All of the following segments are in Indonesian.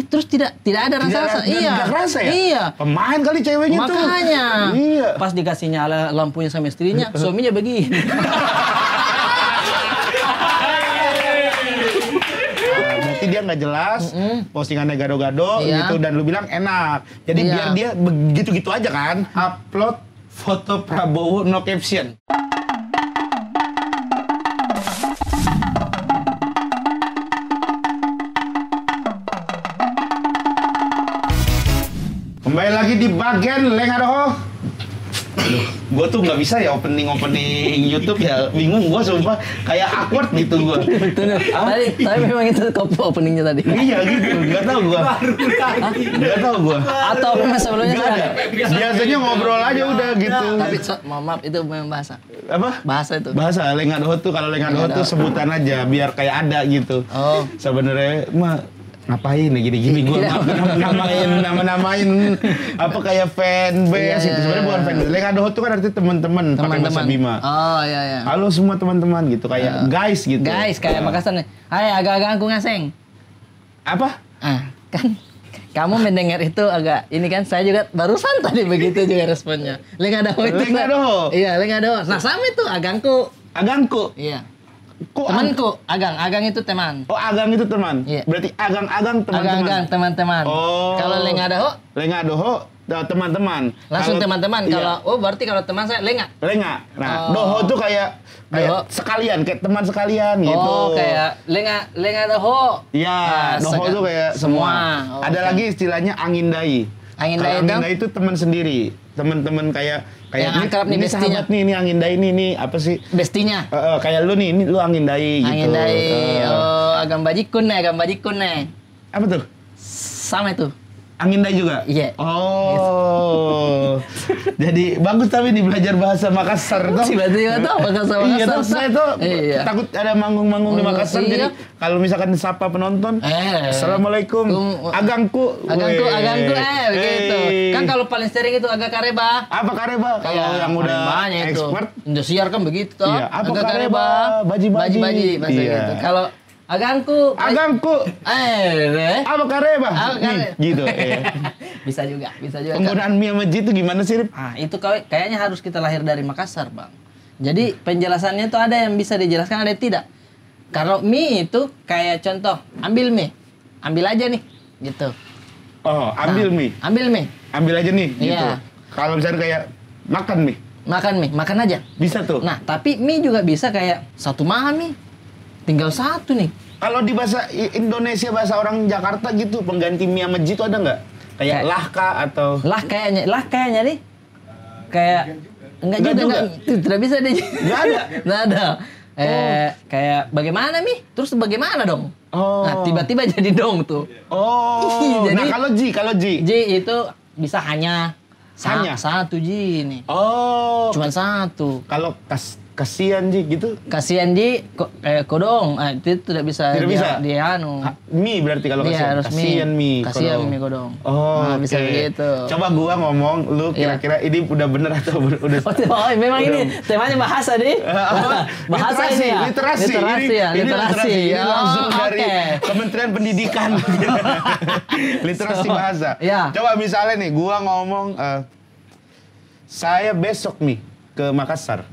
terus tidak ada rasa. Tidak rasa ya? Iya. Pemain kali ceweknya tuh. Makanya. Iya. Pas dikasih nyala lampunya sama istrinya, suaminya begini. Berarti dia nggak jelas, postingannya gado-gado gitu, dan lu bilang enak. Jadi biar dia begitu-gitu aja kan. Upload foto Prabowo no caption. Kembali lagi di bagian Lengadoho. Aduh, gue tuh nggak bisa ya opening YouTube ya, bingung gue sumpah, kayak awkward gitu gue. Tapi memang itu openingnya tadi. Iya gitu, nggak tahu gue. Nggak tahu gue. Atau memang sebelumnya Nggak ada. Biasanya ngobrol aja udah gitu. Tapi maaf itu memang bahasa. Apa? Bahasa itu. Bahasa Lengadoho tuh, kalau Lengadoho tuh sebutan aja biar kayak ada gitu. Oh. Sebenarnya mah ngapain ya gini-gini gue namain apa kayak fanbase gitu. Sebenarnya bukan fanbase. Lengadoho tuh kan artinya teman-teman pakai bahasa Bima. Oh iya. Halo semua teman-teman gitu, kayak guys gitu. Guys kayak Makassar nih. Hai agak-agak aku ngaseng. Apa? Kan kamu mendengar itu agak ini kan, saya juga barusan tadi begitu juga responnya. Lengadoho itu. Lengadoho. Iya, Lengadoho. Nah, sama itu agangku. Agangku. Iya. Kok Temanku, Agang itu teman. Oh, Agang itu teman. Iya. Berarti Agang teman-teman. Agang teman-teman. Oh. Kalau Lengadoho teman-teman. langsung teman-teman. Iya. Kalau berarti kalau teman saya Lenga. Lenga. Nah, doho tuh kayak sekalian, kayak teman sekalian gitu. Oh, kayak Lengadoho. Iya, doho tuh kayak semua. Oh, ada lagi istilahnya angin dai. Angin Kalau dai angin dai itu teman sendiri. Teman-teman kayak yang akrab nih, ini bestinya. sahabat nih, ini angin dai ini apa sih? Bestinya. Kayak lu nih, ini lu angin dai gitu. Angin dai. Agam bajikun nih. Apa tuh? Sama itu. Angin dai juga? Iya. Oh. Jadi bagus tapi nih belajar bahasa Makassar tuh. Tiba-tiba tuh Makassar. Iya, tuh saya tuh Iya. takut ada manggung-manggung di Makassar. Iya. Jadi kalau misalkan sapa penonton, Assalamualaikum, agangku begitu. Kan kalau paling sering itu agak kareba. Apa kareba? Kalau yang udah expert, Indosiar kan begitu toh. Iya, apa agak kareba? Baji-baji. bahasa Iya. gitu. Kalau agangku apa kareba? Gitu. Bisa juga. Penggunaan mie sama ji itu gimana sih, Rip? Itu kayaknya harus kita lahir dari Makassar, Bang. Jadi penjelasannya itu ada yang bisa dijelaskan, ada yang tidak. Kalau mie itu kayak contoh, ambil mie. Ambil aja nih, gitu. Oh, ambil mie. Ambil mie. Ambil aja nih, gitu. Iya. Kalau misalnya kayak makan mie. Makan aja. Bisa tuh. Nah, tapi mie juga bisa kayak satu makan nih. Tinggal satu nih. Kalau di bahasa Indonesia, bahasa orang Jakarta gitu, pengganti mie sama ji itu ada nggak? Kayak lahka atau... Lah kayaknya nih. Kayak enggak juga. Tidak bisa deh. Nggak ada. Nggak ada. Kayak bagaimana mie? Terus bagaimana dong? Oh. Nah, tiba-tiba jadi dong tuh. Oh. Jadi, nah, kalau ji. Ji itu bisa hanya satu ji nih. Oh. Cuman satu. Kalau kasihan ji gitu. Kasihan ji kodong. Itu tidak bisa. Tidak bisa. Dia anu. Mie berarti kalau Iya, kasihan mie. Kasihan mie kodong. Oh, nah, bisa begitu. Coba gua ngomong, lu kira-kira ini udah bener atau udah? Memang ini temanya bahasa nih. Bahasa ini ya. Literasi. Ini langsung dari Kementerian Pendidikan. Literasi bahasa. Ya. Coba misalnya nih, gua ngomong, saya besok nih ke Makassar.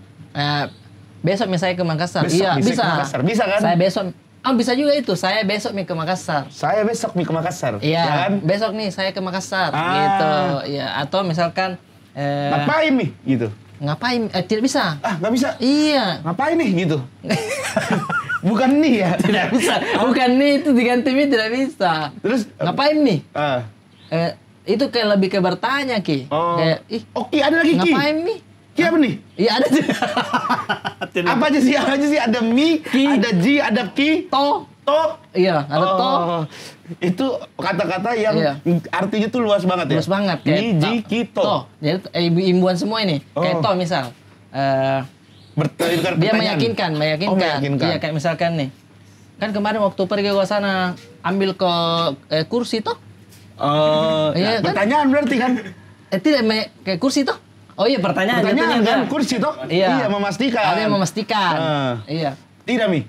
Besok misalnya ke Makassar. Besok Iya, bisa. Ke Makassar. Bisa kan? Saya besok. Bisa juga itu. Saya besok nih ke Makassar. Saya besok nih ke Makassar. Iya. Ya kan? Besok nih saya ke Makassar. Gitu. Iya. Atau misalkan. Ngapain nih? Gitu. Ngapain? Tidak bisa. Nggak bisa. Iya. Ngapain nih? Gitu. Bukan nih ya? Tidak bisa. Bukan nih, itu diganti nih tidak bisa. Terus ngapain nih? Itu kayak lebih ke bertanya, Ki. Oh. Kayak, Ki ada lagi, Ki. Ngapain nih? Ki apa nih? Iya ada tuh. Apa aja sih? Ada mi, ada ji, ada ki, to. Iya, ada to. Itu kata-kata yang artinya tuh luas banget ya. Luas banget. Mi, ji, ki, to. Jadi imbuhan semua ini. Kayak to misal. Dia meyakinkan. Oh, meyakinkan. Iya, kayak misalkan nih. Kan kemarin waktu pergi ke sana ambil ke kursi toh. Iya, kan? Pertanyaan berarti kan? Tidak kayak kursi toh. Oh iya, pertanyaan kan kursi toh? Iya, memastikan. Ada yang memastikan. Iya. Tidak, Mi.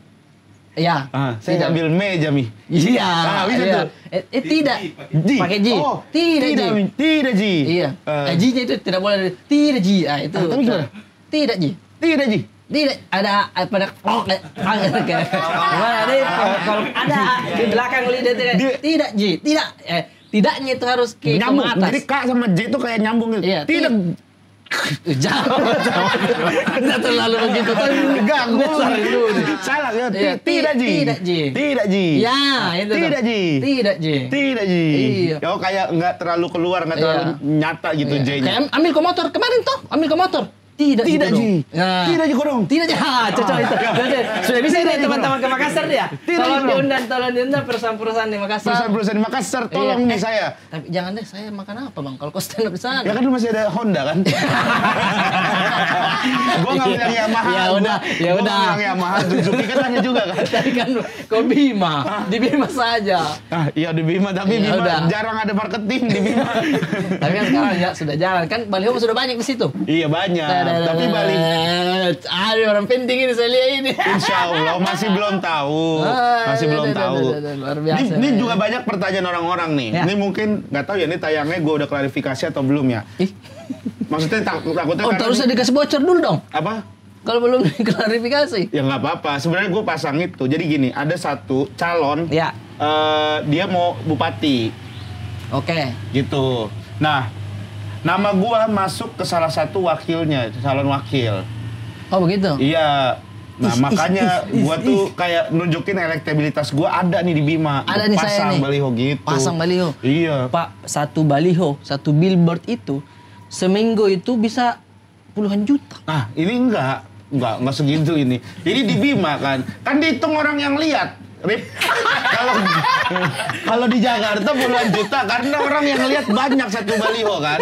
Iya. Saya ambil meja Mi. Iya. Bisa iya. tuh. Tidak. Ji. Pakai Ji. Oh, Tidak Ji. Tidak Ji. Iya. Ji-nya itu tidak boleh. Tidak Ji. Ah itu. Tapi gimana? Tidak Ji. Tidak Ji. Tidak ada pada gimana deh kalau ada di belakang lidah tidak Ji. Tidak. Tidaknya itu harus ke Nyambung. atas. Jadi K sama J itu kayak nyambung gitu. Iya, Tidak. Jangan terlalu begitu kan Enggak, salah ya. Tidak Ji. Tidak Ji. Tidak Ji. Ya, itu. Tidak Ji. Tidak Ji. Tidak Ji. Iya. Oh kayak nggak terlalu keluar, nggak terlalu nyata gitu J-nya. Kayak ambil ke motor kemarin toh, ambil ke motor. Tidak Ji. Nah. Tidak Ji Kodong. Tidak Ji. Cocok itu. Sudah bisa nih teman-teman ke Makassar dia. Tolong diundang perusahaan-perusahaan di Makassar. Perusahaan-perusahaan di Makassar tolong nih saya. Tapi jangan deh, saya makan apa Bang? Kalau kau stand up di sana. Ya kan lu masih ada Honda kan? Gua nggak bilang Yamaha. Ya udah. Gua bilang Yamaha, Suzuki kan hanya juga kan. Tadi kan kau Bima, di Bima saja. Iya di Bima, tapi Ya, Bima udah. jarang ada marketing di Bima. Tapi kan sekarang ya sudah jalan kan, baliho sudah banyak di situ. Iya banyak. Tapi balik. Ada orang penting ini saya lihat ini. Insya Allah masih belum tahu, masih belum tahu. Luar biasa. Ini juga banyak pertanyaan orang-orang nih. Ya. Ini mungkin nggak tahu ya, ini tayangnya gue udah klarifikasi atau belum ya? Maksudnya takutnya karena terus dikasih bocor dulu dong. apa? Kalau belum klarifikasi. Ya nggak apa-apa. Sebenarnya gue pasang itu. Jadi gini, ada satu calon, Ya. Dia mau bupati, Oke. gitu. Nah, nama gua masuk ke salah satu wakilnya, calon wakil. Oh begitu. Iya. Nah, makanya gua tuh kayak nunjukin elektabilitas gua ada nih di Bima. Ada nih saya pasang nih. baliho gitu. Pasang baliho. Iya. Pak, satu baliho, satu billboard itu seminggu itu bisa puluhan juta. Nah, ini enggak segitu ini. Jadi di Bima kan dihitung orang yang lihat. Rip, kalau di Jakarta puluhan juta karena orang yang lihat banyak satu baliho kan.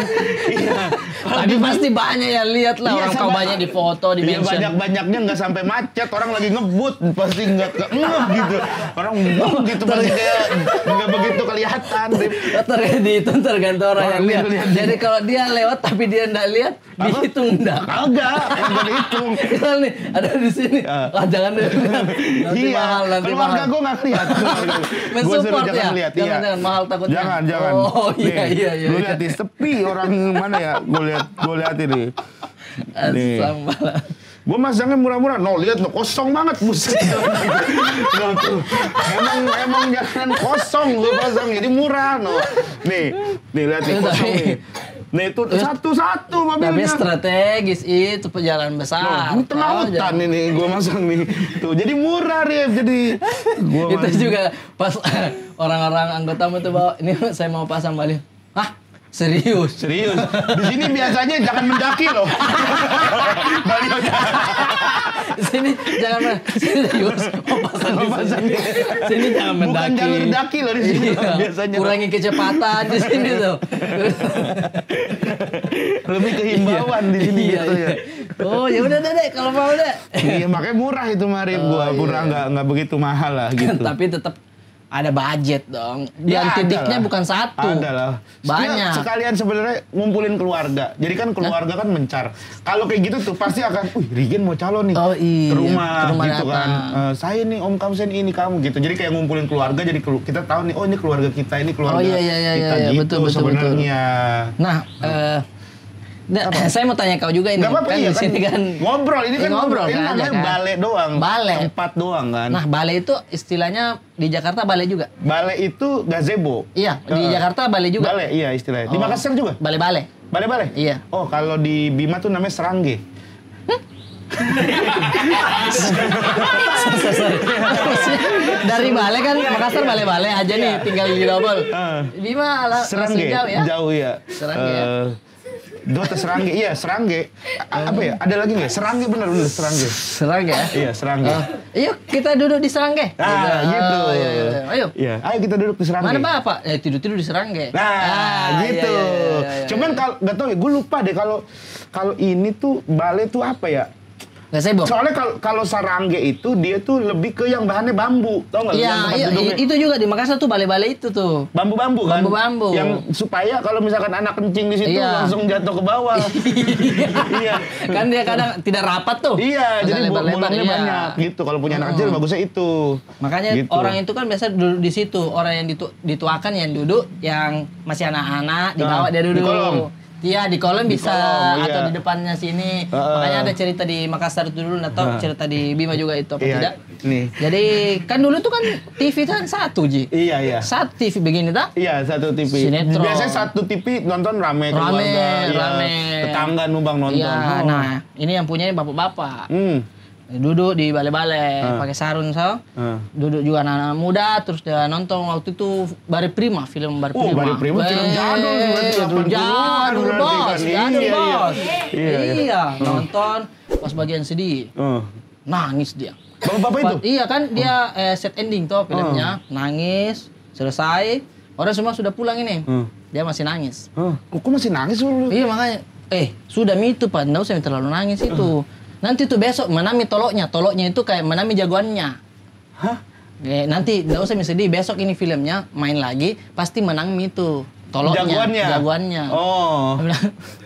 Iya. Tapi pasti banyak yang lihat lah, Iya, orang kau banyak di foto, di Iya, mention. banyak-banyaknya nggak sampai macet, orang lagi ngebut pasti nggak gitu. Orang gitu pasti kayak nggak begitu kelihatan. Rip. Tergantung orang yang lihat. Jadi kalau dia lewat tapi dia nggak lihat, dihitung enggak? Kagak, nggak dihitung. Misal nih, ada di sini. Jangan deh. Nanti Iya, mahal, nanti keluarga mahal. gue nggak lihat. Mensupport ya? Lihat, Jangan mahal takutnya. Jangan. Oh iya. Lu lihat di sepi orang mana ya? Gue lihat ini. Nih. Asam malah. Gue masangnya murah-murah. No, lihat lo kosong banget buset. No, tuh. Emang jangan kosong lu pasang jadi murah no. Nih lihat nih kosong nih. Nih itu satu-satu Tapi mobilnya. strategis itu perjalanan besar. Ini tengah hutan ini gue masang nih. Tuh jadi murah Rif. Jadi gua Itu juga pas orang-orang anggotamu tuh bawa, ini saya mau pasang baliho. Hah? Serius? Di sini biasanya jangan mendaki loh. Balionya. Di sini jangan serius. Mau pasang di sini. Sini jangan mendaki. Bukan jalur daki loh di sini biasanya. Kurangi kecepatan di sini tuh. Lebih ke himbauan di sini gitu ya. Oh ya udah deh kalau mau deh. Iya makanya murah itu Marif gua. Murah nggak begitu mahal lah gitu. Tapi tetap ada budget dong. Ya, Dan tidiknya adalah. bukan satu. Adalah. Banyak. Sekalian sebenarnya ngumpulin keluarga. Jadi kan keluarga kan mencar. Kalau kayak gitu tuh pasti akan, Rigen mau calon nih. Oh, iya. Ke rumah gitu datang. kan. Saya nih Om Kamsen ini kamu gitu. Jadi kayak ngumpulin keluarga jadi kita tahu nih ini keluarga kita, ini keluarga kita gitu betul, sebenarnya. Nah, saya mau tanya kau juga ini. Gak apa-apa kan iya di sini kan ngobrol. Ini kan ngobrol. Ini kan, namanya kan? balai doang. Balai. Tempat doang kan. Nah, balai itu istilahnya di Jakarta balai juga. Balai itu gazebo. Iya, di Jakarta balai juga. Balai, iya istilahnya. Di Oh. Makassar juga? Balai-balai. Balai-balai? Iya. Oh, kalau di Bima tuh namanya serangge. Dari balai kan Makassar balai-balai aja nih, tinggal di double. Bima langsung Serangge, jauh ya. jauh ya. Serangge ya. Dota Serangge, iya Serangge. Apa ya? Ada lagi nggak? Serangge bener Serangge. Serangge ya? Iya Serangge. Yuk kita duduk di Serangge. Gitu. Oh, iya. Ayo. Iya, ayo kita duduk di Serangge. Mana Bapak? Tidur-tidur di Serangge. Nah, gitu. iya. Cuman kalau nggak tahu ya, gue lupa deh kalau ini tuh balai tuh apa ya? Nggak sibuk. Soalnya kalau sarangge itu dia tuh lebih ke yang bahannya bambu, tau nggak? Iya, itu juga di Makassar tuh balai-balai itu tuh. Bambu-bambu kan? Bambu-bambu. Yang supaya kalau misalkan anak kencing di situ langsung jatuh ke bawah. Iya. Kan dia kadang tidak rapat tuh. Iya, jadi bolongnya banyak gitu. Kalau punya anak kecil bagusnya itu. Makanya gitu. orang itu kan biasa duduk di situ. Orang yang dituakan yang duduk, yang masih anak-anak di bawah dia duduk. Di kolong. Iya, di kolom bisa kolom, atau iya. di depannya sini. Makanya ada cerita di Makassar itu dulu atau cerita di Bima juga itu apa tidak? Nih. Jadi kan dulu tuh kan TV kan satu Ji. Iya. Satu TV begini tak? Iya, satu TV. Sinetron. Biasanya satu TV nonton rame keluarga. Rame. Tetangga numpang nonton. Iya, nah ini yang punyanya bapak-bapak. Duduk di balai-balai pakai sarung duduk juga anak-anak muda terus dia nonton waktu itu Bari Prima film Bari Prima. Bari Prima film jadul bos. Iya. Iya, nonton pas bagian sedih. Nangis dia. Bapak itu? Iya kan dia set ending tuh filmnya, nangis, selesai. Orang semua sudah pulang ini. Dia masih nangis. Kok masih nangis lu? Iya makanya sudah itu Pak, enggak usah terlalu nangis itu. Nanti tuh besok menami toloknya itu kayak menami jagoannya. Hah? Nanti nggak usah sedih, besok ini filmnya main lagi pasti menang itu toloknya. Jagoannya. Oh.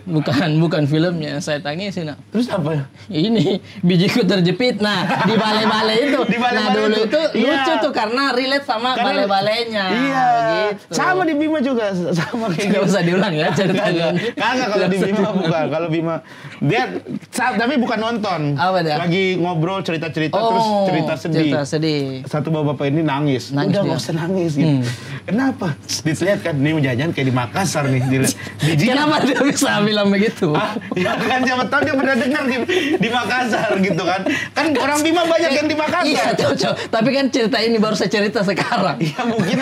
bukan filmnya, saya tangisin. Terus apa? Ini bijiku terjepit. Nah, di balai-balai itu. Dulu itu lucu tuh karena relate sama balai-balainya. Iya. Gitu. Sama di Bima juga, sama kayak nggak usah diulang ya ceritanya. Kagak kalau di Bima bukan. Kalau Bima dia tapi bukan nonton. Apa dia? Lagi ngobrol cerita-cerita terus cerita sedih. Cerita sedih. Satu bapak ini nangis. Udah nggak usah nangis gitu. Kenapa? Dilihat kan ini jajan kayak di Makassar nih. Kenapa dia bisa bilang begitu? Ya kan siapa tahu dia pernah dengar di Makassar gitu kan. Kan orang Bima banyak yang di Makassar. Iya, cocok. Tapi kan cerita ini baru saya cerita sekarang. Iya, mungkin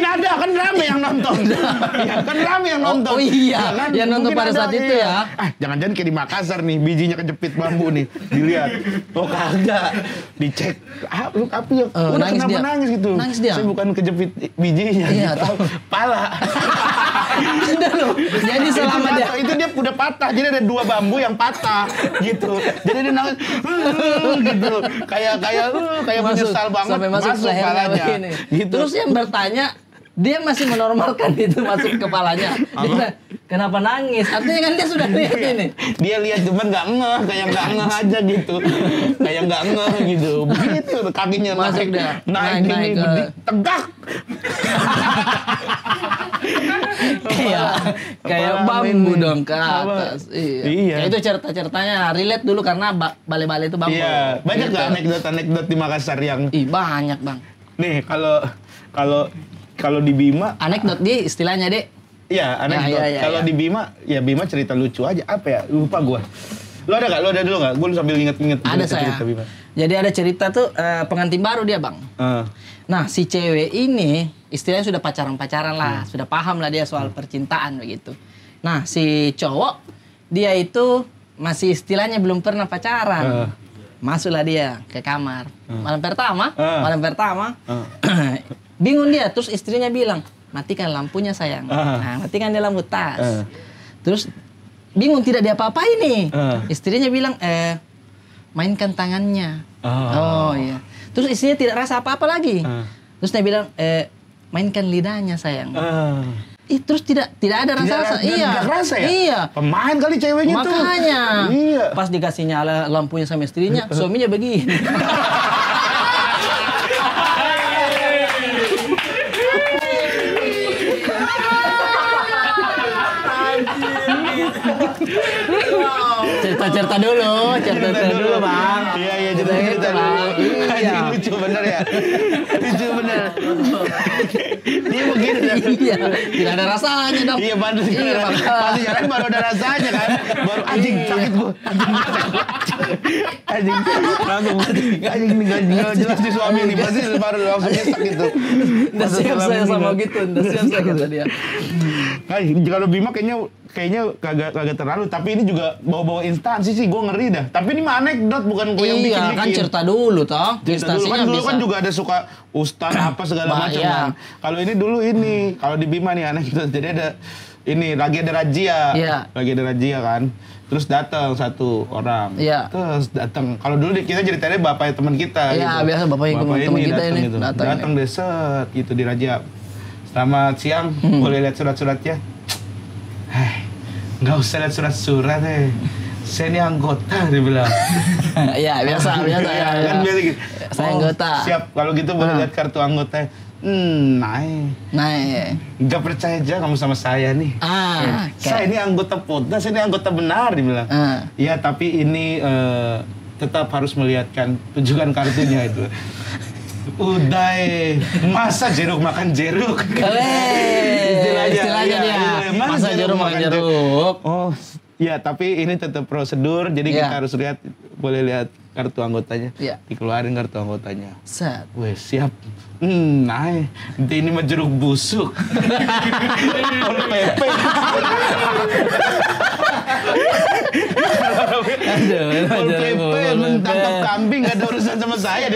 ada kan rame yang nonton. Ya, kan rame yang nonton. Oh iya, ya, kan? yang nonton pada saat itu ya. Jangan-jangan kayak di Makassar nih, bijinya kejepit bambu nih. Dilihat. Oh kagak. Dicek. Lu apa ya? Udah kenapa nangis gitu? Nangis dia. Saya bukan kejepit bijinya. Iya, gitu. Pala. Ada loh. Jadi selama itu dia udah patah. Jadi ada 2 bambu yang patah gitu. Jadi dia nangis gitu. Kayak menyesal banget sampai masuk kepalanya. Gitu. Terus yang bertanya dia masih menormalkan itu masuk kepalanya. Dia, kenapa nangis? Artinya kan dia sudah lihat ini. Dia lihat cuman nggak ngeh, kayak nggak ngeh aja gitu. Kayak nggak ngeh gitu. Begitu kakinya masuk naik tegak. Kayak bambu dong ke atas. Iya. Itu cerita-ceritanya relate dulu karena balai-balai itu bambu. Iya. Banyak nggak anekdot di Makassar yang? Banyak bang. Nih kalau di Bima anekdot di istilahnya Dek. Iya, anekdot. Kalau di Bima, ya Bima cerita lucu aja. Apa ya? Lupa gua. Lo ada nggak? Lo ada dulu nggak? Gue sambil inget-inget. Ada saya. Cerita Bima. Jadi ada cerita tuh pengantin baru dia bang. Nah si cewek ini istilahnya sudah pacaran lah, sudah paham lah dia soal percintaan begitu. Nah si cowok dia itu masih istilahnya belum pernah pacaran. Masuklah dia ke kamar. Malam pertama. Bingung dia, terus istrinya bilang, matikan lampunya sayang. Nah, matikan dia lampu tas. Terus bingung tidak dia apa-apa ini. Istrinya bilang, mainkan tangannya. Oh iya. Terus istrinya tidak rasa apa-apa lagi. Terus dia bilang, mainkan lidahnya sayang. Terus tidak ada rasa. Iya. Rasa ya? Iya. Pemain kali ceweknya tuh. Makanya. Iya. Pas dikasih nyala lampunya sama istrinya, suaminya begini. Cerita dulu bang. Iya cerita dulu. Iya. Lucu bener ya. Lucu bener. Dia begini. Iya. Tidak ada rasanya dong. Iya pasti jalan baru ada rasanya kan. Baru anjing sakit gua. Anjing nggak jelas di suami ini pasti baru langsung nyesek gitu. Nggak siap saya sama gitu. Nggak siap saya kata dia. Kalau Bima kayaknya kayaknya kagak terlalu, tapi ini juga bawa-bawa instansi sih, gue ngeri dah. Tapi ini mah anekdot, bukan gue yang bikin-bikin. Kan cerita dulu toh. Cerita dulu kan juga ada suka ustaz apa segala macam kan. Kalau ini dulu kalau di Bima nih anekdot. Jadi ada lagi ada razia. Lagi ada razia kan. Terus datang satu orang. Terus datang. Kalau dulu kita ceritanya bapaknya teman kita. Iya, biasa bapaknya teman kita ini gitu. Datang deset gitu di razia. Selamat siang, boleh lihat surat-suratnya? Nggak usah lihat surat-surat saya ini anggota, dia bilang. Iya, biasa ya. Kan biasa gitu. Saya anggota. Siap, kalau gitu boleh lihat kartu anggota. Naik. Nggak percaya aja kamu sama saya nih. Saya ini anggota Podnas, saya ini anggota benar, dia bilang. Iya, tapi ini tetap harus melihatkan, tunjukkan kartunya itu. Udah, masa jeruk makan jeruk? Istilahnya dia. Masa jeruk makan jeruk? Oh, ya tapi ini tetap prosedur, jadi kita harus boleh lihat kartu anggotanya. Dikeluarin kartu anggotanya. Set. Weh, siap. Nah, ini mah jeruk busuk. Pol PP. Pol PP mentangkap kambing, gak ada urusan sama saya.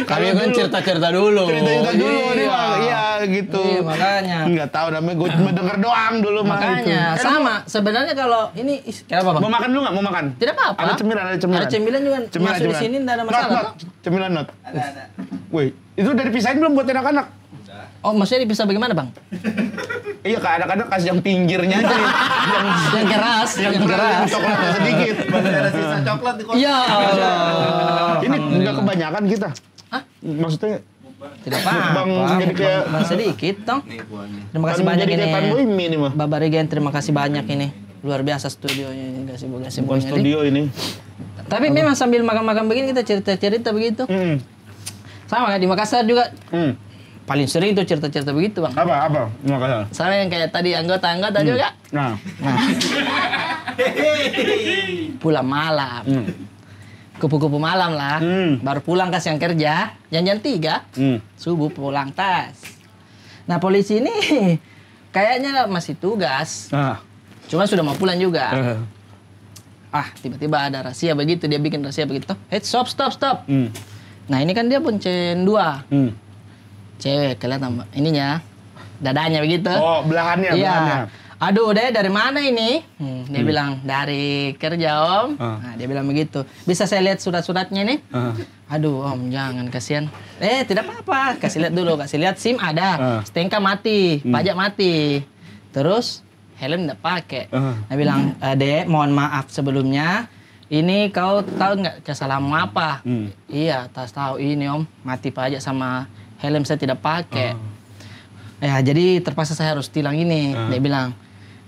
Kami kan cerita-cerita dulu. Cerita-cerita dulu nih, iya gitu. Iya, makanya. Nggak tahu namanya, gue cuma denger doang dulu mah. Makanya, sama. Sebenarnya kalau ini, kenapa Bang? Mau makan dulu nggak? Mau makan? Tidak apa-apa. Ada cemilan. Ada cemilan juga. Masuk di sini nggak ada masalah. Cemilan not. Ada. Wih, itu udah dipisahin belum buat anak-anak? Oh, maksudnya dipisah bagaimana, Bang? Iya, kadang-kadang kasih yang pinggirnya aja. yang keras. Yang coklatnya sedikit. Ada sisa coklat di kotak. Ya Allah. Ini nggak kebanyakan kita. Hah? Maksudnya tidak apa-apa. Jadi kayak sedikit, toh. Terima kasih banyak ini. Bapak Regen, terima kasih banyak ini. Luar biasa studionya ini, kasih bukan studio ini. Tapi memang sambil makan-makan begini kita cerita-cerita begitu. Sama kan di Makassar juga. Paling sering tuh cerita-cerita begitu, Bang. Apa? Makassar. Sama yang kayak tadi anggota juga. Nah. Pulang malam. Kupu-kupu malam lah. Baru pulang ke siang kerja. Jam 3. Subuh pulang tas. Nah, polisi ini kayaknya masih tugas. Cuma sudah mau pulang juga. Tiba-tiba ada rahasia begitu. Dia bikin rahasia begitu. Stop. Nah, ini kan dia bonceng 2. Cewek, kelihatan ininya. Dadanya begitu. Oh, belahannya. Aduh, dari mana ini? Dia bilang, dari kerja, Om. Nah, dia bilang begitu. Bisa saya lihat surat-suratnya nih? Aduh, Om, jangan, kasihan. Tidak apa-apa. Kasih lihat dulu. Kasih lihat SIM ada. STNK mati. Pajak mati. Terus, helm nggak pakai. Dia bilang, Dek, mohon maaf sebelumnya. Ini kau tahu nggak kesalahanmu apa? Iya, tahu ini, Om. Mati pajak sama helm saya tidak pakai. Ya, jadi terpaksa saya harus tilang ini. Dia bilang.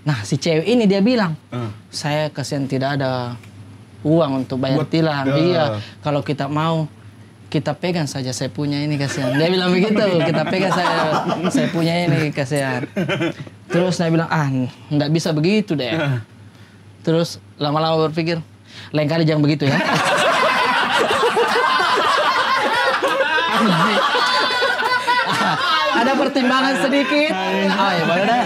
Nah, si cewek ini dia bilang, saya kasihan tidak ada uang untuk bayar tilang. Iya, kalau kita mau, kita pegang saja saya punya ini, kasihan. Dia bilang begitu, kita pegang saya punya ini, kasihan. Terus dia bilang, nggak bisa begitu deh. Terus lama-lama berpikir, lain kali jangan begitu ya. Ada pertimbangan sedikit. Ya boleh dah.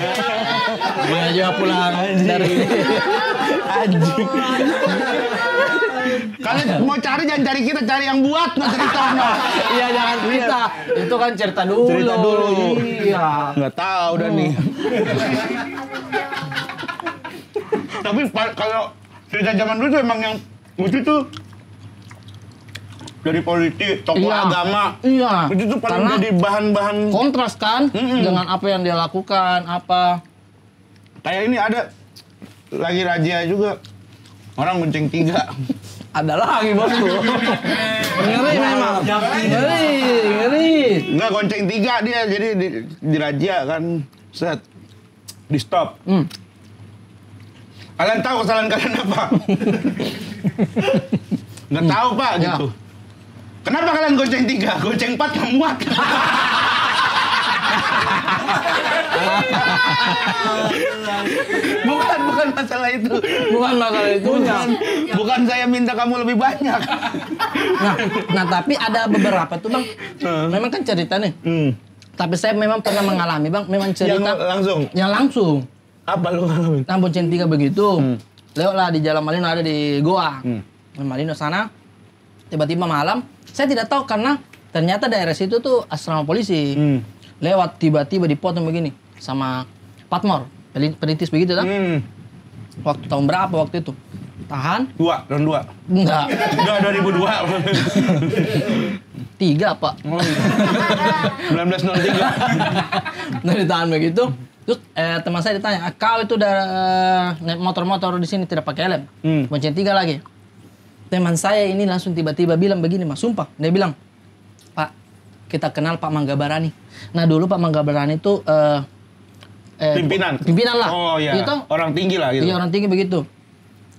Gue juga pulang dari anjing. Kalian mau cari jangan cari kita, cari yang buat ceritanya. Iya, jangan kita. Itu kan cerita dulu. Iya. Nggak tahu udah nih. Tapi kalau cerita zaman dulu tuh emang yang lucu tuh dari politik, tokoh agama. Iya. Itu tuh paling jadi bahan-bahan kontras kan dengan apa yang dia lakukan, apa. Kayak ini ada lagi razia juga. Orang bonceng 3. Ada lagi, Bosku. Ngeri memang. Ngeri. Enggak, gonceng 3 dia, jadi di razia kan. Set. Di stop. Kalian tahu kesalahan kalian apa? Nggak tahu, Pak, gitu. Kenapa kalian gonceng 3? Gonceng 4 nggak muat. Bukan masalah itu. Bukan masalah itunya. Bukan saya minta kamu lebih banyak. Nah, tapi ada beberapa tuh, Bang. Memang kan cerita nih. Tapi saya memang pernah mengalami bang, memang cerita. Yang langsung. Apa lu ngalamin? Nah Bonceng 3 begitu. Lewatlah di Jalan Malino, ada di Goa. Malino sana. Tiba-tiba malam, saya tidak tahu karena ternyata daerah situ tuh asrama polisi. Lewat tiba-tiba dipotong begini sama Patmor, perintis begitu kan? Waktu tahun berapa waktu itu? Tahan? Tahun 2? Enggak. Enggak, 2002. 3 Pak. 1903. Nah ditahan begitu. Terus teman saya ditanya, kau itu udah naik motor-motor di sini tidak pakai helm? Bonceng 3 lagi. Teman saya ini langsung tiba-tiba bilang begini mas, sumpah. Dia bilang, Pak, kita kenal Pak Manggabarani. Nah dulu Pak Manggabarani itu pimpinan lah. Oh iya. Gitu. Orang tinggi lah gitu. Iya orang tinggi begitu.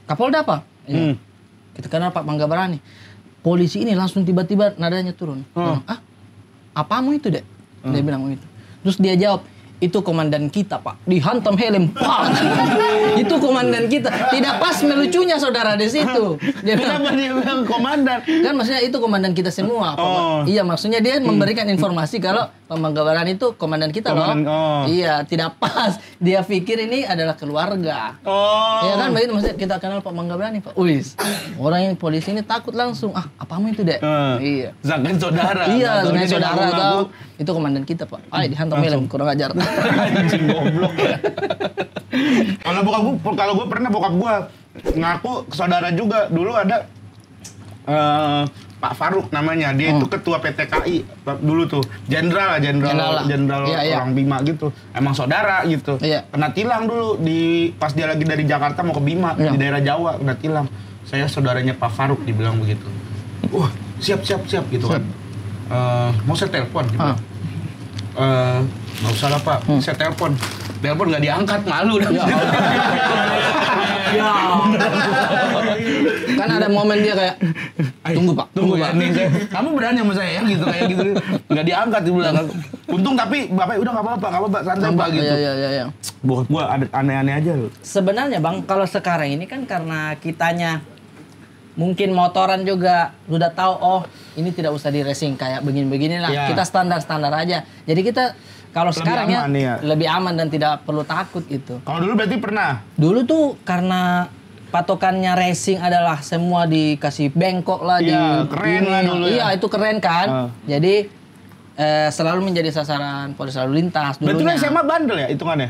Kapolda apa? Iya. Kita kenal Pak Manggabarani. Polisi ini langsung tiba-tiba nadanya turun. Ah, apamu itu dek? Dia bilang begitu. Terus dia jawab, itu komandan kita Pak, dihantam helm Pak. Itu komandan kita. Tidak pas melucunya saudara di situ. Dia Kenapa dia bilang komandan? Kan maksudnya itu komandan kita semua. Iya maksudnya dia memberikan informasi kalau Pak Manggabarani itu komandan kita loh. Iya tidak pas. Dia pikir ini adalah keluarga. Iya kan begitu maksudnya kita kenal Pak Manggabarani Pak. Wis orang yang polisi ini takut langsung. Ah apamu itu dek? Iya. Zangan saudara. Iya zangan saudara atau itu komandan kita Pak. Ayo dihantam helm kurang ajar. Anjing goblok. Kalau gue pernah bokap gue ngaku saudara juga. Dulu ada Pak Faruk namanya. Dia itu ketua PTKI dulu tuh. Jenderal orang Bima gitu. Emang saudara gitu. Kena tilang dulu pas dia lagi dari Jakarta mau ke Bima di daerah Jawa kena tilang. Saya saudaranya Pak Faruk dibilang begitu. Wah, siap gitu kan. Mau saya telepon gitu. Nggak usah lah Pak, saya telepon nggak diangkat, malu dah. Ya. Kan ada momen dia kayak, tunggu Pak. Kamu berani sama saya ya, gitu kayak gitu. Nggak diangkat di belakang. Untung tapi bapak udah nggak apa-apa, santai Pak gitu. Iya. Buat gua ada aneh-aneh aja loh. Sebenarnya Bang, kalau sekarang ini kan karena kitanya mungkin motoran juga sudah tahu ini tidak usah di racing kayak begini-begini lah. Kita standar-standar aja. Jadi kita kalau sekarang lebih aman dan tidak perlu takut gitu. Kalau dulu berarti pernah? Dulu tuh karena patokannya racing adalah semua dikasih bengkok lah keren lah dulu. Iya, itu keren kan. Jadi selalu menjadi sasaran polisi lalu lintas dulunya. Betul SMA bandel ya hitungannya?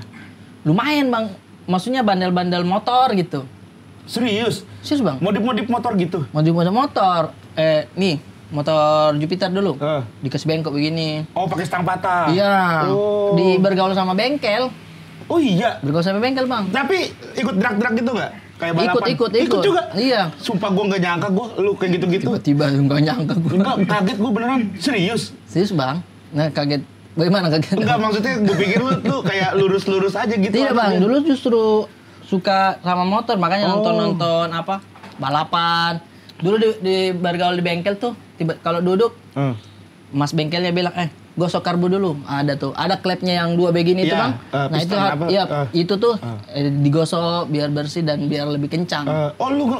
Lumayan Bang. Maksudnya bandel-bandel motor gitu. Serius Bang? Modif-modif motor gitu? Modif-modif motor. Nih motor Jupiter dulu. Dikasih bengkok begini. Oh pakai stang patah? Iya. Di bergaul sama bengkel. Oh iya? Bergaul sama bengkel Bang. Tapi ikut drag-drag gitu nggak? Kayak balapan? Ikut juga? Iya. Sumpah gue nggak nyangka lu kayak gitu-gitu. Tiba-tiba nggak nyangka gue. Enggak, kaget gue beneran. Serius Bang. Nah kaget. Bagaimana kaget? Enggak, maksudnya gue pikir lu kayak lurus-lurus aja gitu. Tidak Bang, dulu justru suka sama motor, makanya nonton balapan. Dulu di bergaul di bengkel tuh, kalau duduk, mas bengkelnya bilang, gosok karbu dulu. Ada klepnya yang 2 begini itu Bang. Nah itu tuh digosok biar bersih dan biar lebih kencang. Lu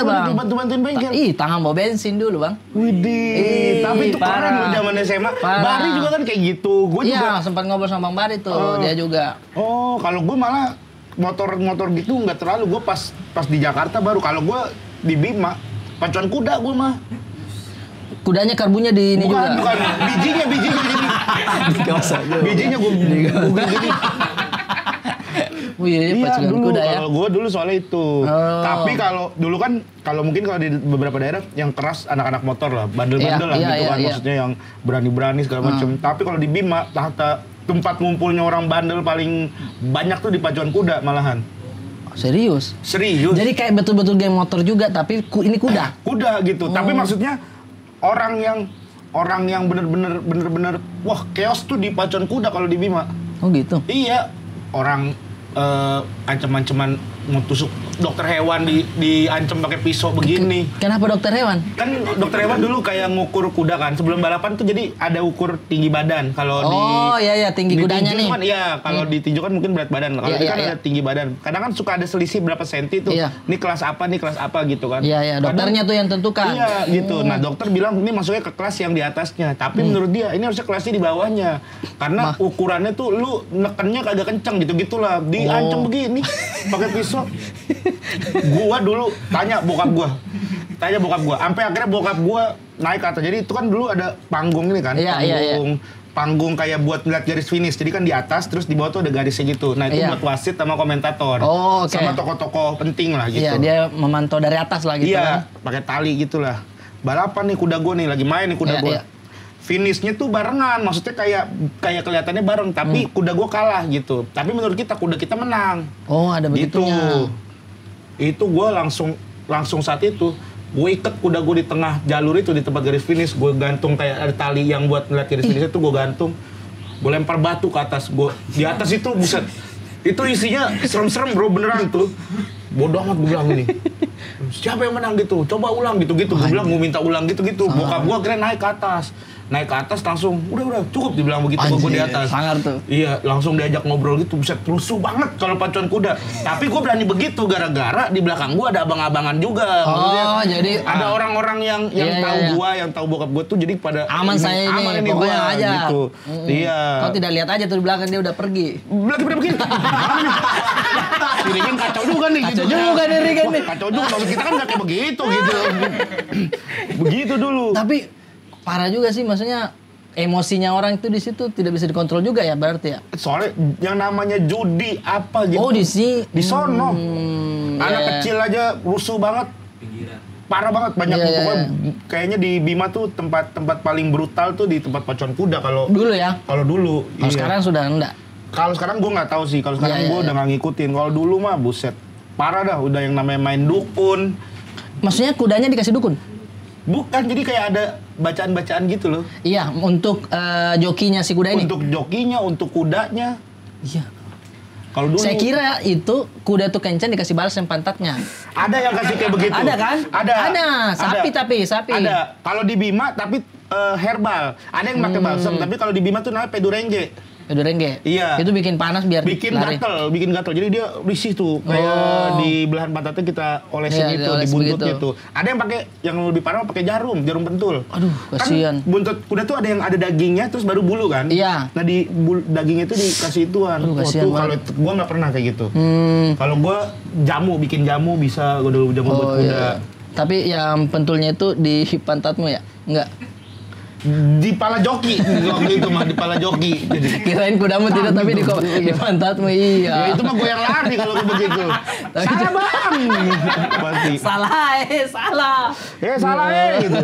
Bang. Bantuin bengkel? Tangan bawa bensin dulu Bang. Widih, tapi itu keren loh zaman SMA. Bari juga kan kayak gitu. Iya, sempat ngobrol sama Bang Bari tuh, dia juga. Oh, kalau gue malah motor gitu nggak terlalu. Gue pas di Jakarta baru. Kalau gue di Bima, pacuan kuda gue mah. Kudanya karbunya di ini juga. Bukan. Bijinya jadi. Bijinya gue gini. Oh iya, pacuan kuda ya. Kalau gue dulu soalnya itu. Tapi kalau dulu kan, mungkin kalau di beberapa daerah yang keras anak-anak motor lah, bandel-bandel lah gitu kan. Maksudnya yang berani-berani segala macam. Tapi kalau di Bima, tempat ngumpulnya orang bandel paling banyak tuh di pacuan kuda malahan. Serius? Jadi kayak betul-betul geng motor juga, tapi ini kuda? Kuda gitu, tapi maksudnya orang yang bener-bener wah chaos tuh di pacuan kuda kalau di Bima. Oh gitu? Iya, orang ancam-ancaman mau tusuk dokter hewan diancam pakai pisau begini. Kenapa dokter hewan? Kan dokter hewan dulu kayak ngukur kuda kan sebelum balapan tuh, jadi ada ukur tinggi badan. Kalau iya tinggi kudanya nih. Kan iya, kalau ditinju kan mungkin berat badan. Kalau kan ada tinggi badan. Kadang kan suka ada selisih berapa senti tuh. Ini kelas apa gitu kan. Iya, dokternya tuh yang tentukan. Iya, gitu. Nah, dokter bilang ini masuknya ke kelas yang di atasnya. Tapi menurut dia ini harusnya kelasnya di bawahnya. Karena ukurannya tuh lu nekennya kagak kenceng gitu-gitulah. Diancam begini pakai pisau. Gua dulu tanya bokap gua. Sampai akhirnya bokap gua naik ke atas. Jadi itu kan dulu ada panggung ini kan. Panggung kayak buat ngeliat garis finish. Jadi kan di atas terus di bawah tuh ada garisnya gitu. Nah, itu buat wasit sama komentator. Sama tokoh-tokoh penting lah gitu. Iya, dia memantau dari atas lah gitu. Iya, pakai tali gitulah. Balapan nih kuda gua nih, lagi main nih kuda gua. Finishnya tuh barengan, maksudnya kayak kelihatannya bareng, tapi kuda gua kalah gitu. Tapi menurut kita kuda kita menang. Oh, ada begitunya. Itu gua langsung saat itu gue ikat kuda gue di tengah jalur itu di tempat garis finish, gue gantung kayak ada tali yang buat ngeliat garis finish itu, gue gantung, gue lempar batu ke atas, gue di atas itu buset, itu isinya serem-serem bro, beneran tuh. Bodoh amat gue bilang ini. Siapa yang menang gitu? Coba ulang gitu-gitu. Gue bilang gue minta ulang gitu-gitu. Bokap gue akhirnya naik ke atas langsung, udah cukup dibilang begitu ke gue di atas. Sangar tuh. Iya, langsung diajak ngobrol gitu, bisa rusuh banget kalau pacuan kuda. Tapi gue berani begitu gara-gara di belakang gue ada abang-abangan juga. Jadi ada orang-orang yang tahu gue, yang tahu bokap gue tuh, jadi pada aman saya ini pokoknya aja. Gitu. Iya. Kau tidak lihat aja tuh di belakang dia udah pergi. Lagi begini. Dirigen kacau juga nih gitu. Kacau juga Dirigen nih. Kacau juga, maksud kita kan gak kayak begitu gitu. Begitu dulu. Tapi parah juga sih, maksudnya emosinya orang itu di situ tidak bisa dikontrol juga ya berarti ya. Soalnya yang namanya judi apa gitu. Di sono. Anak kecil aja rusuh banget. Parah banget, banyak pokoknya kayaknya di Bima tuh tempat paling brutal tuh di tempat pacuan kuda kalau dulu ya. Kalau dulu. Kalau sekarang sudah enggak. Kalau sekarang gue nggak tahu sih. Kalau sekarang gue udah nggak ngikutin. Kalau dulu mah buset, parah dah. Udah yang namanya main dukun. Maksudnya kudanya dikasih dukun? Bukan, jadi kayak ada bacaan-bacaan gitu loh. Iya, untuk jokinya si kuda ini. Untuk jokinya, untuk kudanya. Iya. Kalau dulu. Saya kira itu kuda tuh kencang dikasih balas yang pantatnya. Ada yang kasih kayak begitu. Ada kan? Ada. Sapi. Ada. Kalau di Bima tapi herbal. Ada yang pakai balsam, tapi kalau di Bima tuh namanya pedurenge. Pedurenge? Iya. Itu bikin panas biar bikin gatel. Jadi dia risih tuh. Kayak di belahan pantatnya kita olesin itu, di buntutnya tuh. Ada yang pakai, yang lebih parah pakai jarum pentul. Aduh, kasihan. Kan buntut kuda tuh ada yang ada dagingnya terus baru bulu kan? Iya. Nah di dagingnya itu dikasih ituan. Aduh, kasihan kalau gua nggak pernah kayak gitu. Kalau gua bikin jamu bisa, gua dulu jamu buat kuda. Iya. Tapi yang pentulnya itu di pantatmu ya? Enggak. Di pala joki waktu itu mah, di pala joki. Kirain kudamu tidak, tapi di pantatmu. Iya. Ya itu mah gue yang lari kalau begitu. Salah bang. Pasti. Salah. Salah gitu.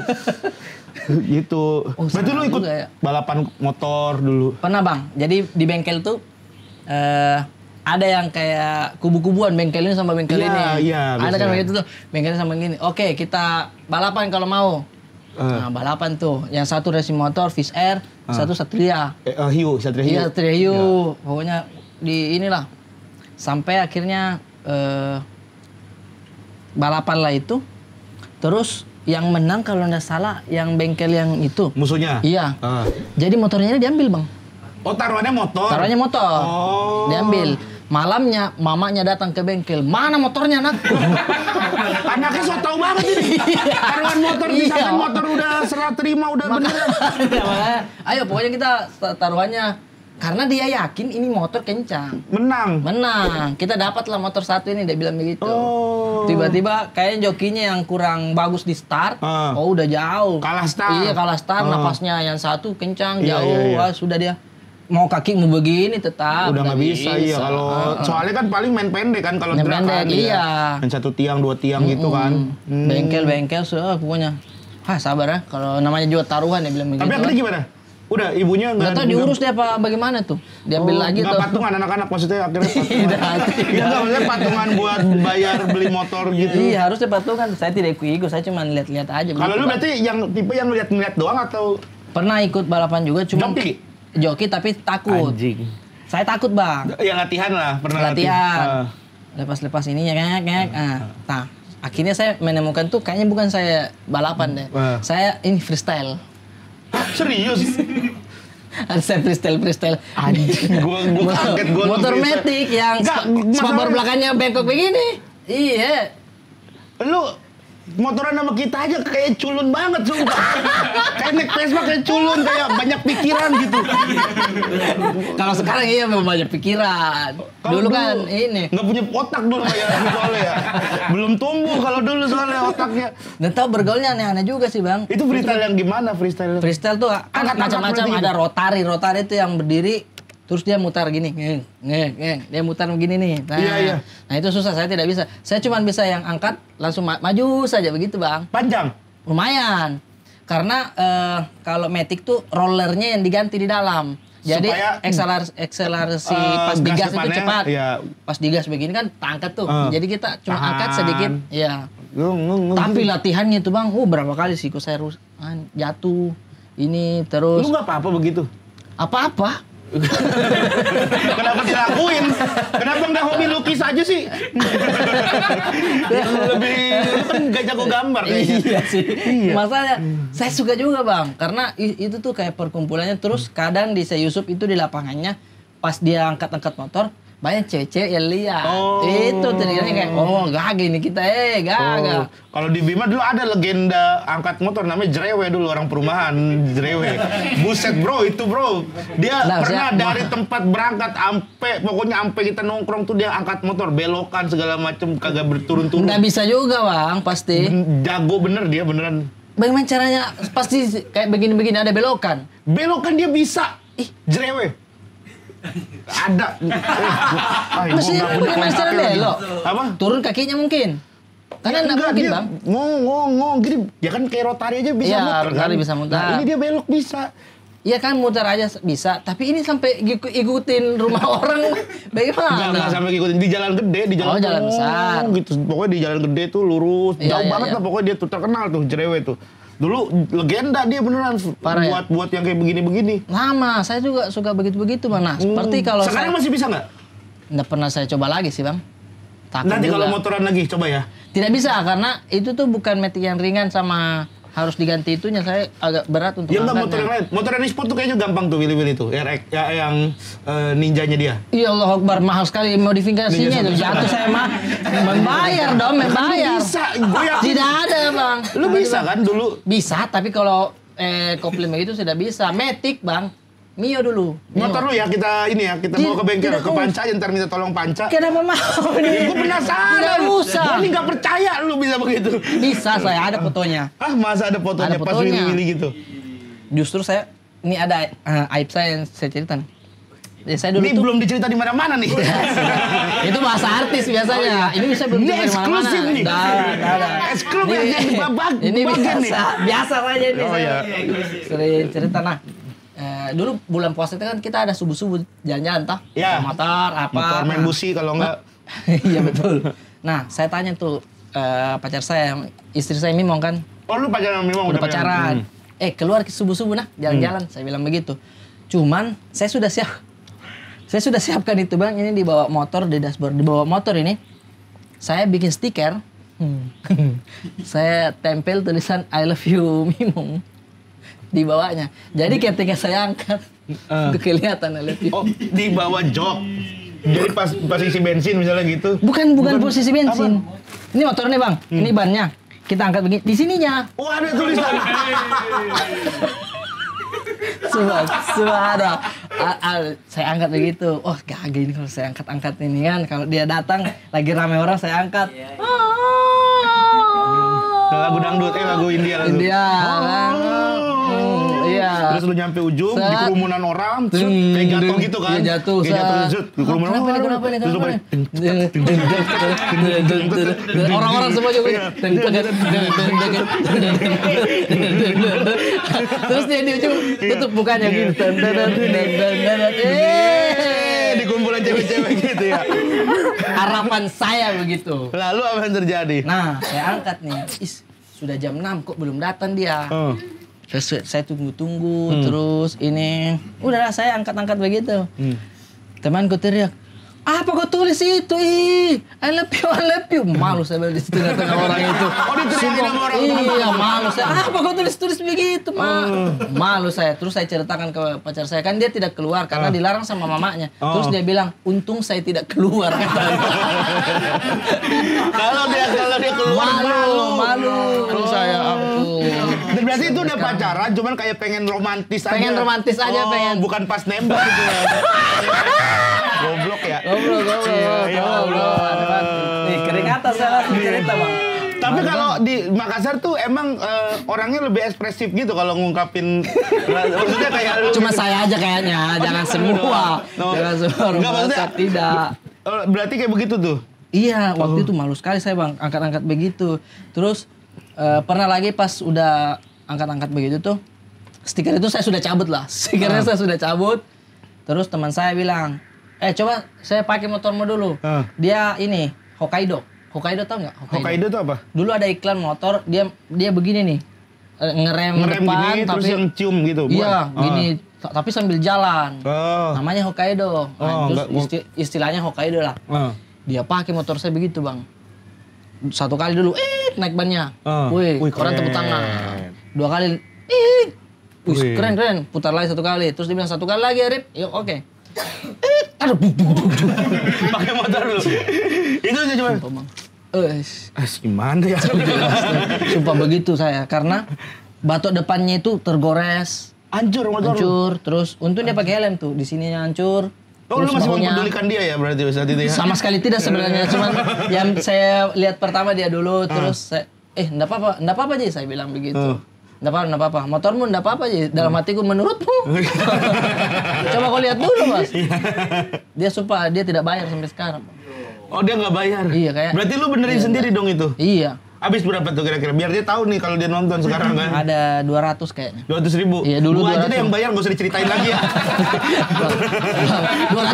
Gitu. Berarti lu ikut balapan motor dulu? Pernah bang. Jadi di bengkel tuh ada yang kayak kubu-kubuan, bengkel ini sama bengkel ini. Iya. Ada kan begitu tuh. Bengkelnya sama gini. Oke, kita balapan kalau mau. Nah, balapan tuh. Yang satu racing motor, Fish Air, satu Satria. Satria Hiu. Iya, Satria Hiu. Pokoknya di inilah. Sampai akhirnya balapan lah itu. Terus yang menang kalau nggak salah yang bengkel yang itu. Musuhnya? Iya. Jadi motornya ini diambil bang. Oh, taruhannya motor? Taruhannya motor. Oh. Diambil. Malamnya mamanya datang ke bengkel. Mana motornya nak? Anaknya so tau banget ini. Taruhan motor, misalkan motor udah serah terima, udah bener. Ayo pokoknya kita taruhannya. Karena dia yakin ini motor kencang. Menang. Kita dapatlah motor satu ini, dia bilang begitu. Tiba-tiba kayaknya jokinya yang kurang bagus di start. Udah jauh. Kalah start. Iya, kalah start. Napasnya yang satu kencang, jauh. Iya. Sudah dia. Mau kaki mau begini tetap udah nggak bisa. Iya kalau soalnya kan paling main pendek kan kalau drag kan. Iya. Main 1 tiang 2 tiang gitu kan. Bengkel pokoknya. Sabar ya, kalau namanya juga taruhan ya bilang begitu. Tapi akhirnya gimana? Udah ibunya nggak tahu diurus dia apa bagaimana tuh. Diambil lagi tuh. Patungan anak-anak maksudnya akhirnya patungan. Iya nggak maksudnya patungan buat bayar beli motor gitu. Iya harusnya patungan. Saya tidak ikut, saya cuma lihat-lihat aja. Kalau lu berarti yang tipe yang lihat-lihat doang atau? Pernah ikut balapan juga cuma. Joki tapi takut. Anjing. Saya takut bang. Ya latihan lah, pernah latihan. lepas ininya ngek. Nah, akhirnya saya menemukan tuh kayaknya bukan saya balapan deh. Saya ini freestyle. Serius? Ada saya freestyle. Anjing, gua kaget gua. Motor metik yang spabor belakangnya bengkok begini. Iya. Lu motoran sama kita aja kayak culun banget sumpah. Kayak naik Vespa kayak culun, kayak banyak pikiran gitu. Kalau sekarang iya memang banyak pikiran. Dulu kan ini nggak punya otak dulu ya soalnya ya. Belum tumbuh kalau dulu soalnya otaknya. Dan tahu bergaulnya aneh-aneh juga sih bang. Itu freestyle yang gimana freestyle? Freestyle tuh kan macam-macam, ada rotari itu yang berdiri terus dia mutar gini, dia mutar begini nih. Nah, iya. Nah itu susah, saya tidak bisa. Saya cuma bisa yang angkat langsung maju saja begitu bang. Panjang? Lumayan. Karena kalau metik tuh rollernya yang diganti di dalam. Jadi akselerasi pas digas itu cepat. Iya. Pas digas begini kan angkat tuh. Jadi kita cuma angkat sedikit. Iya. Tapi latihannya tuh bang, berapa kali sih kok saya jatuh. Ini terus. Lu nggak apa-apa begitu? Apa-apa? Kenapa dilakuin? Kenapa nggak hobi lukis aja sih? Lebih kan gak jago gambar kayaknya. Iya sih. Iya. Masalahnya saya suka juga bang, karena itu tuh kayak perkumpulannya. Terus kadang di Yusuf itu di lapangannya pas dia angkat-angkat motor banyak cewek-cewek yang lihat. Itu ternyata kayak gagah ini kita gagah. Kalau di Bima dulu ada legenda angkat motor namanya Jerewe dulu, orang perumahan Jerewe. Buset bro, itu bro. Dia pernah dari tempat berangkat pokoknya kita nongkrong tuh dia angkat motor, belokan segala macem kagak berturun-turun. Nggak bisa juga bang, pasti. Jago bener dia beneran. Bagaimana caranya? Pasti kayak begini-begini ada belokan. Belokan dia bisa. Jerewe. Ada. Mesinnya bagaimana cara belok? Apa? Turun kakinya mungkin. Karena enggak mungkin bang. Ngong gini. Ya kan kayak rotari aja bisa muter. Iya, rotari bisa muter. Nah, ini dia belok bisa. Iya kan muter aja bisa, tapi ini sampai ikutin rumah orang bagaimana? Enggak sampai ikutin di jalan gede, di jalan jalan besar. Gitu. Pokoknya di jalan gede tuh lurus, jauh banget lah pokoknya dia tuh terkenal tuh Jerewe tuh. Dulu legenda dia beneran buat yang kayak begini-begini. Lama, saya juga suka begitu-begitu mana. Seperti kalau sekarang masih bisa nggak? Nggak pernah saya coba lagi sih bang. Takut nanti kalau motoran lagi coba ya. Tidak bisa karena itu tuh bukan metik yang ringan sama harus diganti itunya, saya agak berat untuk angkatnya. Motor yang lain. Motor yang sport tuh kayaknya gampang tuh Willy tuh. Yang ninjanya dia. Iya Allah Akbar, mahal sekali modifikasinya itu. Jatuh saya mah membayar dong, membayar. Bisa, gue yakin. Tidak ada bang. Lu bisa kan dulu? Bisa, tapi kalau kopling begitu sudah bisa. Metik bang. Mio dulu. Motor lu ya kita bawa ke bengkel, ke Panca, ntar minta tolong Panca. Kenapa mau nih? Gue penasaran. Tidak usah. Gue nih nggak percaya lu bisa begitu. Bisa, saya ada fotonya. Masa ada fotonya pas Willy gitu? Justru saya ini ada aib saya yang saya ceritakan. Ya, saya dulu ini belum dicerita di mana-mana nih. Itu bahasa artis biasanya. Ini bisa belum dicerita di mana-mana. Eksklusif nih. Eksklusif yang ini biasa saja ini. Iya. Sering cerita dulu bulan puasa itu kan kita ada subuh-subuh jalan-jalan motor motor main busi kalau enggak. Iya betul. Nah saya tanya tuh pacar saya, istri saya Mimong kan. Lu pacaran Mimong? Udah pacaran. Keluar ke subuh-subuh jalan-jalan. Saya bilang begitu. Cuman saya sudah siapkan itu bang. Ini dibawa motor di dashboard, dibawa motor ini. Saya bikin stiker. Saya tempel tulisan I love you Mimong di bawahnya. Jadi ketika saya angkat, kelihatan I love you. Di bawah jok. Jadi pas isi bensin misalnya gitu. Bukan posisi bensin. Apa? Ini motornya bang, ini bannya. Kita angkat begini, di sininya. Ada tulisan. Suara. Saya angkat begitu. Gagah ini kalau saya angkat ini kan. Kalau dia datang lagi rame orang saya angkat. Lagu dangdut, lagu India. Iya. Terus lu nyampe ujung di kerumunan orang, kayak jatuh gitu kan? Iya jatuh. Kayak jatuh di kerumunan orang. Orang-orang semua juga. Terus dia di ujung tutup mukanya gitu. Di kumpulan cewek-cewek gitu ya. Harapan saya begitu. Lalu apa yang terjadi? Nah, saya angkat nih. Sudah jam 6 kok belum datang dia. Saya tunggu-tunggu terus ini. Udahlah saya angkat-angkat begitu. Temanku teriak, Apa kau tulis itu? I love you. Malu saya di tengah-tengah orang itu. Oh, diteriakin sama orang. Iya, malu saya. Apa kau tulis begitu, Malu saya. Terus saya ceritakan ke pacar saya, kan dia tidak keluar karena dilarang sama mamanya. Terus dia bilang, untung saya tidak keluar. Kalau dia keluar Malu. Terus saya ampun. Dan berarti itu udah pacaran, cuman kayak pengen romantis aja. Pengen romantis aja, pengen. Bukan pas nembak gitu ya. Goblok ya. Goblok. Nih, keringatan saya langsung cerita, Bang. Tapi kalau di Makassar tuh emang orangnya lebih ekspresif gitu kalau ngungkapin maksudnya kayak cuma saya aja kayaknya, jangan semua. Jangan semua orang Makassar tidak. Berarti kayak begitu tuh. Iya, waktu itu malu sekali saya, Bang, angkat-angkat begitu. Terus pernah lagi pas udah angkat-angkat begitu tuh, stiker itu saya sudah cabut lah. Stikernya saya sudah cabut. Terus teman saya bilang, coba saya pakai motormu dulu. Dia ini Hokkaido tau nggak? Hokkaido itu apa? Dulu ada iklan motor, dia begini nih, ngerem depan gini, tapi terus yang cium gitu. Iya, gini tapi sambil jalan. Namanya Hokkaido. Terus istilahnya Hokkaido lah. Dia pakai motor saya begitu, Bang. Satu kali dulu, naik bannya. Wih, orang tepuk tangan. Dua kali, wih, keren. Putar lagi satu kali. Terus dia bilang satu kali lagi, Arif. Yuk, oke. Aduh, pakai motor dulu. Itu aja cuma. Gimana ya? Sumpah begitu saya, karena batok depannya itu tergores. Hancur motor. Hancur, terus untung dia pakai helm tuh, di sininya hancur. Oh, lu masih mempedulikan dia ya berarti saat itu ya? Sama sekali tidak sebenarnya, cuman yang saya lihat pertama dia dulu, terus saya, enggak apa-apa aja saya bilang begitu. Enggak apa-apa, motormu enggak apa-apa aja. Dalam hatiku, menurutmu. Coba kau lihat dulu, Mas. Dia sumpah, dia tidak bayar sampai sekarang. Oh, dia nggak bayar? Iya, kayak. Berarti lu benerin sendiri dong itu? Iya. Habis berapa tuh kira-kira? Biar dia tahu nih kalau dia nonton sekarang kan. Ada 200 kayaknya. 200.000? Iya, dulu 200. Gua aja deh yang bayar, nggak usah diceritain lagi ya.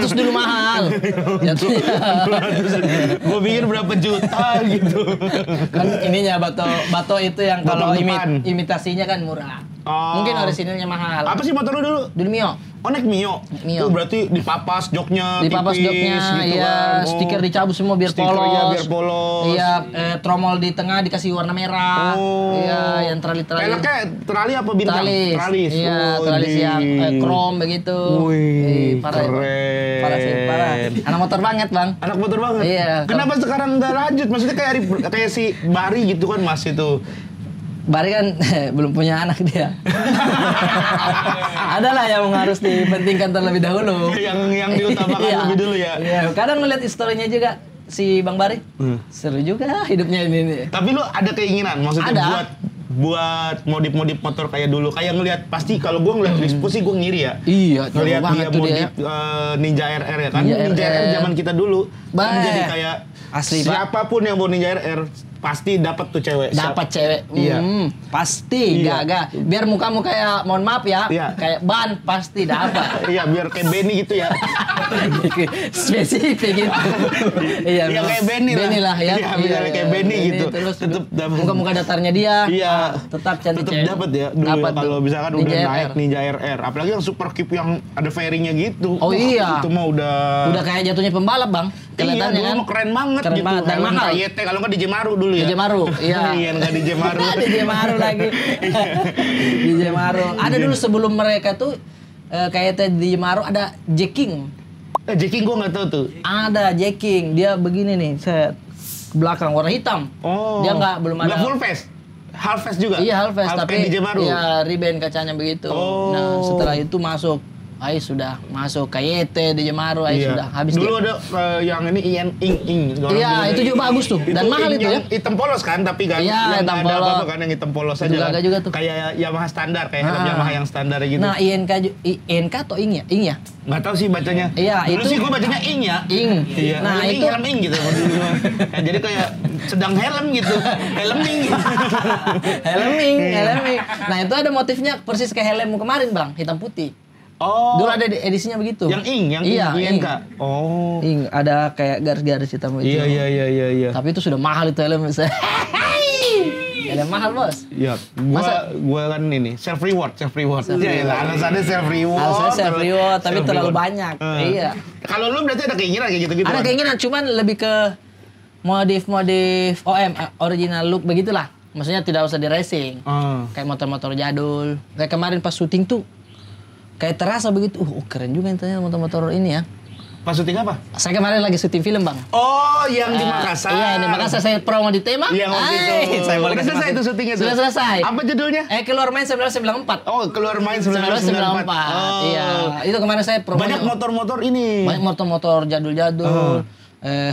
200 dulu mahal. Gue pikir berapa juta gitu. Kan ininya bato itu yang kalau imitasinya kan murah. Mungkin orisinilnya mahal. Apa sih motor lu dulu? Dulu Mio. Oh, naik Mio. Mio. Itu berarti dipapas joknya, dipapas tipis, joknya, gitu iya, kan. stiker dicabut semua biar polos. Iya, tromol di tengah dikasih warna merah. Iya, yang trali-trali. Peleknya trali apa bintang? Tralis. Iya, tralis yang krom begitu. Wih, parah. Keren. Parah. Anak motor banget, Bang. Anak motor banget? Iya. Kenapa sekarang nggak lanjut? Maksudnya kayak si Bari gitu kan, Mas itu. Bari kan belum punya anak dia. Adalah yang harus dipentingkan terlebih dahulu. yang diutamakan lebih dulu ya. Iya, kadang ngeliat historinya juga si Bang Bari. Seru juga hidupnya ini. Tapi lu ada keinginan maksudnya ada. buat modif-modif motor kayak dulu. Kayak ngelihat pasti kalau gua ngeliat Rispo sih gua ngiri ya. Iya, ngelihat dia modif Ninja RR ya kan. Ninja RR zaman kita dulu. Kan jadi kayak asli, siapapun yang mau Ninja RR pasti dapat tuh cewek. Dapat cewek. Iya. Pasti, gak. Biar mukamu kayak, mohon maaf ya, kayak ban pasti dapat. Iya, biar kayak Benny gitu ya. Spesifik gitu. Iya, kayak Benny lah ya. Iya, biar kayak Benny gitu. Terus tetap dapat. Muka datarnya dia. Iya. Tetap cantik. Tetap dapat ya. Dulu kalau misalkan udah naik Ninja RR, apalagi yang super keep yang ada fairingnya gitu. Oh iya. Itu mah udah kayak jatuhnya pembalap, Bang. Kelihatannya kan. Keren banget gitu. Dan mahal. KYT kalau nggak di Jemaru dulu ya. Di Jemaru, iya. Iya, nggak di Jemaru. Di Jemaru lagi. Di Jemaru. Ada dulu sebelum mereka tuh kayak di Jemaru ada Jacking. Jacking gua nggak tahu tuh. Ada Jacking, dia begini nih, set belakang warna hitam. Oh. Dia belum ada. Nggak full face. Half face juga. Iya, half face tapi di Jemaru. Iya, riben kacanya begitu. Oh. Nah, setelah itu masuk sudah masuk KYT di Jemaru, sudah habis. Dulu ada yang ini ing. Iya, itu juga bagus tuh. Dan mahal itu ya. Hitam polos kan, tapi kan yang hitam polos. Ada apa kan yang hitam polos aja. Kan. Juga tuh. Kayak Yamaha standar, kayak Yamaha yang standar gitu. Nah, INK atau ing ya? Ing ya? Nggak tahu sih bacanya. Iya, dulu sih gua bacanya ing ya. Ing. Iya. Nah, itu helm ing gitu. Jadi kayak sedang helm gitu. Helm ing. Helm ing. Nah, itu ada motifnya persis kayak helmmu kemarin, Bang, hitam putih. Oh. Dulu ada edisinya begitu. Yang ing, ing Kak. Oh. Ing, ada kayak garis-garis hitam itu. Iya. Tapi itu sudah mahal itu helm. Helm mahal, Bos. Iya. Gua kan ini self reward. Iya, alasannya self reward. Alasannya self reward, tapi terlalu banyak. Iya. Kalau lu berarti ada keinginan kayak gitu-gitu. Ada keinginan, cuman lebih ke modif OM, original look begitulah. Maksudnya tidak usah di racing. Kayak motor-motor jadul. Kayak kemarin pas syuting tuh kayak terasa begitu. Keren juga ternyata motor-motor ini ya. Pas syuting apa? Saya kemarin lagi syuting film, Bang. Oh, yang di Makassar. Iya, di Makassar saya promo di tema. Iya, waktu itu. Saya boleh Udah selesai itu syutingnya tuh? Sudah selesai. Apa judulnya? Keluar main 1994. Oh, keluar main 1994. Oh. Iya, itu kemarin saya promo. Banyak motor-motor ini. Banyak motor-motor jadul-jadul.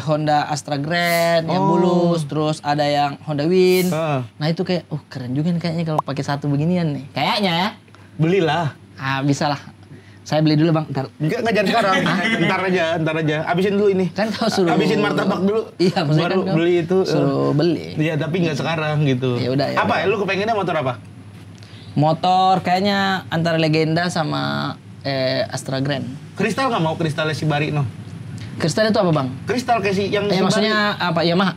Honda Astra Grand yang bulus, terus ada yang Honda Win. Nah itu kayak, keren juga nih kayaknya kalau pakai satu beginian nih. Kayaknya ya. Belilah. Bisa lah. Saya beli dulu, Bang. Ntar. Enggak jangan sekarang. Ntar aja. Abisin dulu ini. Kan kau suruh. Abisin martabak dulu. Iya, maksudnya baru kan beli itu. Suruh beli. Iya, tapi nggak sekarang gitu. Ya udah. Apa? Lu kepengennya motor apa? Motor kayaknya antara Legenda sama Astra Grand. Kristal nggak mau kristalnya si Bari no? Kristal itu apa, Bang? Kristal kayak si yang si maksudnya Bari. apa? Yamaha?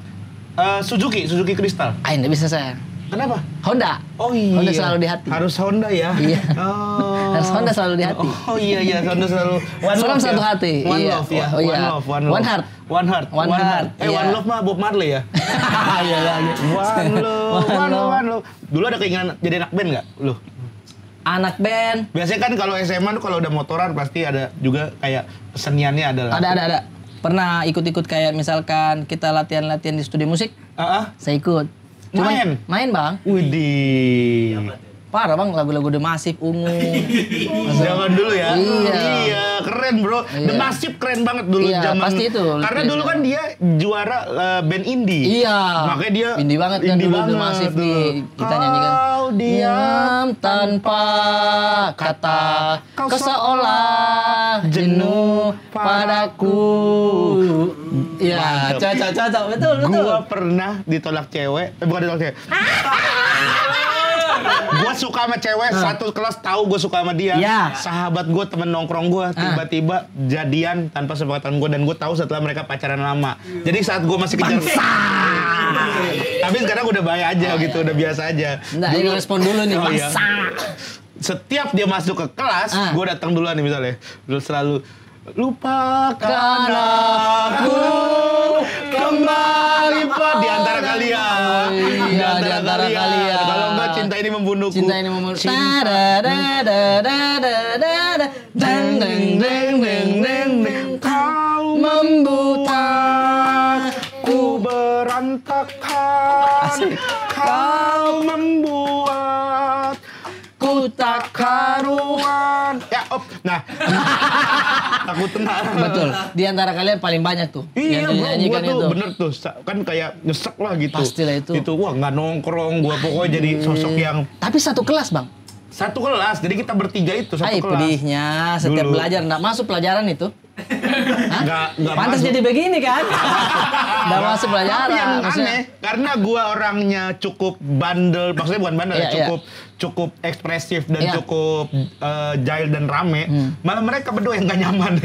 Suzuki Kristal. Nggak bisa saya. Kenapa? Honda. Oh iya. Honda selalu di hati. Harus Honda ya? Iya. Oh. Harus Honda selalu di hati. Oh iya, Honda selalu. From satu hati. One iya. love ya. Oh, iya. One heart. One heart. One love mah Bob Marley ya? Iya lagi. One love. Dulu ada keinginan jadi anak band nggak? Lu? Anak band. Biasanya kan kalau SMA tuh kalau udah motoran pasti ada juga kayak keseniannya ada lah. Ada. Pernah ikut-ikut kayak misalkan kita latihan-latihan di studio musik. Saya ikut. Main, Bang. Widih. Parah, Bang, lagu-lagu The Massive, Ungu. Zaman dulu ya? Iya, keren bro. The Massive keren banget dulu zaman. Pasti itu. Karena dulu kan dia juara band indie. Iya. Makanya dia indie banget kan dulu The Massive nih. Kita nyanyikan. Kau diam tanpa kata, kau seolah jenuh padaku. Iya, cocok. Betul. Gua pernah ditolak cewek. Bukan ditolak cewek. Gue suka sama cewek, satu kelas tahu gue suka sama dia. Sahabat gue, temen nongkrong gue, tiba-tiba jadian tanpa sepengetahuan gue, dan gue tahu setelah mereka pacaran lama. Jadi saat gue masih kejar, tapi sekarang udah baik aja gitu, udah biasa aja. Nggak, ini respon dulu nih, Setiap dia masuk ke kelas, gue datang duluan nih misalnya, dulu selalu lupakan aku kembali di antara kalian. Di antara kalian. Kalau enggak cinta ini membunuhku. Cinta ini membunuhku. Kau membuta ku berantakan. Kau membuat ku tak karuan. Nah, aku tenang. Betul. Di antara kalian paling banyak tuh. Iya, gua tuh bener tuh. Kan kayak nyesek lah gitu. Pastilah itu. Wah nggak nongkrong. Gua pokoknya jadi sosok yang. Tapi satu kelas, Bang. Satu kelas. Jadi kita bertiga itu satu kelas. Pedihnya. Setiap Dulu. belajar nggak masuk pelajaran itu. Nggak Pantas masuk. jadi begini kan? Nggak masuk pelajaran. Tapi yang maksudnya. aneh, karena gua orangnya cukup bandel. Maksudnya bukan bandel, cukup ekspresif dan cukup jahil dan rame. Malah mereka berdua yang gak nyaman.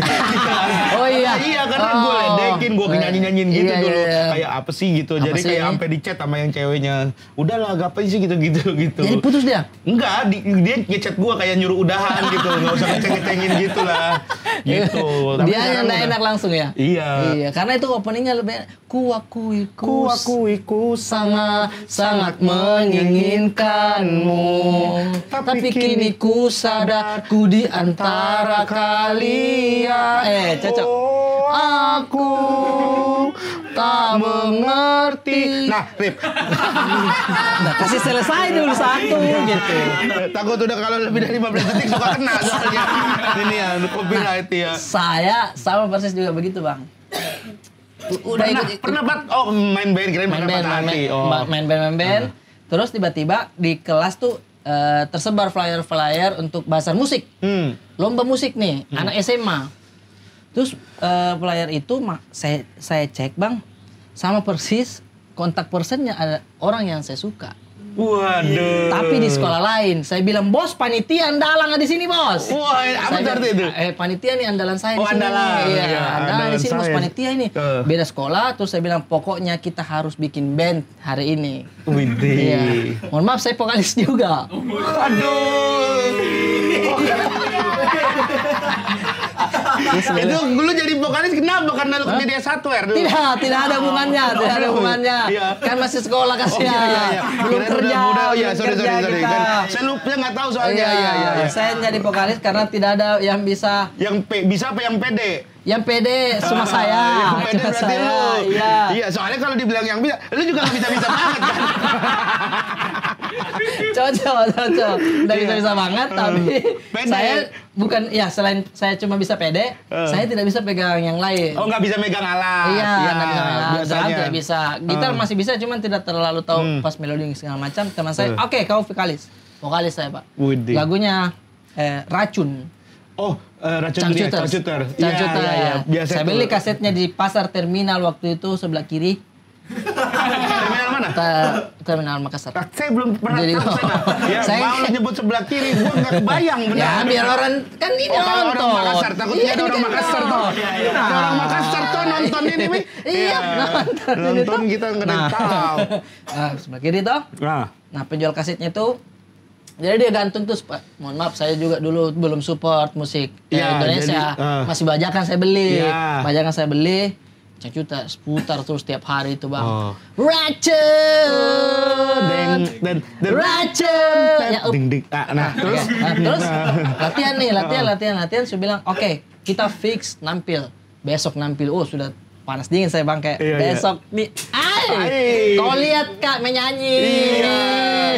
Oh iya. Iya, karena gue ledekin, gue nyanyi-nyanyiin gitu dulu. Kayak apa sih gitu. Apa jadi sih? kayak sampai di chat sama yang ceweknya. Udahlah, gak apa sih gitu. Jadi putus dia? Enggak, dia ngechat gue kayak nyuruh udahan gitu. Gak usah ngeceng-ngecengin gitu lah. Gitu. Tapi Dia yang gak enak langsung ya? Iya. Karena itu openingnya lebih Kuakui ku sangat menginginkanmu. Tapi kini ku sadar ku di antara kalian. Cocok. Aku tak mengerti. Nah, Rip. Nah, kasih selesai dulu satu gitu. Takut udah kalau lebih dari 15 detik suka kena soalnya. Ini ya, copyright ya. Saya sama persis juga begitu, Bang. Udah pernah main band, kirain main band. Terus tiba-tiba di kelas tuh tersebar flyer-flyer untuk bazar musik. Lomba musik nih, anak SMA. Terus flyer itu saya cek, Bang, sama persis kontak personnya ada orang yang saya suka. Waduh. Tapi di sekolah lain. Saya bilang, "Bos, panitia andalan di sini, Bos." Wah, apa arti itu? Panitia nih andalan saya di sini. Andalan. Iya, andalan di sini, Bos, saya. panitia ini. Beda sekolah, terus saya bilang, "Pokoknya kita harus bikin band hari ini." Widih. Iya. Mohon maaf, saya vokalis juga. Aduh. Itu dulu jadi vokalis kenapa? Karena lu kerja di S1R dulu? Tidak ada hubungannya, tidak ada hubungannya. Kan masih sekolah kasihan. Belum kerja. Sorry. Kan saya lupa, nggak tahu soalnya. Saya jadi vokalis karena tidak ada yang bisa. Yang bisa apa yang pede? Yang pede cuma saya. Yang pede berarti lu. Iya, soalnya kalau dibilang yang bisa, lu juga nggak bisa banget kan? Cocok. Nggak bisa banget, tapi pede. saya bukan, ya selain saya cuma bisa pede, saya tidak bisa pegang yang lain. Oh, nggak bisa megang alat. Iya, nggak bisa megang alat. biasanya. Tidak bisa. Gitar masih bisa, cuman tidak terlalu tahu pas melodi segala macam. Teman saya, oke, kau vokalis saya, Pak. Widih. Lagunya Racun. Oh, Racun Cangcuter. Iya. Biasa Saya beli kasetnya di pasar terminal waktu itu sebelah kiri. Terminal mana? Terminal Makassar. Saya belum pernah Jadi, tahu sana. Ya, saya- mau lu nyebut sebelah kiri, gua nggak kebayang benar. Ya, biar orang kan ini Kalau nonton. orang Makassar, takutnya ada Iya, orang kan Makassar tuh. Ada orang Makassar tuh nonton ini, Mi. Iya, nonton kita nggak ada tahu. Sebelah kiri toh. Nah, penjual kasetnya tuh, jadi dia gantung terus, Pak. Mohon maaf, saya juga dulu belum support musik Ya, Indonesia. jadi, Masih bajakan saya beli. Ya. Bajakan saya beli. Cangcuter putar terus tiap hari itu, Bang. Oh. Racun. Dan Racun. Ya, ding ding. Terus terus latihan nih, latihan. Saya bilang, oke, kita fix nampil. Besok nampil. Oh, sudah panas dingin saya, Bang, kayak Iya. besok nih. Kau lihat Kak menyanyi. Iya.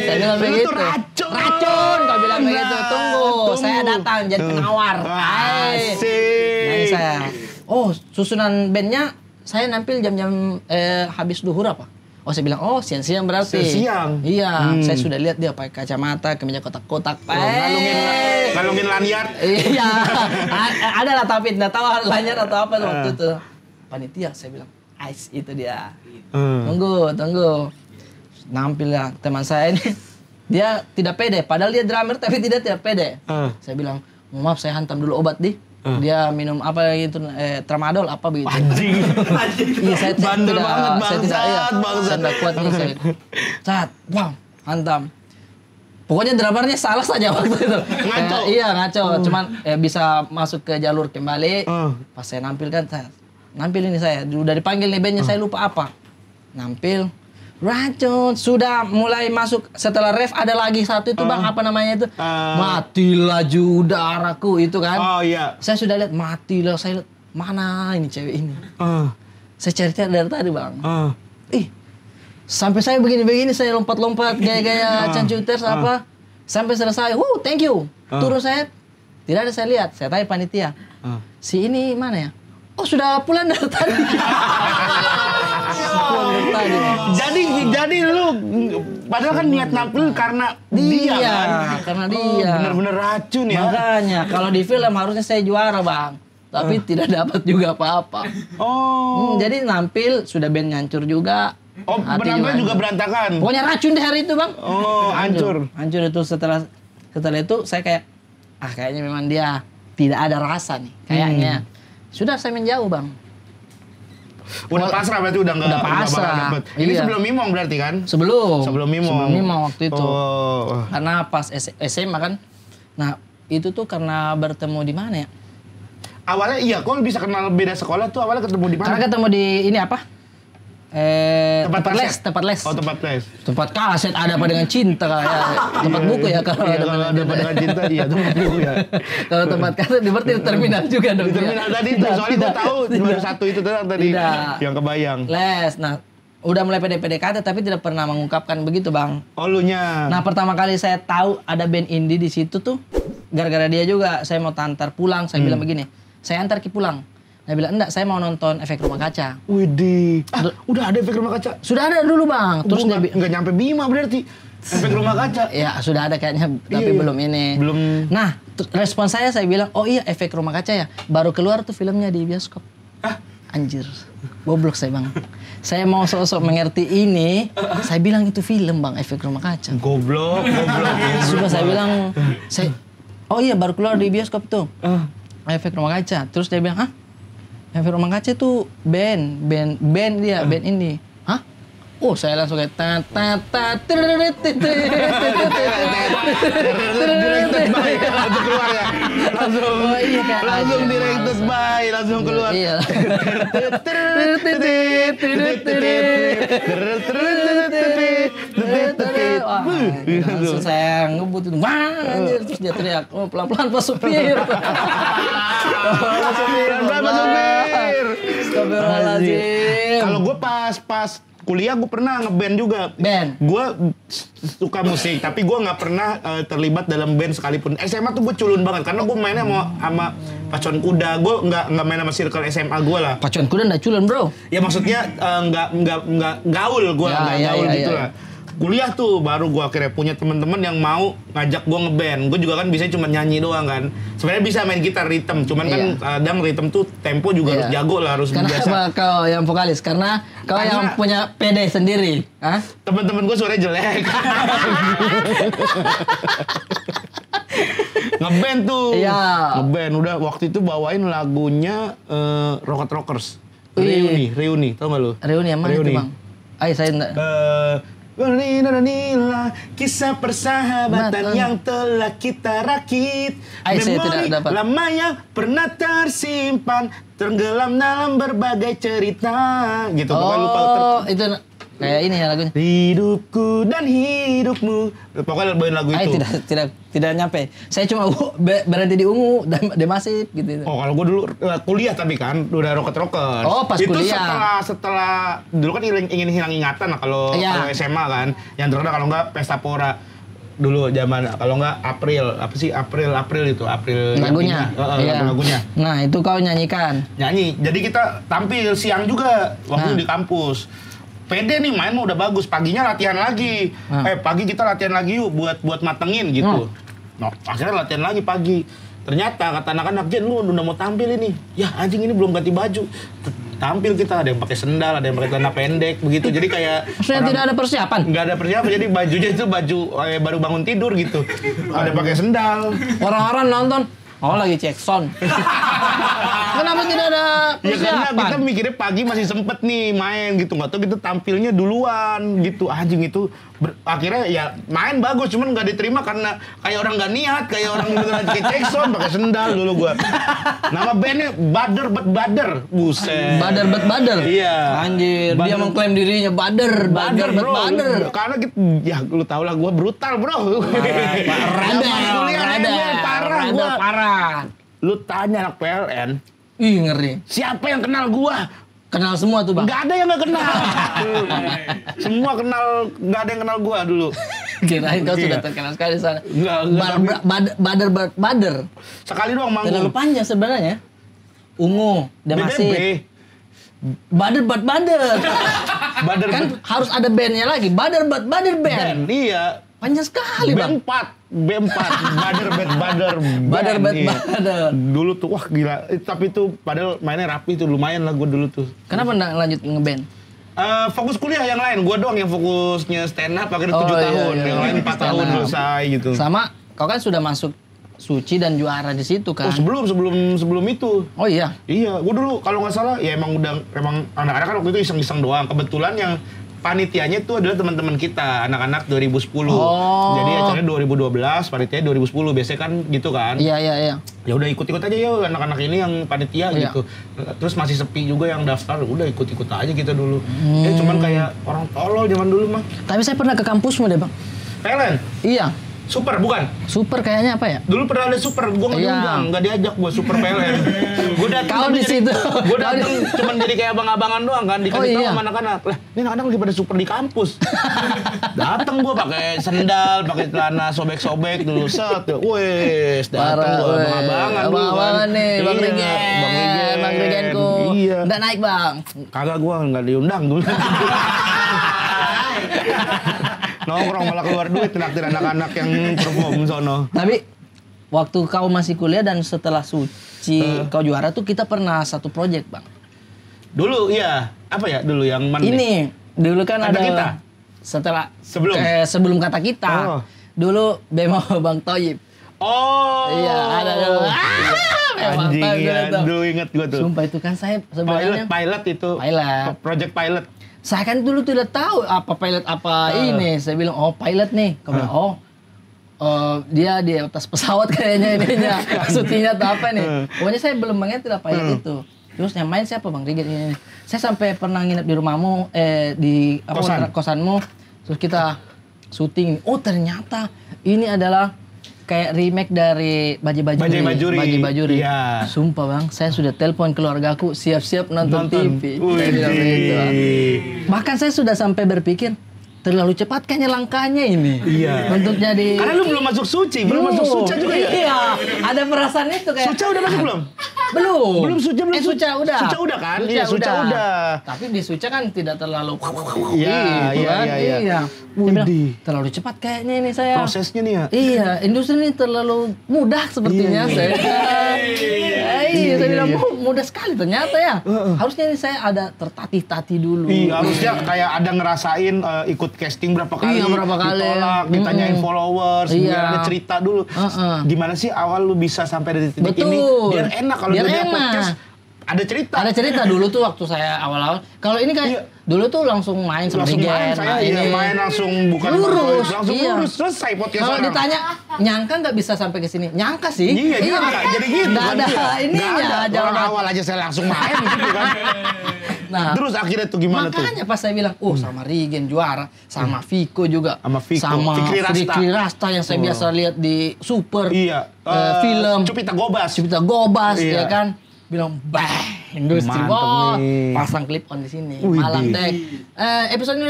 Saya bilang Lu begitu. tuh racun. Kau bilang begitu. Tunggu, saya datang jadi penawar. Nyanyi saya. Oh, susunan bandnya saya nampil jam-jam habis duhur apa? Oh, saya bilang, oh, siang-siang berarti. Siang. Iya, saya sudah lihat dia pakai kacamata, kemeja kotak-kotak. Ngalungin lanyard. Iya, ada lah tapi tidak tahu lanyard atau apa waktu itu. Panitia, saya bilang, ice itu dia. Tunggu. Nampil ya teman saya ini. Dia tidak pede, padahal dia drummer tapi tidak pede. Saya bilang, maaf saya hantam dulu obat di. Dia minum apa gitu, tramadol apa begitu. Anjing. Iya, saya Bandel banget, saya tidak, iya, bangsat. saya tidak kuat nih saya. Cat, wow, hantam. Pokoknya drummernya salah saja waktu itu. Ngaco. Iya, ngaco. Cuman bisa masuk ke jalur kembali. Pas saya nampil kan, nampil ini saya. Udah dipanggil nih bandnya, saya lupa apa. Nampil. Racun. Sudah mulai masuk. Setelah ref ada lagi satu itu, Bang. Apa namanya itu? Mati laju udaraku itu kan. Oh iya. Saya sudah lihat, mati lah. Saya lihat, mana ini cewek ini? Saya cari-cari dari tadi, Bang. Ih, sampai saya begini-begini, saya lompat-lompat gaya-gaya Cangcuter apa. Sampai selesai, thank you. Turun saya, tidak ada saya lihat. Saya tanya panitia, si ini mana ya? Oh, sudah pulang dari tadi. Pulang dari tadi. Jadi lu padahal kan niat nampil karena dia kan. Karena dia. Bener-bener racun ya. Makanya kalau di film harusnya saya juara, Bang. Tapi tidak dapat juga apa-apa. Jadi nampil sudah band ngancur juga. Oh, penampilan juga berantakan. Pokoknya racun di hari itu, Bang. Oh, hancur. Hancur itu setelah itu saya kayak kayaknya memang dia tidak ada rasa nih kayaknya. Sudah saya menjauh, Bang. Udah pasrah berarti udah Udah pasrah. Ini Iya. sebelum Mimong berarti kan? Sebelum Mimong. waktu itu. Oh. Karena pas SMA kan. Nah, itu tuh karena bertemu di mana ya? Awalnya iya, kok bisa kenal beda sekolah tuh awalnya ketemu di mana? Karena ketemu di ini apa? Tempat les. Oh, tempat les. Tempat kaset ada apa dengan cinta ya. Tempat buku ya kalau Iya, ada kalau ada dengan cinta, iya tempat buku ya. Kalau tempat kaset berarti di terminal juga dong. Di terminal tadi tuh, soalnya gue tahu baru satu itu tadi yang kebayang. Les. Nah, udah mulai PDKT tapi tidak pernah mengungkapkan begitu, Bang. Oh, lunya. Nah, pertama kali saya tahu ada band indie di situ tuh gara-gara dia juga. Saya mau antar pulang, saya bilang begini, saya antar Ki pulang. Dia bilang, enggak, saya mau nonton Efek Rumah Kaca. Widih. Udah ada Efek Rumah Kaca? Sudah ada dulu, Bang. Terus dia nggak nyampe Bima berarti. Efek Rumah Kaca. Ya, sudah ada kayaknya, tapi belum ini. Belum. Nah, respon saya bilang, oh iya Efek Rumah Kaca ya. Baru keluar tuh filmnya di bioskop. Anjir. Goblok saya, Bang. Saya mau sosok mengerti ini, saya bilang itu film, Bang, Efek Rumah Kaca. Goblok. Sumpah saya bilang, oh iya baru keluar di bioskop tuh. Efek Rumah Kaca. Terus dia bilang, Efek Rumah Kaca tuh band ini. Hah? Oh, saya langsung kayak Directed by langsung keluar ya. langsung Oh, iya, kayak langsung aja. directed by, langsung keluar. Iya. Wah, langsung saya ngebut itu. Wah, anjir, terus dia teriak, "Oh, pelan-pelan Pak Supir." Pak Supir. Pak Supir. Astagfirullahaladzim. Kalau gue pas kuliah gue pernah ngeband juga. Band? Gue suka musik, tapi gue nggak pernah terlibat dalam band sekalipun. SMA tuh gue culun banget, karena gue mainnya sama pacuan kuda. Gue nggak main sama circle SMA gue lah. Pacuan kuda nggak culun, bro. Ya maksudnya nggak gaul gue, nggak gaul gitu lah. Kuliah tuh baru gue akhirnya punya teman-teman yang mau ngajak gue ngeband. Gue juga kan bisa cuma nyanyi doang kan. Sebenarnya bisa main gitar rhythm, cuman kan kadang rhythm tuh tempo juga harus jago lah, harus biasa. Kenapa kau yang vokalis? Karena kau yang punya PD sendiri. Hah? Teman-teman gue suaranya jelek. Ngeband tuh. Iya. Ngeband udah waktu itu bawain lagunya Rocket Rockers. Wih. Reuni, tau gak lu? Reuni yang mana itu, Bang? Ayo saya enggak. Inilah kisah persahabatan yang telah kita rakit. Ay, saya tidak Memori dapat. lama yang pernah tersimpan, tenggelam dalam berbagai cerita. Gitu, pokoknya lupa. Itu kayak ini ya lagunya. Hidupku dan hidupmu. Pokoknya bawain lagu Ay, itu. tidak nyampe. Saya cuma berhenti di Ungu dan Demasif gitu. Oh, kalau gue dulu kuliah tapi kan udah rocket. Oh, pas itu kuliah. setelah dulu kan ingin hilang ingatan lah kalau SMA kan. Yang terkenal kalau nggak Pesta Pora dulu zaman, kalau nggak April itu Lagunya. lagunya. Nah, itu kau nyanyikan. Nyanyi. Jadi kita tampil siang juga waktu di kampus. PD nih main udah bagus, paginya latihan lagi. Pagi kita latihan lagi yuk buat matengin gitu. Nah, akhirnya latihan lagi pagi. Ternyata kata anak-anak, "Jen, lu udah mau tampil ini." Ya anjing, ini belum ganti baju. Tampil kita, ada yang pakai sendal, ada yang pakai celana pendek begitu. Jadi kayak Maksudnya tidak ada persiapan? Nggak ada persiapan, jadi bajunya itu baju baru bangun tidur gitu. Ada pakai sendal. Orang-orang nonton, oh lagi cek sound. Kenapa tidak ada Ya karena persiapan? kita mikirnya pagi masih sempet nih main gitu, nggak tahu kita tampilnya duluan gitu. Anjing itu akhirnya ya main bagus, cuman nggak diterima karena kayak orang nggak niat, kayak orang beneran kayak Jackson pakai sendal dulu gua. Nama bandnya Bader Bet Bader, buset. Bader bet bader. Iya. Anjir, dia mengklaim dirinya bader bet bro. bader. Karena gitu, ya lu tau lah gua brutal bro. Parah. Lu tanya anak PLN, Ih, ngeri. siapa yang kenal gua? Kenal semua tuh, Bang. Nggak ada yang nggak kenal. Semua kenal, nggak ada yang kenal gua dulu. Kirain kau sudah terkenal sekali sana. Enggak. Bader. Sekali doang Terlalu manggung. panjang sebenarnya. Ungu, Demasif. BBB. Bader. Bader Kan harus ada bandnya lagi. Bader band. band. Iya. Panjang sekali, Bang. B4. Bader. Bader band, bet iya. bader. Dulu tuh wah gila. Tapi itu padahal mainnya rapi tuh, lumayan lah gua dulu tuh. Kenapa enggak lanjut ngeband? Fokus kuliah yang lain, gua doang yang fokusnya stand up akhirnya 7 Oh, iya, tahun, iya. yang lain 4 tahun Stand up. selesai gitu. Sama, kau kan sudah masuk Suci dan juara di situ kan? Oh sebelum itu. Oh iya. Iya, gua dulu kalau nggak salah ya emang anak-anak kan waktu itu iseng-iseng doang. Kebetulan yang panitianya itu adalah teman-teman kita, anak-anak 2010. Oh. Jadi acaranya 2012, panitianya 2010. Biasanya kan gitu kan. Iya. Ya udah ikut-ikut aja ya anak-anak ini yang panitia Iya. gitu. Terus masih sepi juga yang daftar, udah ikut-ikut aja kita dulu. Ya cuman kayak orang tolol zaman dulu mah. Tapi saya pernah ke kampusmu deh, Bang. Thailand, Iya. super bukan? Super kayaknya apa ya? Dulu pernah ada super, gua nggak Iya. diundang, nggak diajak gua super PLN. Gua datang Kau di situ. Gua datang cuman jadi kayak abang-abangan doang kan, dikasih Oh, tahu iya. sama anak-anak. Lah, ini anak-anak lagi pada super di kampus. Datang gua pakai sendal, pakai celana sobek-sobek dulu set. Wes, datang gua abang-abangan dulu kan. Abang-abangan nih, Bang Iya, Regen. Bang Regenku. Iya. Nggak naik, Bang. Kagak gua nggak diundang dulu. Nongkrong malah keluar duit traktir anak-anak yang perform sono. Tapi waktu kau masih kuliah dan setelah Suci kau juara tuh kita pernah satu project, Bang. Dulu iya, apa ya dulu yang mana? Ini dulu kan Kata ada Kita? sebelum kata kita. Oh. Dulu Bemo Bang Toyib. Oh. Iya, ada dulu. Bang Anjing, Toyib ya, dulu tuh. aduh inget gua tuh. Sumpah itu kan saya sebenarnya Pilot itu. Pilot. Project pilot. saya kan dulu tidak tahu apa pilot apa ini. Saya bilang, oh pilot nih. Kau bilang, oh Dia di atas pesawat kayaknya ininya. Syutingnya atau apa nih. Pokoknya saya belum mengerti lah pilot itu. Terus yang main siapa Bang Rigen ini? Saya sampai pernah nginep di rumahmu, di kosanmu. Terus kita syuting. Oh ternyata ini adalah kayak remake dari Bajai Bajuri. Iya. Sumpah Bang, saya sudah telepon keluargaku siap-siap nonton TV. Saya bilang begitu, Bang. Bahkan saya sudah sampai berpikir terlalu cepat kayaknya langkahnya ini. Iya. Untuk jadi. Karena lu belum masuk Suci, belum masuk Suca juga ya? Iya, ada perasaan itu kayak. Suca udah masuk belum? Belum. Belum Suca belum. Suca udah. Suca udah kan? Iya, Suca udah. Tapi di Suca kan tidak terlalu. Iya. Dia bilang, terlalu cepat kayaknya ini saya. Prosesnya nih ya. Iya, industri ini terlalu mudah sepertinya saya. Iya, saya bilang mudah sekali ternyata ya. Harusnya ini saya ada tertatih-tatih dulu. Iya, harusnya kayak ada ngerasain ikut casting berapa kali. Iya, berapa kali. Ditolak, ditanyain followers, biar ada cerita dulu. Gimana sih awal lu bisa sampai dari titik ini? Biar enak kalau dia podcast. Ada cerita. Ada cerita dulu tuh waktu saya awal-awal. Kalau ini kayak dulu tuh langsung main sama langsung main, saya main langsung bukan lurus. Langsung lurus selesai podcast. Kalau ditanya nyangka nggak bisa sampai ke sini? Nyangka sih. Iya. Jadi gitu. Nggak ada ininya. Orang awal aja saya langsung main gitu kan. Nah, terus akhirnya tuh gimana tuh? Makanya pas saya bilang, sama Rigen juara, sama Viko juga, sama Fikri Rasta yang saya biasa lihat di Super, film Cupita Gobas, ya kan? Bilang industri pasang clip on di sini. Malam episode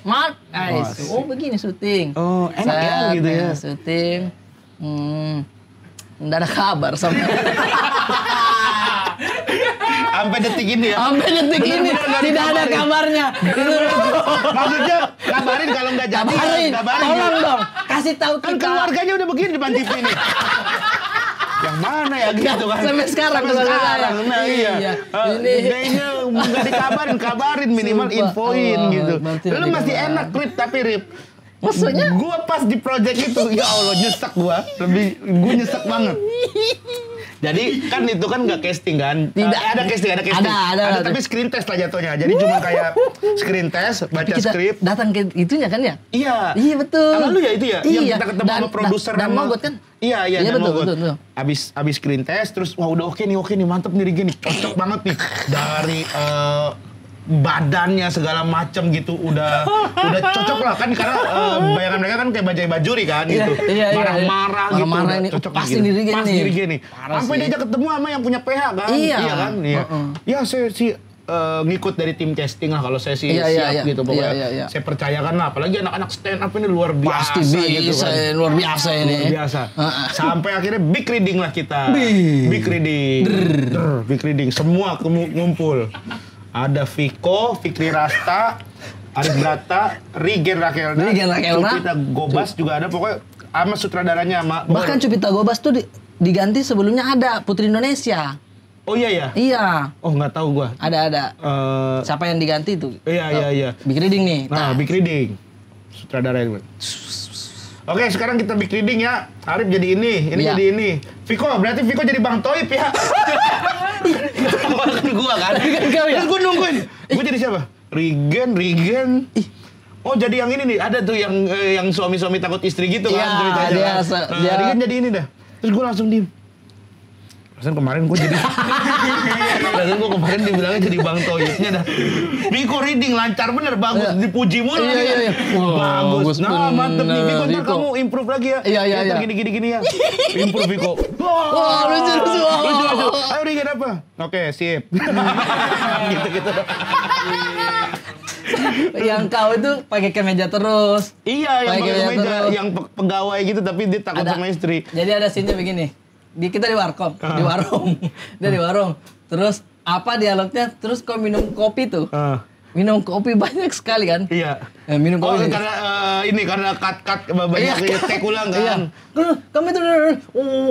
Mark begini syuting. Enak ya gitu ya syuting. Nggak ada kabar sampai sampai detik ini ya. Sampai detik ini tidak ada kabarnya. Maksudnya kabarin kalau nggak jadi. Kabarin. Tolong dong, kasih tahu kan keluarganya udah begini di depan TV ini. Yang mana ya gitu kan? Sampai sekarang. Nah iya. Ini nggak kabarin minimal infoin gitu. Lu masih enak Rip, tapi Rip. Maksudnya? Gua pas di project itu, ya Allah nyesek gua. Gua nyesek banget. Jadi kan itu kan nggak casting kan? Tidak. Ada casting. Ada tapi screen test lah jatuhnya. Jadi cuma kayak screen test, baca skrip. Datang ke itunya kan ya? Iya. Iya betul. Sama lu ya itu ya? Yang kita ketemu sama produser dan Mogot kan? Iya betul. Abis screen test terus wah udah oke nih mantep nih gini. Cocok banget nih dari badannya segala macam gitu udah cocok lah kan karena bayangan mereka kan kayak Bajai Bajuri kan gitu. Marah-marah gitu. Marah ini pasti diri gini. Sampai diajak ketemu sama yang punya PH kan. Iya kan? Iya. Ya saya sih ngikut dari tim casting lah kalau saya sih siap gitu pokoknya. Saya percayakan lah apalagi anak-anak stand up ini luar biasa gitu kan. Luar biasa ini. Luar biasa. Sampai akhirnya big reading lah kita. Big reading. Semua ngumpul. Ada Viko, Fikri Rasta, Arif Brata, Rigen Rakelna, Cupita Gobas juga ada pokoknya sama sutradaranya sama. Bahkan Cupita Gobas tuh diganti sebelumnya ada Putri Indonesia. Oh iya ya? Iya. Oh nggak tahu gua. Ada. Siapa yang diganti tuh? Iya. Big reading nih. Nah, big reading. Sutradara itu. Oke, sekarang kita big reading ya. Arif jadi ini jadi ini. Viko, berarti Viko jadi Bang Toib ya. Kan gua kan. Terus gua nungguin. Gua jadi siapa? Rigen. Oh, jadi yang ini nih. Ada tuh yang suami-suami takut istri gitu kan ceritanya. Nah, Rigen jadi ini dah. Terus gua langsung diem. Perasaan kemarin gue jadi dibilangnya jadi Bang Toibnya dah. Viko reading lancar bener, bagus, dipuji mulu. Iya. Bagus. Nah, mantep nih Viko, ntar kamu improve lagi ya. Iya. Gini ya. Improve Viko. Wah, lucu. Ayo Rigen apa? Oke, sip. Gitu. Yang kau itu pakai kemeja terus. Iya, yang pakai kemeja, yang pegawai gitu tapi dia takut sama istri. Jadi ada scene-nya begini. Kita di warkop, di warung. Dia di warung. Terus apa dialognya? Terus kau minum kopi tuh. Minum kopi banyak sekali kan? Iya. Minum kopi. Karena cut banyak take ulang kan. Kamu itu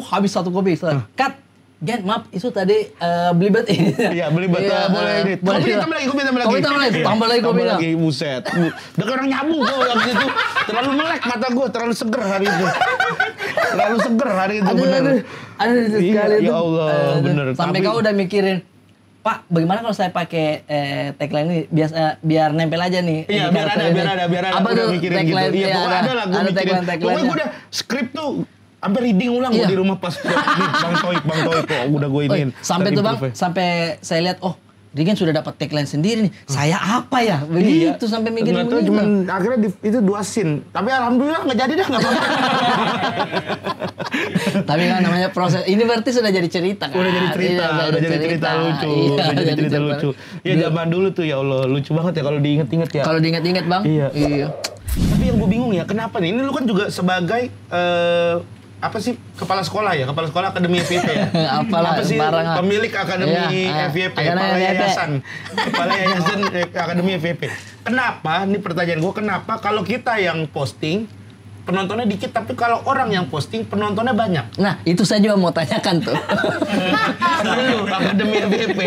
habis satu kopi. Cut. Gen, maaf, itu tadi belibet ini. Iya, belibet. Boleh ini. Kopi tambah lagi. Tambah lagi. Buset. Udah kayak orang nyabu gue waktu itu. Terlalu melek mata gue, terlalu seger hari itu. Bener. Aduh, sekali itu. Ya Allah, bener. Sampai kau udah mikirin, Pak, bagaimana kalau saya pakai tagline ini biar nempel aja nih. Iya, biar ada. Apa tuh tagline? Iya, pokoknya ada lah gue mikirin. Pokoknya gue udah skrip tuh sampai reading ulang gue di rumah pas Bang Toib kok udah gue iniin. Sampai tuh Bang, sampai saya lihat Regen sudah dapat tagline sendiri nih. Saya apa ya? Begitu sampai mikirin begitu. Cuman akhirnya itu 2 scene. Tapi alhamdulillah nggak jadi dah, nggak apa-apa. Tapi kan namanya proses. Ini berarti sudah jadi cerita kan? Udah jadi cerita lucu. Udah jadi cerita lucu. Ya zaman dulu tuh ya Allah, lucu banget ya kalau diinget-inget ya. Kalau diinget-inget Bang? Iya. Tapi yang gue bingung ya, kenapa nih? Ini lu kan juga sebagai apa sih kepala sekolah akademi FYP ya? Apa sih pemilik akademi FYP, kepala yayasan akademi FYP. Kenapa? Ini pertanyaan gue, kenapa kalau kita yang posting penontonnya dikit, tapi kalau orang yang posting penontonnya banyak? Nah, itu saya juga mau tanyakan tuh. Lu akademi FYP,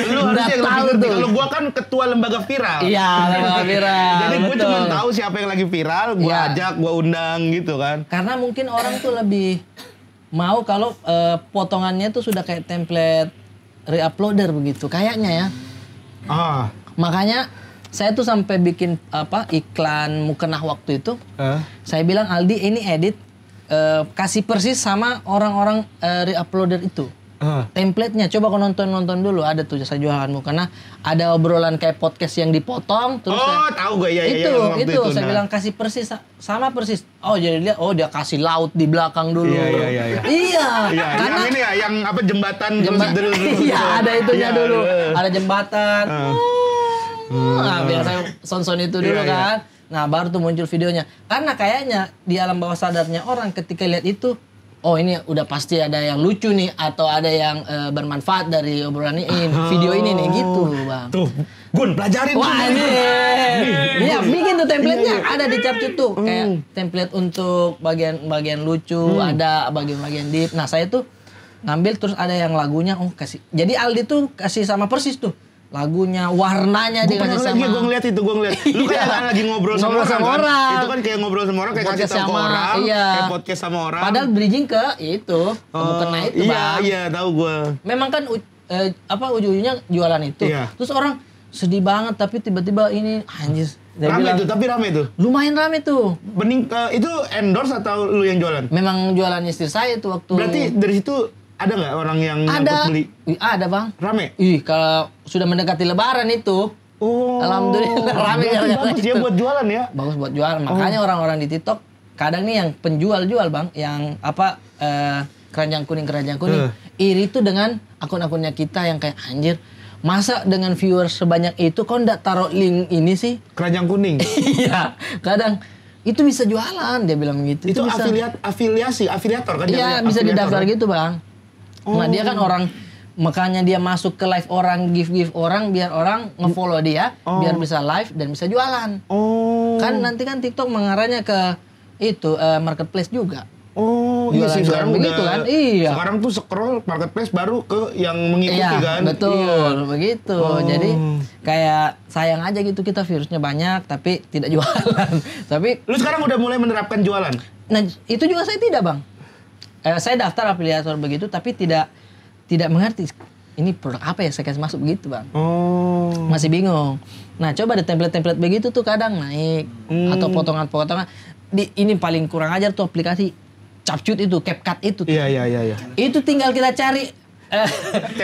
lu harusnya yang lebih ngerti. Kalau gua kan ketua lembaga viral. Iya, lembaga viral. Jadi gua cuma tahu siapa yang lagi viral, gua ajak, gua undang gitu kan. Karena mungkin orang tuh lebih mau kalau potongannya tuh sudah kayak template reuploader begitu, kayaknya ya. Makanya saya tuh sampai bikin iklan Mukenah waktu itu. Saya bilang, Aldi ini edit kasih persis sama orang-orang reuploader itu. Template-nya coba kau nonton dulu, ada tuh saya jualan Mukenah, ada obrolan kayak podcast yang dipotong terus tahu gue ya itu saya bilang kasih persis sama persis. Jadi dia kasih laut di belakang dulu. Iya. Karena yang ini ya yang apa jembatan dulu. Iya, ada itunya dulu. Ada jembatan. Biar saya sonson itu dulu kan. Nah, baru tuh muncul videonya. Karena kayaknya di alam bawah sadarnya orang ketika lihat itu, ini udah pasti ada yang lucu nih atau ada yang bermanfaat dari obrolan ini, video ini nih gitu, Bang. Tuh, Gun pelajarin. Wah, ini. Iya, bikin tuh template-nya. Ada di Capcut tuh. Kayak template untuk bagian lucu, ada bagian deep. Nah, saya tuh ngambil terus ada yang lagunya kasih. Jadi Aldi tuh kasih sama persis tuh. Lagunya, warnanya dikasih sama. Gue ngeliat. Lu kayak lagi ngobrol sama orang. Itu kan kayak ngobrol sama orang, kayak kasih tahu ke orang, kayak podcast sama orang. Padahal bridging ke itu, Mukena itu, Bang. Iya, tahu gue. Memang kan ujung-ujungnya jualan itu. Terus orang sedih banget, tapi tiba-tiba ini anjir. Rame tuh. Lumayan rame tuh. Bening itu endorse atau lu yang jualan? Memang jualan istri saya tuh waktu. Berarti dari situ ada nggak orang yang nyangkut beli? Ada Bang. Rame? Kalau sudah mendekati lebaran itu. Alhamdulillah rame gara-gara bagus dia buat jualan ya? Bagus buat jualan. Makanya orang-orang di TikTok kadang nih yang penjual-jual Bang, yang keranjang kuning. Iri tuh dengan akun-akunnya kita yang kayak anjir. Masa dengan viewers sebanyak itu kok nggak taruh link ini sih? Keranjang kuning? Iya. Kadang itu bisa jualan, dia bilang gitu. Itu bisa afiliator kan? Iya, bisa didaftar gitu Bang. Nah dia kan orang, makanya dia masuk ke live orang, give orang biar orang nge-follow dia, biar bisa live dan bisa jualan. Kan nanti kan TikTok mengarahnya ke itu marketplace juga. Iya sih sekarang begitu kan? Iya. Sekarang tuh scroll marketplace baru ke yang mengikuti kan? Betul, begitu. Jadi kayak sayang aja gitu kita virusnya banyak tapi tidak jualan. Tapi lu sekarang udah mulai menerapkan jualan? Nah, itu juga saya tidak, Bang. Saya daftar afiliator begitu tapi tidak mengerti ini produk apa ya saya kasih masuk begitu, Bang. Masih bingung. Nah, coba ada template-template begitu tuh kadang naik atau potongan-potongan. Ini paling kurang ajar tuh aplikasi Capcut itu, CapCut itu. Iya. Itu tinggal kita cari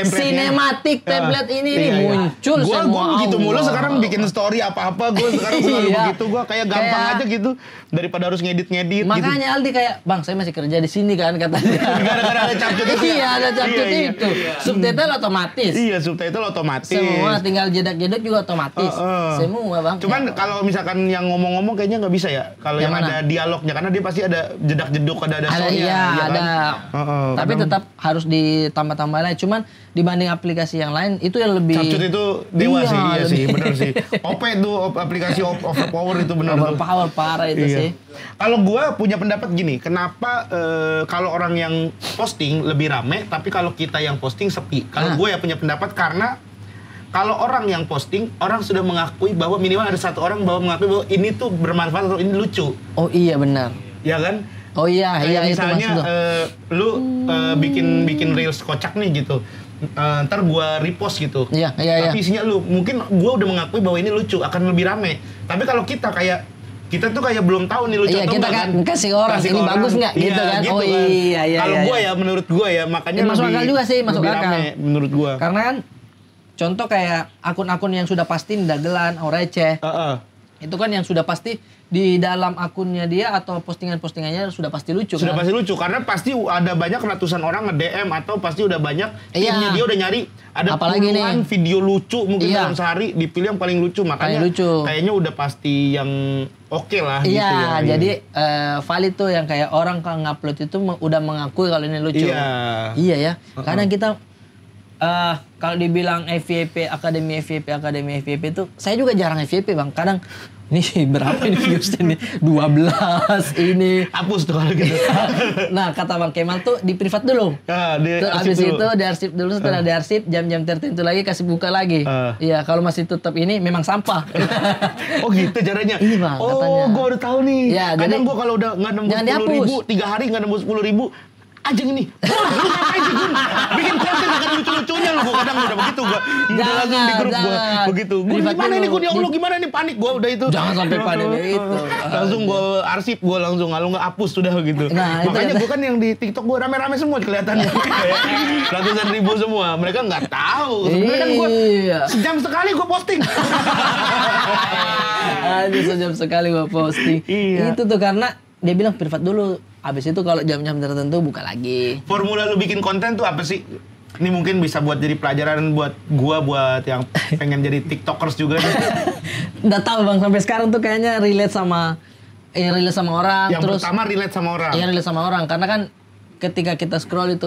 sinematik template ini nih muncul semua. Gua gitu mulu sekarang bikin story apa-apa gue sekarang selalu begitu, gue kayak gampang aja gitu daripada harus ngedit makanya gitu. Aldi kayak Bang saya masih kerja di sini kan katanya gara-gara ada Capcut itu. Iya ada Capcut itu. Subtitle otomatis. Iya subtitle otomatis. Semua tinggal jedak-jedak juga otomatis. Semua Bang. Cuman kalau misalkan yang ngomong-ngomong kayaknya nggak bisa ya kalau yang ada dialognya karena dia pasti ada jedak-jeduk ada soundnya. Iya ada. Tapi tetap harus ditambah-tambah lain. Cuman dibanding aplikasi yang lain itu yang lebih Capcut itu dewa sih, iya sih, bener sih. OP itu aplikasi overpower itu bener. Overpower parah itu sih. Kalau gua punya pendapat gini, kenapa kalau orang yang posting lebih rame, tapi kalau kita yang posting sepi? Kalau gua ya punya pendapat karena kalau orang yang posting, orang sudah mengakui bahwa minimal ada satu orang mengakui bahwa ini tuh bermanfaat atau ini lucu. Oh iya benar. Ya kan? Oh iya, misalnya lu bikin reels kocak nih gitu. ntar gue repost gitu. Iya. Tapi isinya lu, mungkin gue udah mengakui bahwa ini lucu, akan lebih rame. Tapi kalau kita tuh kayak belum tahu nih lucu atau kita kan kasih orang ini bagus nggak gitu kan. Gitu kalau gue ya menurut gue ya makanya masuk akal juga sih, masuk akal rame, menurut gue. Karena kan contoh kayak akun-akun yang sudah pasti dagelan, receh. Itu kan yang sudah pasti di dalam akunnya dia atau postingan-postingannya sudah pasti lucu. Sudah pasti lucu karena pasti ada banyak ratusan orang nge-DM atau pasti udah banyak timnya dia udah nyari ada puluhan video lucu mungkin dalam sehari dipilih yang paling lucu, makanya kayaknya udah pasti yang oke lah gitu ya. Jadi valid tuh yang kayak orang kalau ngupload itu udah mengakui kalau ini lucu. Iya ya. Kadang kita kalau dibilang FYP Akademi FYP itu saya juga jarang FYP Bang. Kadang nih berapa ini viewsnya nih? 12 ini. Hapus tuh kalau gitu. Nah, kata Bang Kemal tuh di privat dulu. Habis itu diarsip dulu, setelah diarsip jam-jam tertentu lagi kasih buka lagi. Iya, kalau masih tutup ini memang sampah. Oh gitu caranya? Iya Bang, katanya. Gue udah tahu nih. Ya, kadang gue kalau udah nggak nembus 10.000, 3 hari nggak nembus 10.000, anjing ini. Lu ngapain sih Gun? Bikin konten akan lucu-lucunya lu. Gue kadang udah begitu gue. Udah langsung di grup gue begitu. Gue gimana ini Gun? Ya Allah gimana nih, panik gue udah itu. Jangan sampai panik itu. Langsung gue arsip, gue langsung kalau nggak hapus sudah gitu. Makanya gue kan yang di TikTok gue rame-rame semua kelihatannya. Ratusan ribu semua. Mereka nggak tahu. Sebenarnya kan gue sejam sekali gue posting. Sejam sekali gue posting. Itu tuh karena dia bilang privat dulu. Habis itu kalau jam-jam tertentu buka lagi. Formula lu bikin konten tuh apa sih? Ini mungkin bisa buat jadi pelajaran buat gua, buat yang pengen jadi TikTokers juga. Nggak tahu Bang, sampai sekarang tuh kayaknya relate sama orang. Yang terus pertama relate sama orang. Iya, relate sama orang. Karena kan ketika kita scroll itu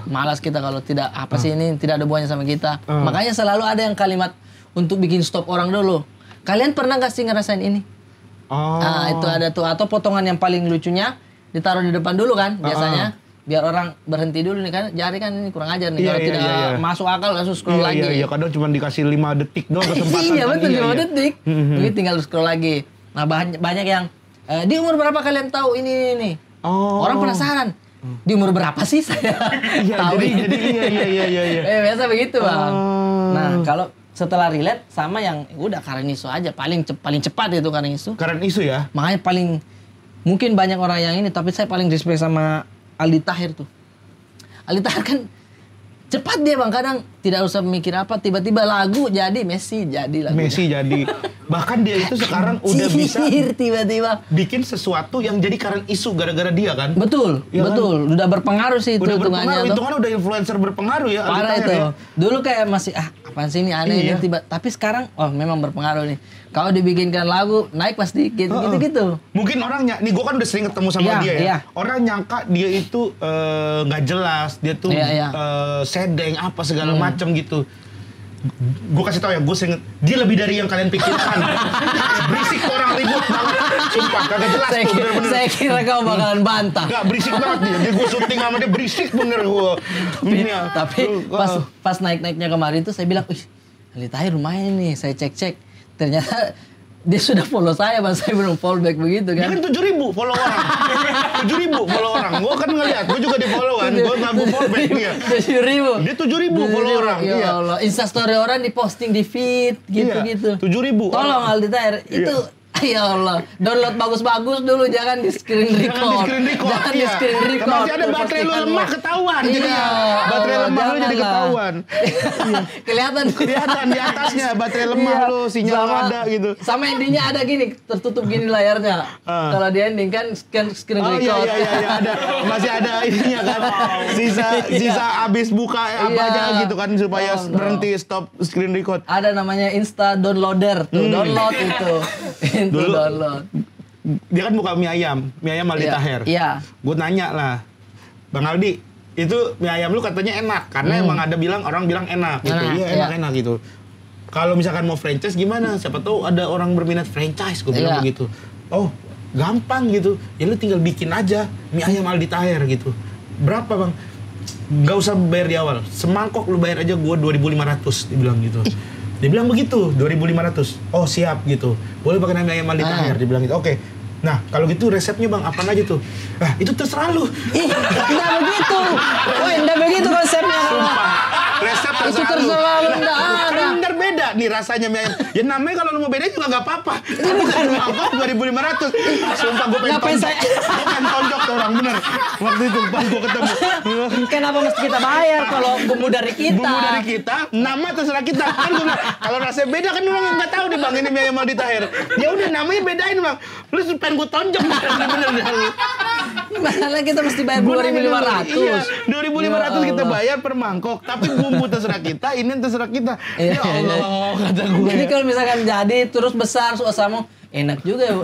malas kita kalau tidak apa sih ini tidak ada buahnya sama kita. Makanya selalu ada yang kalimat untuk bikin stop orang dulu. Kalian pernah nggak sih ngerasain ini? Nah, itu ada tuh, atau potongan yang paling lucunya ditaruh di depan dulu kan biasanya biar orang berhenti dulu nih kan, jari kan ini kurang ajar nih kalau tidak masuk akal langsung scroll lagi. Iya, kadang cuma dikasih 5 detik doang kesempatan. Iya betul, 5 detik. Jadi tinggal scroll lagi. Nah, banyak yang di umur berapa kalian tahu ini. Orang penasaran. Di umur berapa sih saya? Tahu jadi iya. Biasa begitu, Bang. Nah, kalau setelah relate sama yang udah current isu aja paling cepat itu current isu. Current isu ya. Makanya mungkin banyak orang yang ini, tapi saya paling respect sama Aldi Taher tuh. Aldi Taher kan cepat dia Bang, kadang tidak usah mikir apa, tiba-tiba lagu jadi Messi jadi lagu. Messi jadi. Bahkan dia itu sekarang udah bisa tiba-tiba bikin sesuatu yang jadi current isu gara-gara dia kan. Betul, ya betul. Kan? Udah berpengaruh sih itu hitungannya. Hitungannya udah influencer berpengaruh ya. Parah itu. Ya. Dulu kayak masih apaan sih ini aneh ini tiba, tapi sekarang memang berpengaruh nih. Kalau dibikinkan lagu naik pasti gitu. Mungkin orangnya, nih gue kan udah sering ketemu sama dia ya. Orang nyangka dia itu nggak jelas, dia tuh sedeng apa segala macam gitu. Gue kasih tau ya, gue sering, dia lebih dari yang kalian pikirkan. Berisik orang ribut banget, sumpah kagak jelas tuh bener-bener. Saya kira kau bakalan bantah. Gak, berisik banget dia gue syuting sama dia berisik bener gue. Tapi pas naik-naiknya kemarin tuh saya bilang, wih Aldi Taher lumayan nih, saya cek-cek. Ternyata dia sudah follow saya, Bang. Saya belum follow back begitu kan. Dia kan 7.000 follow orang. 7.000 follow orang. Gue kan ngeliat, gue juga di follow kan. Gue nggak follow back dia. 7.000. Dia 7.000 follow orang. Ya Allah. Instastory orang diposting di feed gitu-gitu. 7.000. Tolong Aldi Taher. Itu ya Allah, download bagus-bagus dulu, jangan di screen record. Jangan di screen record. Masih ada baterai lu lemah ketahuan. Iya. Baterai lemah lu jadi ketahuan. Kelihatan di atasnya baterai lemah lu, sinyal ada gitu. Sama endingnya ada gini, tertutup gini layarnya. Kalau di ending kan screen record. Iya ada. Masih ada ininya kan. Sisa abis buka apa aja gitu kan supaya berhenti stop screen record. Ada namanya Insta downloader tuh, download itu. Dulu dia kan buka mie ayam Aldi Taher. Iya. Gue nanya lah, Bang Aldi, itu mie ayam lu katanya enak karena emang ada orang bilang enak gitu. Iya enak gitu. Kalau misalkan mau franchise gimana? Siapa tahu ada orang berminat franchise, gue bilang begitu. Oh, gampang gitu. Ya lu tinggal bikin aja mie ayam Aldi Taher gitu. Berapa Bang? Gak usah bayar di awal. Semangkok lu bayar aja gue 2.500, dibilang gitu. Dia bilang begitu, 2.500. Oh siap gitu. Boleh pakai nama ayam Aldi Taher, dia bilang gitu. Oke. Nah, kalau gitu resepnya Bang, apa aja tuh? Itu terserah lu. Enggak begitu. Enggak begitu konsepnya. Sumpah. Resep Itu terserah lu, nggak ada. Kan bener beda nih rasanya mie ayam. Ya namanya kalau lu mau beda juga nggak apa-apa. Tapi kan mangkok 2.500. Sumpah gue pengen Ngapain tonjok. Gue pengen tonjok tuh orang bener. Waktu itu pas gue ketemu. Kenapa mesti kita bayar kalau bumbu dari kita? Bumbu dari kita, nama terserah kita. Kan gue bilang, kalau rasanya beda kan orang nggak tahu nih bang ini mie ayam Aldi Taher. Ya udah namanya bedain bang. Lu pengen gue tonjok bener. Masalahnya kita mesti bayar 2.500. Iya, 2.500 kita Ya Allah. bayar per mangkok. Tapi bumbu terserah kita, ini terserah kita. Iya, Ya Allah, kata gue. Jadi kalau misalkan jadi terus besar suasana enak juga ya.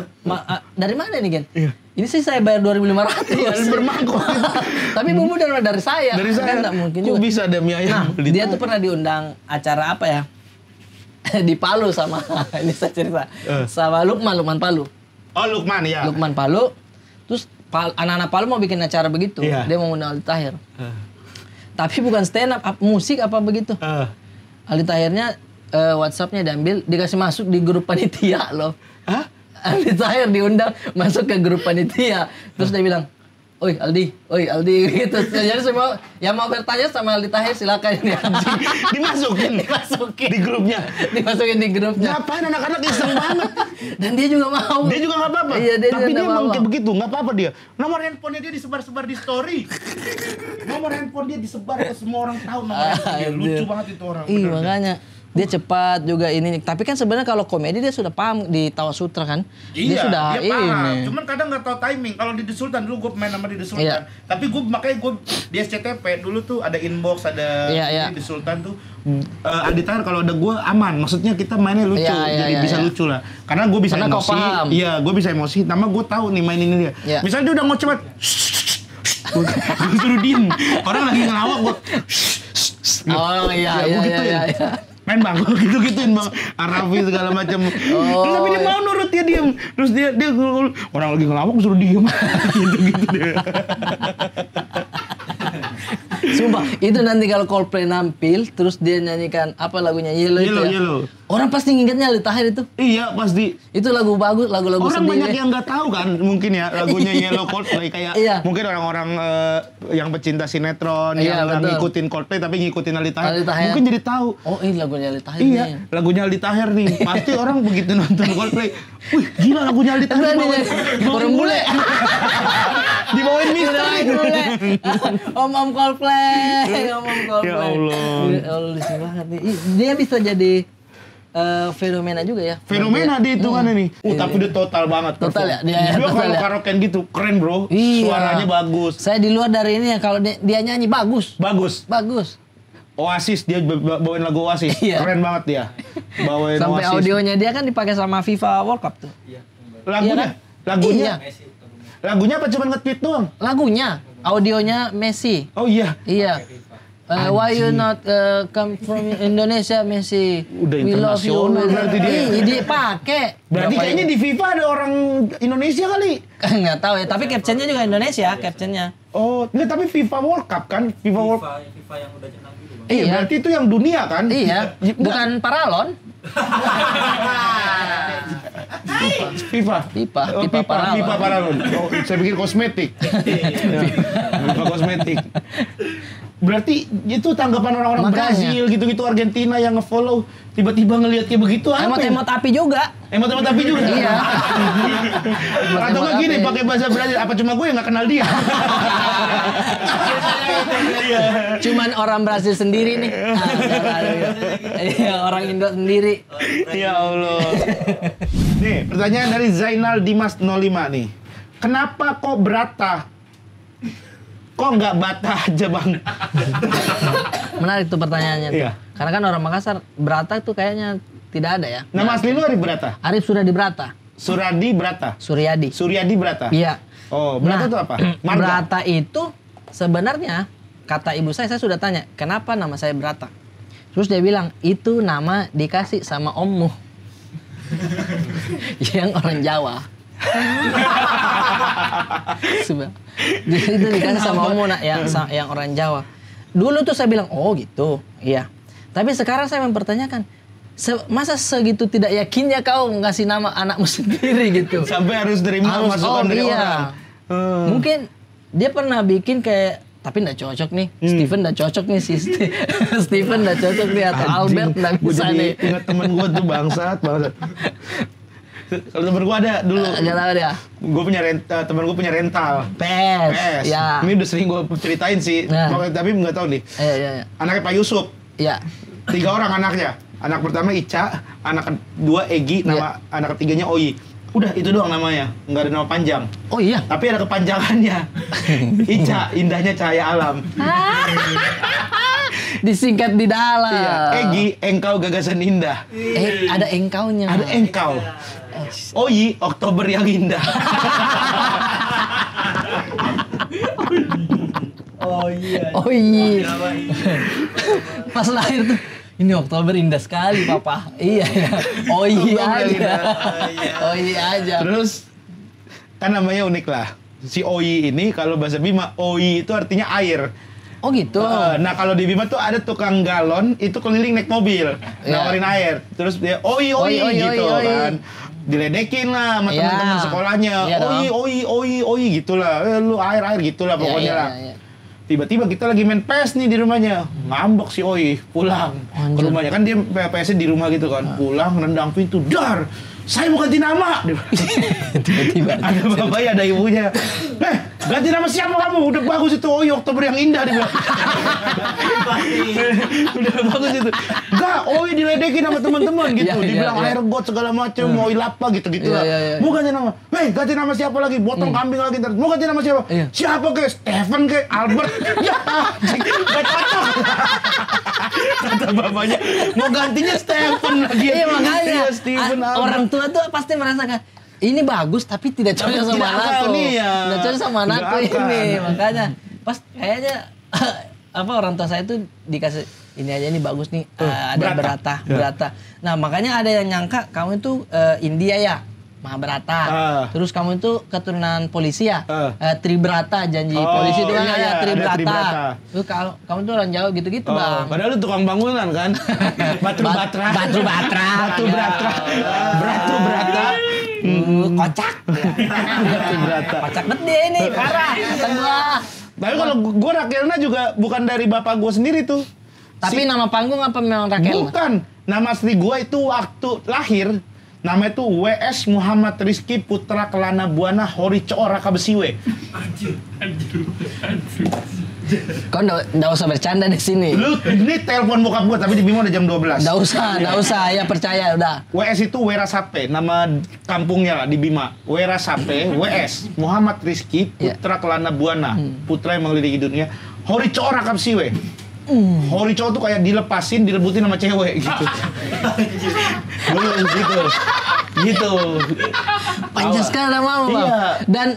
Dari mana nih Gen? Iya. Ini sih saya bayar 2.500. Iya, bermangkok. Tapi bumbu dari saya. Dari saya. Kan nggak mungkin Kok juga. bisa ada mie ayam Nah, Aldi dia Taher? tuh pernah diundang acara apa ya? Di Palu sama ini saya cerita. Sama Lukman Palu. Oh Lukman ya. Lukman Palu. Terus anak-anak Palu mau bikin acara begitu. Iya. Dia mau undang Aldi Taher. Tapi bukan stand up, musik apa begitu. Aldi Tahernya WhatsApp-nya diambil, dikasih masuk di grup panitia loh. Hah? Aldi Taher diundang masuk ke grup panitia. Terus dia bilang, oi Aldi gitu. Jadi semua yang mau bertanya sama Aldi Taher silakan ini. Dimasukin Dimasukin di grupnya. Dimasukin di grupnya. Ngapain anak-anak iseng banget? Dan dia juga mau. Dia juga nggak apa-apa. Iya, dia Tapi juga dia nggak emang mau. kayak begitu, nggak apa-apa dia. Nomor handphonenya dia disebar-sebar di story. Nomor handphone dia disebar ke semua orang tahu nomor handphone dia. Lucu banget itu orang. Iya bener. makanya dia cepat juga ini. Tapi kan sebenarnya kalau komedi dia sudah paham di Tawa Sutra kan. Iya, dia sudah dia paham. ini. Cuman kadang nggak tahu timing. Kalau di The Sultan dulu gue main sama di The Sultan. Iya. Tapi gue makanya gue di SCTP dulu tuh ada inbox, ada Iya. di The Sultan tuh. Aldi Taher kalau ada gue aman. Maksudnya kita mainnya lucu, Iya, jadi iya, bisa iya. lucu lah. Karena gue bisa Karena kau emosi. paham. Iya, gue bisa emosi. Nama gue tahu nih main ini dia. Iya. Misalnya dia udah ngoceh banget. Gue suruh diem. Orang lagi ngelawak gue. Oh iya Ya, gua gituin. iya. Main bang, gue gitu-gituin bang, Arafi segala macam. Terus tapi dia mau nurut, dia diem. Terus dia orang lagi ngelawak suruh diem. Gitu dia. Sumpah, itu nanti kalau Coldplay nampil terus dia nyanyikan apa lagunya Yellow itu ya. Yellow. Orang pasti ngingetnya Aldi Taher itu. Iya pasti. Itu lagu bagus, lagu-lagu Orang sedih. banyak yang nggak tahu kan, mungkin ya lagunya Yellow Coldplay kayak Iya. mungkin orang-orang yang pecinta sinetron Iya, yang nggak betul. ngikutin Coldplay tapi ngikutin Aldi Taher. Aldi Taher. Mungkin jadi tahu. Oh, ini lagunya Aldi Taher Iya, nih. lagunya Aldi Taher nih. Pasti orang begitu nonton Coldplay. Wih, gila lagunya Aldi Taher. Berani Dibawain- jadi orang bule. Dibawain Udah Mister. lagi bule. Om Coldplay. Om Coldplay. Ya Allah. Ya Allah, lucu banget nih. Dia bisa jadi fenomena juga ya. Fenomena dia itu kan ini. Tapi dia total banget. Total ya? perform. Dia total kalau ya? karaokean gitu keren bro. Iya. Suaranya bagus. Saya di luar dari ini ya, kalau dia nyanyi bagus. Bagus. Bagus. Oasis dia bawain lagu Oasis. Iya. Keren banget dia. Bawain Sampai Oasis. audionya dia kan dipakai sama FIFA World Cup tuh. Lagunya. Iya kan? Lagunya. Iya. Lagunya apa cuma nge-tweet doang? Lagunya, audionya Messi. Oh iya. Iya. Why you not come from Indonesia, Messi? Udah We love you. internasional berarti dia. Iya, dia pakai. Berarti Berapa kayaknya di FIFA ada orang Indonesia kali. nggak tahu ya, tapi captionnya juga Indonesia, captionnya. Oh, enggak tapi FIFA World Cup kan? FIFA World FIFA yang udah jenang dulu bang. Iya, berarti itu yang dunia kan? Iya, bukan paralon. FIFA. FIFA, Oh, FIFA paralon. FIFA paralon. Oh, saya pikir kosmetik. FIFA kosmetik. Berarti itu tanggapan orang-orang Makanya. Brazil gitu-gitu Argentina yang nge-follow tiba-tiba ngelihat kayak begitu apa? Emot-emot api juga. Emot-emot tapi juga. Iya. Atau nggak gini api. pakai bahasa Brazil apa cuma gue yang nggak kenal dia? Cuman orang Brasil sendiri nih. Iya, orang Indo sendiri. Ya Allah. Nih, pertanyaan dari Zainal Dimas 05 nih. Kenapa kok berata? Kok nggak bata aja bang? Menarik tuh pertanyaannya tuh. Iya. Karena kan orang Makassar Berata tuh kayaknya tidak ada ya. Nama asli lu Arif Brata? Arif sudah di Berata. Suradi Brata? Suryadi. Suryadi Brata? Iya. Oh, Brata itu apa? Marga? Berata itu sebenarnya kata ibu saya sudah tanya, kenapa nama saya Berata? Terus dia bilang, itu nama dikasih sama ommu. Yang orang Jawa. Jadi itu dikasih sama ommu yang orang Jawa. Dulu tuh saya bilang, oh gitu, iya. Tapi sekarang saya mempertanyakan, masa segitu tidak yakinnya kau ngasih nama anakmu sendiri gitu? Sampai harus terima masukan dari iya. orang. Mungkin dia pernah bikin kayak tapi nggak cocok nih. Steven nggak cocok nih si Steven nggak cocok nih atau Albert nggak bisa nih. Ingat temen gue tuh bangsat. Kalau temen gue ada dulu. Nggak tahu dia. Temen gue punya rental. PS. Ya. Ini udah sering gue ceritain sih. Nah. Tapi nggak tahu nih. Iya. Anaknya Pak Yusuf. Iya. 3 orang anaknya. Anak pertama Ica, anak kedua Egi, nama anak ketiganya Oyi. Udah itu doang namanya, nggak ada nama panjang. Oh iya. Tapi ada kepanjangannya. Ica, indahnya cahaya alam. Disingkat di dalam. Iya. Egi, engkau gagasan indah. Ada engkaunya. Ada engkau. Oyi, Oktober yang indah. Oh iya. Oh iya. Pas lahir tuh, ini Oktober indah sekali, Papa. Iya ya. Oh iya aja. Oh iya aja. Terus kan namanya unik lah. Si Oyi ini kalau bahasa Bima, Oyi itu artinya air. Oh gitu. Nah kalau di Bima tuh ada tukang galon itu keliling naik mobil, nawarin air. Terus dia Oyi gitu kan. Diledekin lah sama teman-teman sekolahnya. Oyi gitulah. Lu air gitulah pokoknya lah. Tiba-tiba kita lagi main PS nih di rumahnya. Ngambek si Oyi, pulang ke rumahnya. Kan dia PS-nya di rumah gitu kan. Pulang, nendang pintu, dar! Saya mau ganti nama! Tiba-tiba. Ada bapaknya, ada ibunya. Ganti nama siapa kamu? Udah bagus itu, Oyi Oktober yang indah. Dia bilang. Udah bagus itu. Enggak, Oyi diledekin sama teman-teman gitu. Dibilang air got segala macam, Oyi lapa gitu-gitu lah. Mau ganti nama? Ganti nama siapa lagi? Potong kambing lagi. Mau ganti nama siapa? Siapa ke? Stephen ke? Albert? Ya, gak cocok. Kata bapaknya, mau gantinya Stephen lagi. Iya makanya. Stephen Orang tua tuh pasti merasakan ini bagus tapi tidak cocok sama anakku. Tidak cocok sama anakku ini. Makanya pas kayaknya orang tua saya tuh dikasih ini aja ini bagus nih, ada Berata. Nah, makanya ada yang nyangka kamu itu India ya. Mahabharata. Terus kamu itu keturunan polisi ya? Tribrata, janji polisi itu kan ya Tribrata. Terus kamu tuh orang Jawa gitu-gitu, Bang. Padahal lu tukang bangunan kan? Batu Brata. Kocak. Kocak banget dia ini, parah. Kata gua. Tapi kalau gua Rakelna juga bukan dari bapak gua sendiri tuh. Tapi nama panggung apa memang Rakelna? Bukan. Nama asli gua itu waktu lahir namanya itu W.S. Muhammad Rizky Putra Kelana Buana Horico Raka Besiwe. Anjir. Kau nggak usah bercanda di sini. Lu ini telepon bokap gua tapi di Bima udah jam 12. Nggak usah, ya percaya udah. W.S. itu Wera Sape, nama kampungnya lah di Bima. Wera Sape, W.S. Muhammad Rizky Putra Kelana Buana, putra yang mengelilingi dunia. Horico Raka Besiwe. Horico tuh kayak dilepasin, direbutin sama cewek gitu. Belum gitu. Panjang sekali nama Bang. Iya. Dan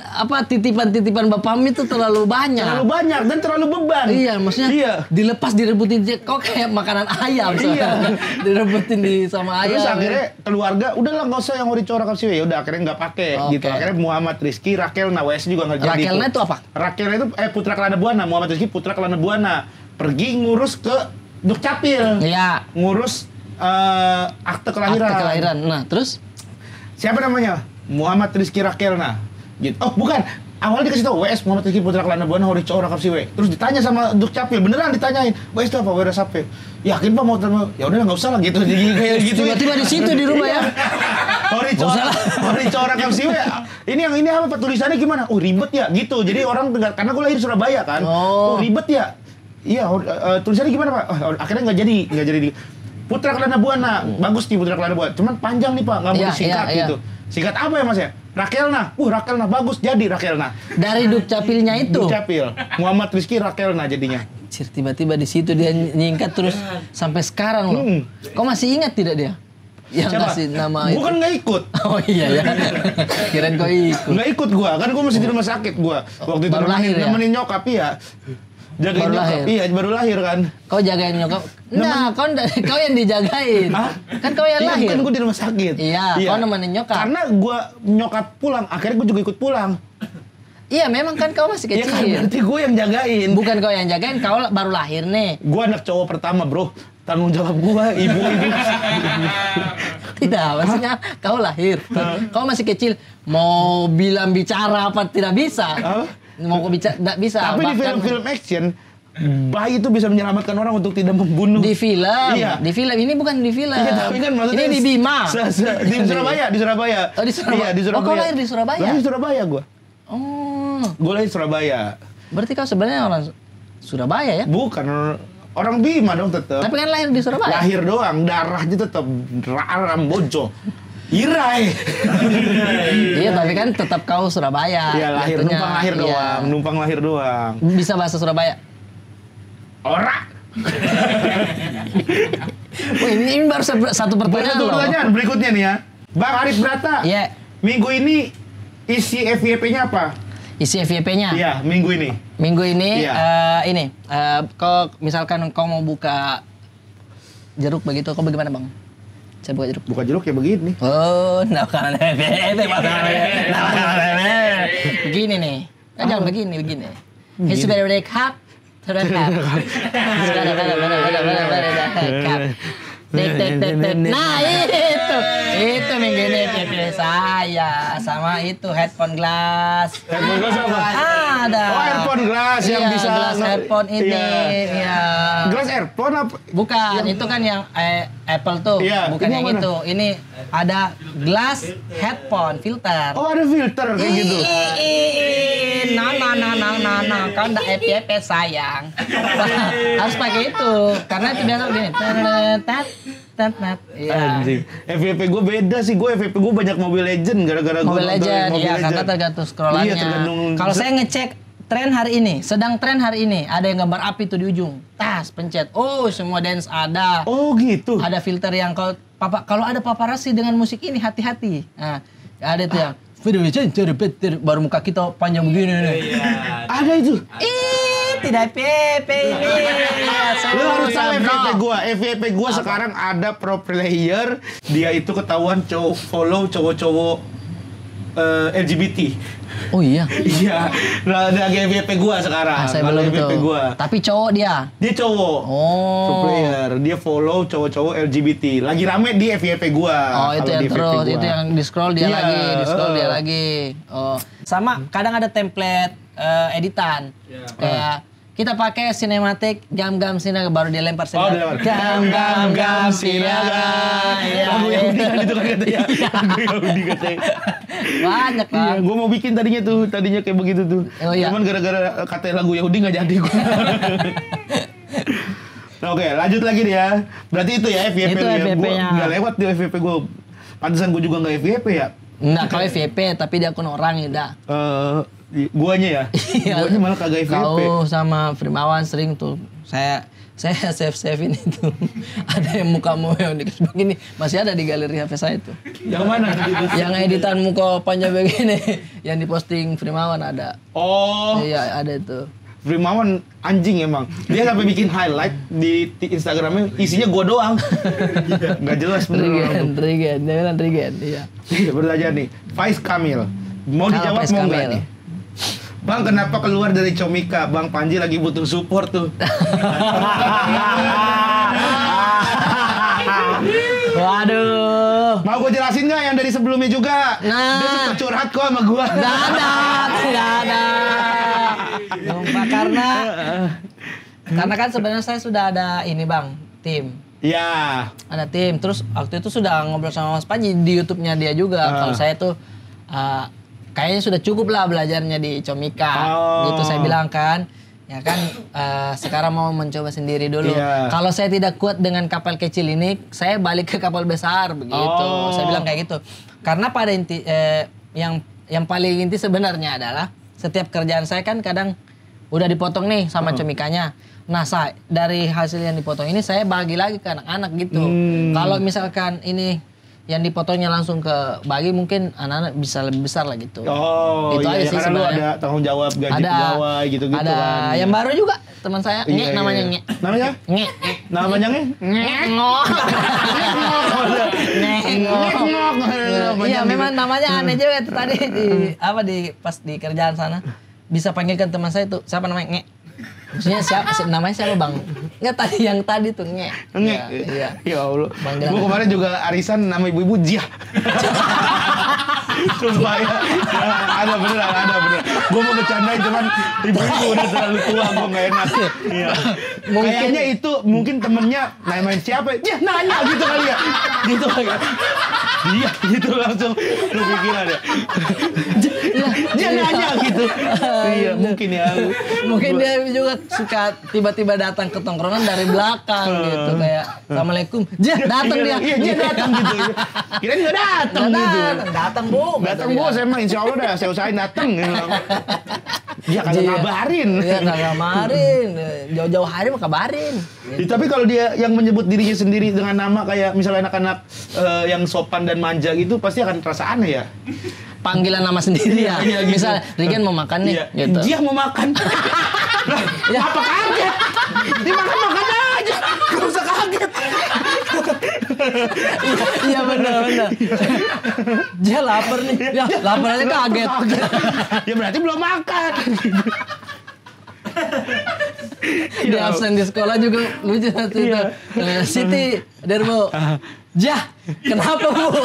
titipan-titipan Bapakmu itu terlalu banyak. Terlalu banyak dan terlalu beban. Iya, maksudnya dilepas direbutin kok kayak makanan ayam. Iya. Direbutin sama ayam. Terus akhirnya keluarga udahlah nggak usah yang Horico Raka Besiwe. Ya udah akhirnya nggak pakai gitu. Akhirnya Muhammad Rizky Rakelna, WS juga nggak jadi. Rakelna itu apa? Rakelna itu Putra Kelana Buana, Muhammad Rizky Putra Kelana Buana. Pergi ngurus ke Dukcapil. Iya. Ngurus akte kelahiran. Nah, terus siapa namanya? Muhammad Rizky Rakelna. Gitu. Oh, bukan. Awalnya dikasih tahu WS Muhammad Rizky Putra Kelana Buana Horico Raka Besiwe. Terus ditanya sama Dukcapil, beneran ditanyain. WS itu apa? Wera Sape. Yakin Pak mau terima? Ya udah enggak usah lah gitu. Jadi kayak gitu. Tiba-tiba di situ di rumah ya. Horico Raka Besiwe. Ini apa tulisannya gimana? Oh, ribet ya gitu. Jadi orang karena gue lahir Surabaya kan. Oh, ribet ya. Iya, tulisannya gimana Pak? Akhirnya nggak jadi. Putra Kelana Buana, bagus nih Putra Kelana Buana. Cuman panjang nih Pak, nggak mau disingkat gitu. Singkat apa ya Mas ya? Rakelna. Rakelna bagus jadi Rakelna. Dari Dukcapilnya itu. Dukcapil. Muhammad Rizky Rakelna jadinya. Tiba-tiba di situ dia nyingkat terus sampai sekarang loh. Kau masih ingat tidak dia? Yang kasih nama itu. Gua kan nggak ikut. Oh iya ya. Kirain kau ikut. Nggak ikut gua, kan gua masih di rumah sakit gua. Waktu itu nemenin nyokap ya. Jagain nyokap, iya baru lahir kan. Kau jagain nyokap? Nah, kau yang dijagain. Kan kau yang lahir. Kan gue di rumah sakit. Iya, kau nemenin nyokap. Karena nyokap pulang, akhirnya gue juga ikut pulang. Iya, memang kan kau masih kecil. Iya kan, berarti gue yang jagain. Bukan kau yang jagain, kau baru lahir nih. Gue anak cowok pertama bro, tanggung jawab gue, ibu. Tidak, maksudnya kau lahir. Kau masih kecil, mau bilang bicara apa tidak bisa. mau bicara enggak bisa. Tapi di film-film action bayi itu bisa menyelamatkan orang untuk tidak membunuh. Di film. Iya. Di film ini bukan di film. Iya, tapi kan maksudnya ini di Bima. Di Surabaya, di Surabaya. Oh, di Surabaya. Iya, di Surabaya. Oh, kau lahir di Surabaya? Lahir di Surabaya gua. Oh. Gua lahir di Surabaya. Berarti kau sebenarnya orang Surabaya ya? Bukan orang Bima dong tetap. Tapi kan lahir di Surabaya. Lahir doang, darahnya tetap Rambojo. Irai. Iya, tapi kan tetap kau Surabaya. Iya, lahir jatuhnya. numpang lahir Iya. doang, numpang lahir doang. Bisa bahasa Surabaya. Ora. Oh, ini baru satu pertanyaan Satu loh. pertanyaan berikutnya nih ya. Bang Arif Brata. Iya. Minggu ini isi FYP-nya apa? Isi FYP-nya. Iya, minggu ini. Minggu ini Iya. kau misalkan kau mau buka jeruk begitu, kau bagaimana bang? Saya buka jeruk. Buka jeruk ya begini. Oh, nah kan begini nih. Kan jangan begini. Ini sudah ada cup. Sudah ada. Nah itu minggu ini FYP saya sama itu headphone glass. Headphone glass apa? Ada. Oh, earphone glass yang Iya, bisa glass earphone ini. Iya. Iya. Glass earphone apa? Bukan, itu kan yang Apple tuh. Iya, Bukan ini yang yang mana? itu. Ini ada glass headphone filter. Oh, ada filter kayak gitu. Nah, kau ndak FYP sayang. Harus pakai itu, karena itu biasa begini. Tat. Iya. Anjing. FYP gue beda sih. Gue FYP gue banyak Mobile Legend gara-gara gue Mobile Legend, iya karena tergantung scrollannya. Iya, tergantung. Kalau saya ngecek tren hari ini, sedang tren hari ini, ada yang gambar api tuh di ujung. Tas, pencet. Oh, semua dance ada. Oh, gitu. Ada filter yang kalau ada paparazzi dengan musik ini hati-hati. Nah, ada tuh yang baru muka kita panjang begini nih. Ada itu. Tidak FYP ini. Lu harus tahu FYP gua sekarang ada pro player, dia itu ketahuan follow cowok-cowok LGBT. Oh iya. Iya. Nah, ada FYP gua sekarang. Saya Kalau belum FYP tahu. gua. Tapi cowok dia. Dia cowok. Oh. Pro player, dia follow cowok-cowok LGBT. Lagi rame di FYP gua. Oh, itu Kalau yang di FYP terus, gua. itu yang di scroll dia Iya, lagi, di scroll dia lagi. Oh, sama kadang ada template editan. Kayak kita pakai sinematik gam-gam sinaga baru dia lempar dilempar. Gam-gam sinaga. Iya. Lagu Yahudi kan itu kan katanya. Lagu Yahudi katanya. Banyak Iya, lah. gue mau bikin tadinya kayak begitu tuh. Oh, iya. Cuman gara-gara katanya lagu Yahudi nggak jadi gue. Oke, lanjut lagi nih ya. Berarti itu ya FYP Itu lu ya. Gue FYP-nya. nggak lewat di FYP gue. Pantesan gue juga nggak FYP ya. Enggak, kalau FYP tapi dia akun orang ya, dah. Guanya ya. Iya. Guanya malah kagak FYP. Kau sama Frimawan sering tuh saya save ini tuh. Ada yang mukamu yang dikasih begini masih ada di galeri HP saya tuh. Yang mana? Yang editan muka panjang begini yang diposting Frimawan ada. Oh, Iya, ada itu. Frimawan anjing emang. Dia sampai bikin highlight di Instagramnya isinya gua doang. Nggak jelas bener. Trigen, dia bilang Trigen, iya. Bertanya nih, Faiz Kamil. Mau dijawab Faiz mau nggak Kamil. nih? Bang, kenapa keluar dari Comika? Bang Panji lagi butuh support tuh. Waduh. Mau gue jelasin nggak yang dari sebelumnya juga? Nah. Dia suka curhat kok sama gue. Nggak ada. Lupa karena kan sebenarnya saya sudah ada ini bang, tim. Ya. Ada tim. Terus waktu itu sudah ngobrol sama Mas Panji di YouTube-nya dia juga. Kalau saya tuh kayaknya sudah cukup lah belajarnya di Comika. Oh. Gitu saya bilang kan. Ya kan sekarang mau mencoba sendiri dulu. Iya. Kalau saya tidak kuat dengan kapal kecil ini, saya balik ke kapal besar begitu. Oh. Saya bilang kayak gitu. Karena pada inti yang paling inti sebenarnya adalah setiap kerjaan saya kan kadang udah dipotong nih sama Comikanya. Nah, dari hasil yang dipotong ini saya bagi lagi ke anak-anak gitu. Kalau misalkan ini yang dipotongnya langsung ke bagi mungkin anak-anak bisa lebih besar lah gitu. Oh, Itu iya, aja ya, sih karena lu sebenarnya. ada tanggung jawab gaji pegawai gitu-gitu ada kan. yang baru juga teman saya, Iya, Nge namanya iya. Nge. Namanya? Nge. Namanya Nge? Ngok. Ngok. Iya, memang namanya aneh juga itu tadi di pas di kerjaan sana. Bisa panggilkan teman saya tuh, siapa namanya Nge. Maksudnya namanya siapa bang? Enggak tadi yang tadi tuh Nge. Nge. Iya. Ya Allah. Bang Gue kemarin juga arisan nama ibu-ibu Jia. Sumpah ya. Ada beneran. Gue mau bercandain cuman ibu-ibu udah terlalu tua, gue nggak enak. Iya. Kayaknya itu mungkin temennya main siapa? Dia nanya gitu kali ya. Gitu kali ya. Dia gitu langsung lu pikiran ya. Dia nanya gitu. Iya mungkin ya. Mungkin dia juga suka tiba-tiba datang ke tongkrongan dari belakang gitu kayak Assalamualaikum. Datang dia. Iya dia datang gitu. Kirain nggak datang gitu. Datang bu. Datang bu, saya mah insya Allah dah saya usahain datang. Dia kagak ngabarin. Iya kagak ngabarin. Jauh-jauh hari mah kabarin. Gitu. Tapi kalau dia yang menyebut dirinya sendiri dengan nama kayak misalnya anak-anak yang sopan dan manja gitu pasti akan terasa aneh ya. Panggilan nama sendiri ya. Iya, gitu. Misal Rigen mau makan nih gitu. Dia mau makan. Ya apa kaget? Dia makan aja. Gak usah kaget. Iya benar. Dia lapar nih. Ya lapar aja kaget. Ya berarti belum makan. Di absen di sekolah juga lucu satu itu. Siti, Derbo. Jah, kenapa bu?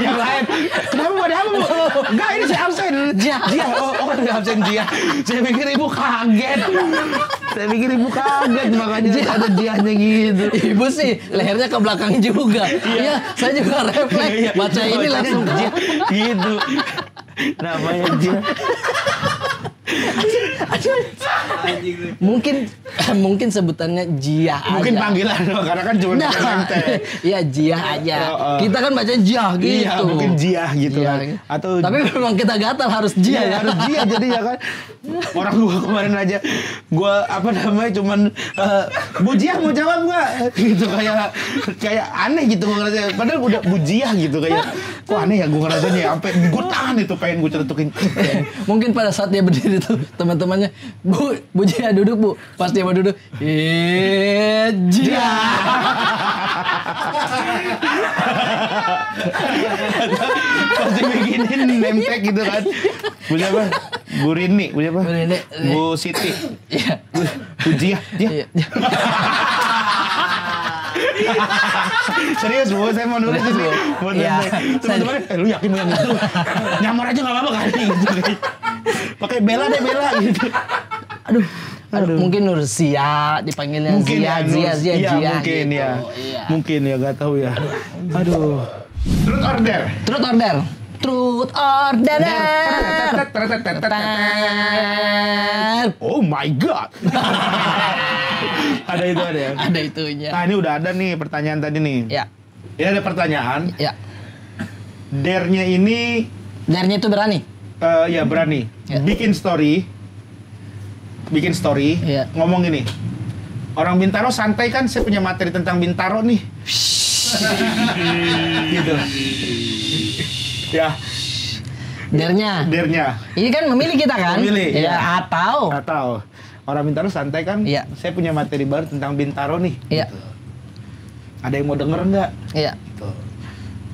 Yang lain, kenapa bu? Ada apa bu? Enggak, ini saya absen. Jah. Oh ada absen dia. Saya pikir ibu kaget. Makanya ada dianya gitu. Ibu sih lehernya ke belakang juga. Iya, saya juga refleks. Baca ini langsung dia. Gitu. Namanya dia. Mungkin sebutannya Jia aja. Mungkin panggilan karena kan cuma Iya Jia aja. Kita kan baca Jia gitu. Iya, mungkin Jia gitu Jia. kan. Atau tapi memang kita gatal harus Jia ya. Harus Jia jadi ya kan. Orang gua kemarin aja cuman Bu Jia mau jawab enggak? Gitu kayak aneh gitu gua ngerasa. Padahal udah Bu Jia gitu kayak kok aneh ya gua ngerasanya sampai gua tahan itu pengen gua cetukin. Mungkin pada saat dia berdiri tuh teman-temannya Bu Jia duduk bu. Pas dia mau duduk Jia. Pasti bikinin name tag gitu kan. Bu siapa? Bu Rini, Bu siapa? Bu Siti. Iya. Bu Jia. Serius bu, saya mau nulis ini. Iya. Teman-teman, lu yakin yang itu? Nyamar aja nggak apa-apa kali gitu. Pakai Bella gitu. Aduh, mungkin Nursia dipanggilnya mungkin Zia mungkin gitu. ya. Iya. Mungkin ya, nggak tahu ya. Aduh. Truth order. Oh my god. Ada ya. Ada itunya. Nah, ini udah ada nih pertanyaan tadi nih. Ya. Ini ada pertanyaan. Ya. Dare-nya ini Dare-nya itu berani. Ya berani. Ya. Bikin story. Ya. Ngomong gini. Orang Bintaro santai kan, saya punya materi tentang Bintaro nih. Gitu. Ya. Dare-nya. Ini kan memilih kita kan? Memilih. Ya, Ya. atau orang Bintaro santai kan? Iya. Saya punya materi baru tentang Bintaro nih. Iya. Ada yang mau denger nggak? Iya.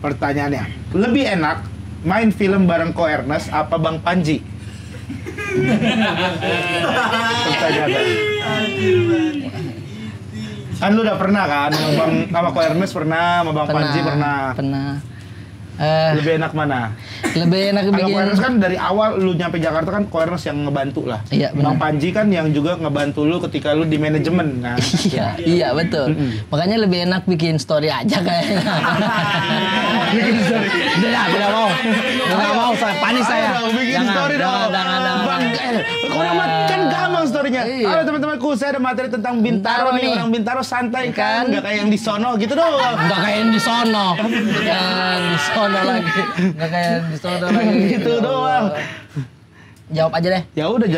Pertanyaannya, lebih enak main film bareng Ko Ernest apa Bang Panji? Pertanyaan. Kan lu udah pernah kan sama Ko Ernest pernah, sama Bang Panji pernah. Lebih enak mana? Lebih enak Kalau bikin. Ko Ernest kan dari awal lu nyampe Jakarta kan Ko Ernest yang ngebantu lah. Iya, benar. Bang Panji kan yang juga ngebantu lu ketika lu di manajemen kan. Iya betul. Makanya lebih enak bikin story aja kayaknya. Bikin story. Tidak mau, saya panik saya. Ayo dong, bikin story dong. Jangan. Bang, kalau kan gampang storynya. Iya. Halo teman-temanku, saya ada materi tentang Bintaro nih. Orang Bintaro santai kan, nggak kayak yang di sono gitu doang. Nggak kayak yang di sono. Nggak kayak yang di sono lagi. Gitu doang. Jawab aja deh. Ya udah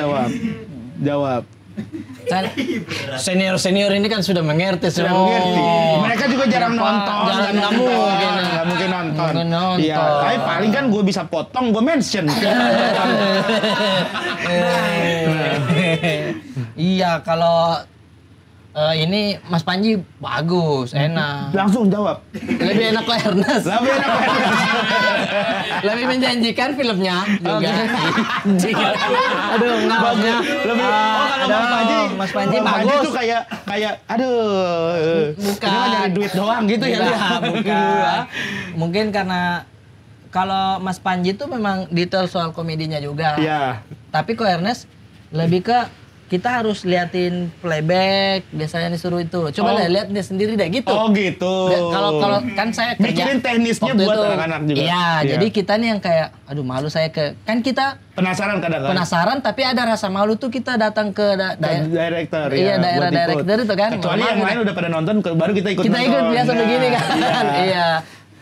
jawab. Kan senior ini kan sudah mengerti Sudah semua. mengerti. Mereka juga jarang nonton. Nggak mungkin. Nggak mungkin nonton. Nggak nonton. Iya, tapi paling kan gue bisa potong, gue mention. Iya, kalau ini Mas Panji bagus, enak. Langsung jawab. Lebih enak kok Ernest. Lebih enak kok Ernest. Lebih menjanjikan filmnya juga. Aduh, enggak maksudnya. Lebih, kalau Mas Panji Bang bagus. tuh kayak aduh. Bukan. Ini mah nyari duit doang gitu ya dia. Bukan. Mungkin karena kalau Mas Panji tuh memang detail soal komedinya juga. Iya. Tapi kok Ernest lebih ke kita harus liatin playback, biasanya disuruh itu. Coba lihat dia sendiri deh gitu. Oh gitu. Kalau kan saya kerja mikirin teknisnya waktu buat itu. anak-anak juga. Iya, jadi kita nih yang kayak aduh malu saya kan kita penasaran kadang-kadang. penasaran tapi ada rasa malu tuh kita datang ke director ya. Iya, daerah buat ikut. director itu kan. Kecuali yang lain udah pada nonton baru kita ikut Kita nonton. ikut biasa Nah, begini kan. iya. Iya.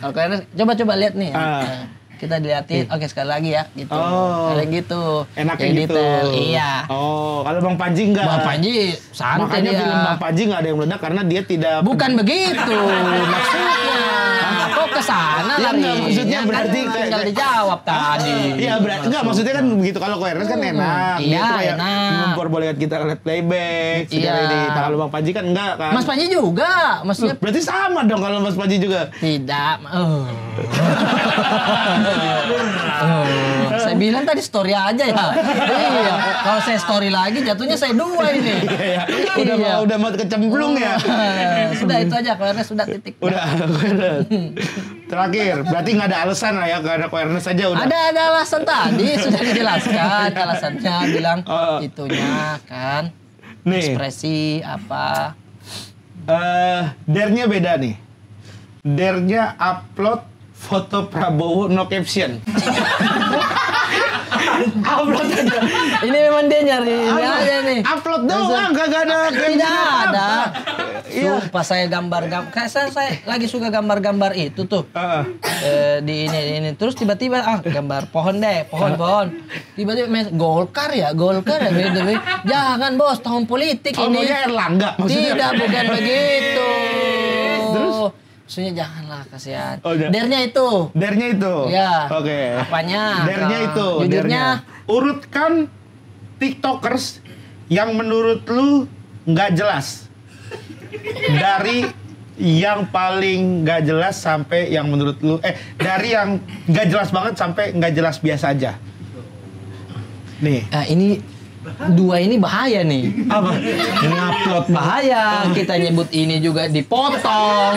Oke, coba lihat nih. Ah. Kita dilihatin, oke sekali lagi ya, gitu. Oh. Kayak gitu. Enaknya Kayak gitu. detail, iya. Oh, kalau Bang Panji enggak. Bang Panji santai Makanya dia. film Bang Panji enggak ada yang meledak karena dia tidak. Bukan begitu maksudnya. Kok ke sana Ya, lari? enggak, maksudnya Kan berarti tinggal dijawab tadi. Iya, berarti enggak maksudnya kan begitu. Kalau Ernest kan enak. Dia Iya, tuh kayak enak. memperbolehkan kita lihat playback segala Iya. ini. Kalau Bang Panji kan enggak kan. Mas Panji juga, maksudnya Berarti sama dong kalau Mas Panji juga. tidak. Saya bilang tadi story aja ya. Iya. Kalau saya story lagi jatuhnya saya dua ini. Iya. Iya. Udah mau kecemplung ya. Sudah itu aja, kalau Ernest sudah titik. Udah. Terakhir, berarti nggak ada alasan lah ya, nggak ada Ernest aja udah. Ada alasan tadi sudah dijelaskan alasannya, bilang itunya kan Nih, ekspresi apa. dare-nya beda nih. Dare-nya upload foto Prabowo no caption. Upload aja. Ini memang dia nyari ini aja nih. Upload doang, kagak ada caption Tidak apa-apa. ada. Iya. Sumpah saya gambar-gambar. Kayak saya lagi suka gambar-gambar itu tuh. Di ini. Terus tiba-tiba gambar pohon deh, pohon. Tiba-tiba Golkar ya. Gitu. Jangan bos, tahun politik Oh, ini. maunya Erlangga maksudnya. Tidak, bukan begitu. Terus? Maksudnya janganlah, kasihan. Oh, udah. Dare-nya itu. Dare-nya itu. Ya. Oke. Apanya? Dare-nya itu. Jujurnya. Dare-nya. Urutkan TikTokers yang menurut lu nggak jelas. Dari yang paling nggak jelas sampai yang menurut lu dari yang nggak jelas banget sampai nggak jelas biasa aja. Nih. Ini dua ini bahaya nih. Apa? Ini upload Bahaya, kita nyebut ini juga dipotong.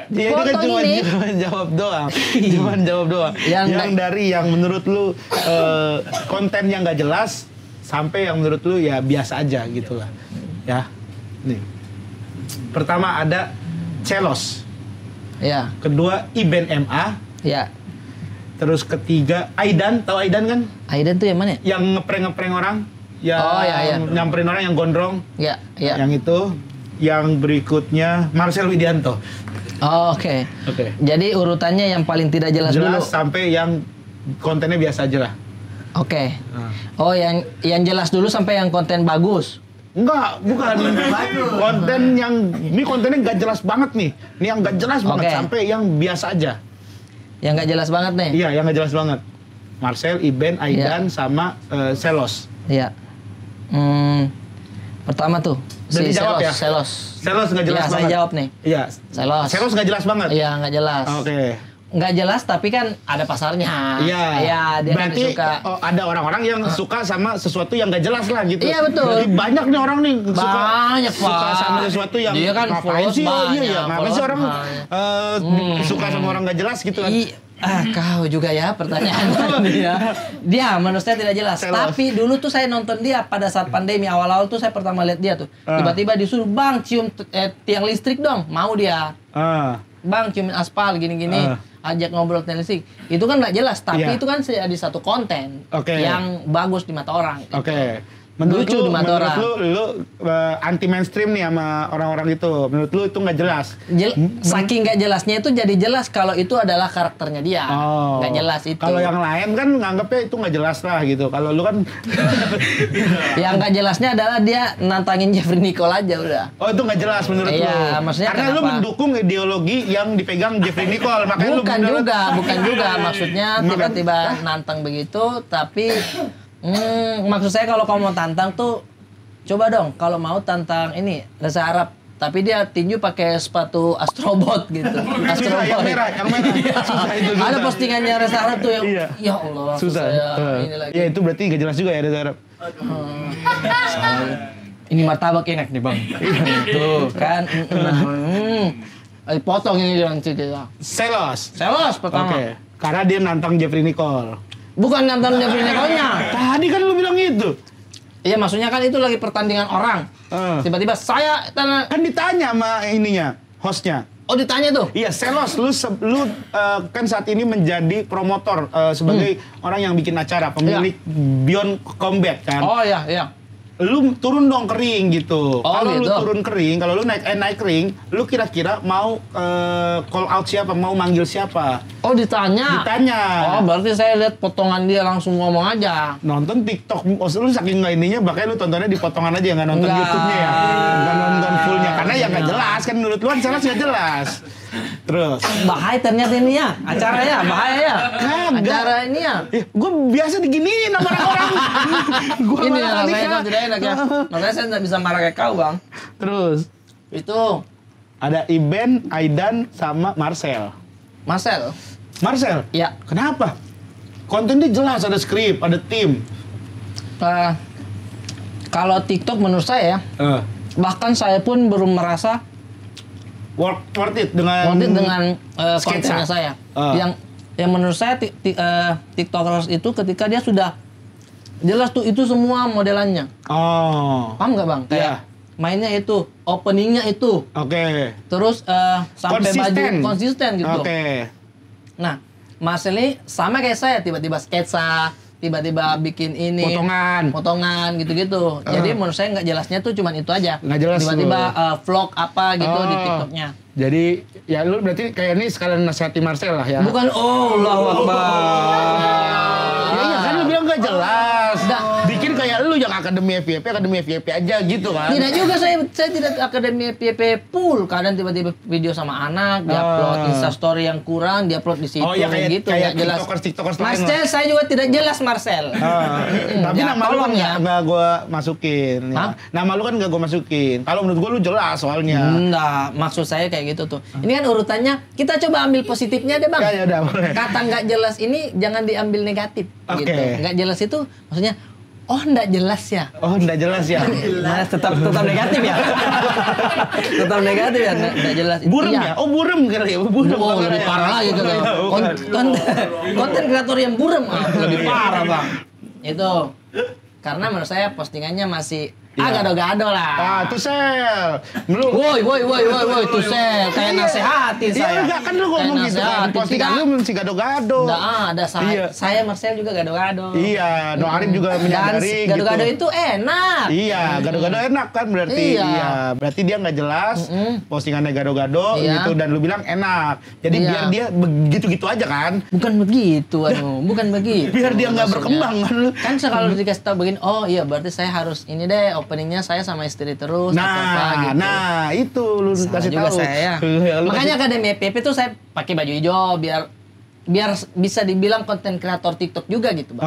Dia itu kan Foto cuma ini. jawab doang. Cuma jawab doang. Yang dari yang menurut lu konten yang nggak jelas sampai yang menurut lu ya biasa aja gitu lah. Ya. Nih. Pertama ada Celos. Ya, Kedua Iben MA. ya. Terus ketiga Aidan, tahu Aidan kan? Aidan tuh yang mana? Yang ngeprank orang. Yang Oh, ya. nyamperin orang yang gondrong. Ya, ya. Yang itu. Yang berikutnya Marcel Widianto. Oh, oke. Oke. Jadi urutannya yang paling tidak jelas, Jelas dulu. sampai yang kontennya biasa aja lah. Oke. Nah. Oh, yang jelas dulu sampai yang konten bagus. Enggak, bukan. Konten yang ini kontennya nggak jelas banget nih. Ini yang nggak jelas banget Oke. sampai yang biasa aja. Yang nggak jelas banget nih. Iya, yang nggak jelas banget. Marcel, Iben, Aidan, sama Celos. Iya. Pertama tuh Udah dijawab ya? Celos. Celos nggak jelas Iya, banget. saya jawab nih. Iya. Celos. Celos nggak jelas banget. Iya, nggak jelas. Oke. Nggak jelas tapi kan ada pasarnya. Iya. Iya, dia kan Berarti suka. ada orang-orang yang suka sama sesuatu yang nggak jelas lah gitu. Iya, betul. Berarti banyak nih orang nih Banyak, suka Pak. sama sesuatu yang Dia kan ngapain followers sih? Oh, iya, banyak, iya. Ngapain sih followers orang suka sama orang nggak jelas gitu kan? Kau juga ya pertanyaan dia menurut saya tidak jelas. Celos. Tapi dulu tuh saya nonton dia pada saat pandemi awal-awal tuh saya pertama lihat dia tuh. Tiba-tiba disuruh bang cium tiang listrik dong, mau dia. Bang ciumin aspal gini-gini, ajak ngobrol tiang listrik. Itu kan nggak jelas, tapi Iya. itu kan jadi satu konten Oke. yang bagus di mata orang. Oke. Menurut Lucu lu, di mata orang. lu anti mainstream nih sama orang-orang itu. Menurut lu itu nggak jelas. Saking nggak jelasnya itu jadi jelas kalau itu adalah karakternya dia. Oh. Nggak jelas itu. Kalau yang lain kan nganggapnya itu nggak jelas lah gitu. Kalau lu kan Yang nggak jelasnya adalah dia nantangin Jeffrey Nicole aja udah. oh itu nggak jelas menurut lu. Iya, maksudnya karena lu kenapa? mendukung ideologi yang dipegang Jeffrey Nicole. Makanya Bukan lu bukan juga. Maksudnya tiba-tiba nantang begitu, tapi maksud saya kalau kamu mau tantang tuh coba dong kalau mau tantang ini Reza Arab, tapi dia tinju pakai sepatu Astrobot gitu. Astrobot. Yang merah. Susah itu. Ada postingannya Reza Arab tuh yang Iya. ya Allah. Susah. Ini lagi. Ya itu berarti nggak jelas juga ya Reza Arab. Ini martabak enak nih bang. Tuh kan. Potong ini nanti kita. Selos. Selos pertama. Oke. Karena dia nantang Jeffrey Nicole. Bukan nonton Jeffrey Nicole-nya. Tadi kan lu bilang itu. Iya maksudnya kan itu lagi pertandingan orang. Tiba-tiba saya Kan ditanya sama ininya, hostnya. oh ditanya tuh. Iya, Selos, lu kan saat ini menjadi promotor sebagai orang yang bikin acara, pemilik Beyond Combat kan. Oh iya, iya. Lu turun dong ke ring gitu. Oh, Kalau lu gitu. turun ke ring, kalau lu naik ring, lu kira-kira mau call out siapa, mau manggil siapa? Oh ditanya. Ditanya. Oh berarti saya lihat potongan dia langsung ngomong aja. Nonton TikTok, lu saking nggak ininya, makanya lu tontonnya di potongan aja, nggak nonton Nggak. YouTube-nya ya, nggak nonton fullnya, karena ya nggak jelas kan menurut lu kan Selos nggak jelas. Terus, Bahaya ternyata ini ya, acaranya bahaya ya. Kagak. Acara ini ya. gue biasa diginiin sama orang-orang. Gua Ini malah yang kali rasanya ya. tidak enak ya. Makanya saya nggak bisa marah kayak kau bang. Terus, Itu ada Iben, Aidan, sama Marcel. Marcel. Marcel? Ya. Kenapa? Kontennya jelas, ada skrip, ada tim. Kalau TikTok menurut saya, bahkan saya pun belum merasa Worth it dengan kontennya saya. Yang menurut saya TikTokers itu ketika dia sudah jelas tuh itu semua modelannya. Oh. Paham nggak bang? Kayak mainnya itu, openingnya itu, Oke. terus sampai baju konsisten gitu. Oke. Nah, Marcel ini sama kayak saya, tiba-tiba sketsa, tiba-tiba bikin ini potongan gitu-gitu. Jadi menurut saya nggak jelasnya tuh cuman itu aja. Nggak jelas tiba-tiba tuh. vlog apa gitu di TikToknya. Jadi ya lu berarti kayak ini sekalian nasihati Marcel lah ya. Bukan Allahu Akbar. Ya iya kan lu bilang nggak jelas. Nggak. Bikin kayak lu yang Akademi FYP aja gitu kan. Tidak juga saya tidak Akademi FYP full. Kadang tiba-tiba video sama anak, diupload Instastory yang kurang, diupload di situ. Oh ya kayak gitu, kayak nggak jelas. TikTokers lain lah. Marcel saya juga tidak jelas Marcel. Tapi Ya, nama lu kan tolong ya. nggak gue masukin. Ya. Hah? Nama lu kan nggak gue masukin. Kalau menurut gue lu jelas soalnya. Enggak, maksud saya kayak gitu tuh. Ini kan urutannya, kita coba ambil positifnya deh bang. Ya udah boleh. Kata nggak jelas ini jangan diambil negatif. Oke. Gitu. Nggak jelas itu maksudnya, oh nggak jelas ya. Oh nggak jelas ya. Nah, tetap negatif ya. Tetap negatif ya, nggak jelas. Burem Iya. ya? Oh burem kali ya. Burem. Oh, lebih parah lagi tuh kayak konten kreator yang burem lebih parah bang. Itu karena menurut saya postingannya masih gado-gado lah. Ah, tuh Sel. Lu Woi, tuh Sel, kayak nasehatin Iya saya. enggak kan lu ngomong Kayak gitu kan. nasehatin. Postingan Tidak. lu masih gado-gado. Nggak ada saya. Iya. Saya Marcel juga gado-gado. Iya, No Arif juga menyadari Dan gado-gado gitu. itu enak. Iya, gado-gado enak kan berarti. Iya. Berarti dia nggak jelas, postingannya gado-gado Iya. gitu dan lu bilang enak. Jadi Iya. biar dia begitu-gitu aja kan. Bukan begitu, bukan begitu. Biar dia nggak Maksudnya. berkembang kan. Kan kalau dikasih tahu begini, oh iya berarti saya harus ini deh openingnya saya sama istri terus atau apa gitu. Nah, itu lu Salah kasih juga tahu. saya. Lu Makanya kasih- Akademi FYP tuh saya pakai baju hijau biar bisa dibilang konten kreator TikTok juga gitu, Bang.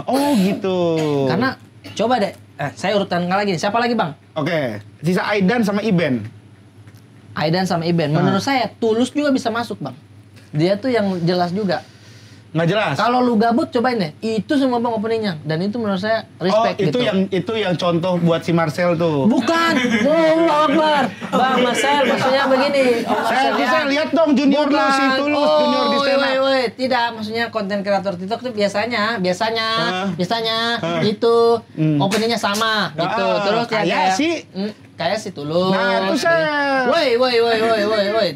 Oh gitu. Karena coba deh, saya urutan lagi nih. Siapa lagi, Bang? Oke, sisa Aidan sama Iben. Aidan sama Iben. Menurut saya Tulus juga bisa masuk, Bang. Dia tuh yang jelas juga. Nggak jelas. Kalau lu gabut cobain deh. Itu semua Bang openingnya dan itu menurut saya respect itu gitu. itu yang contoh buat si Marcel tuh. Bukan. Allahu Akbar. Bang Marcel maksudnya begini. Saya lihat dong junior lu si Tulus, junior di stand up. Woi, tidak, maksudnya konten kreator TikTok tuh biasanya itu openingnya sama gitu. Terus kayak si kayak si Tulus. Nah, itu saya. Woi.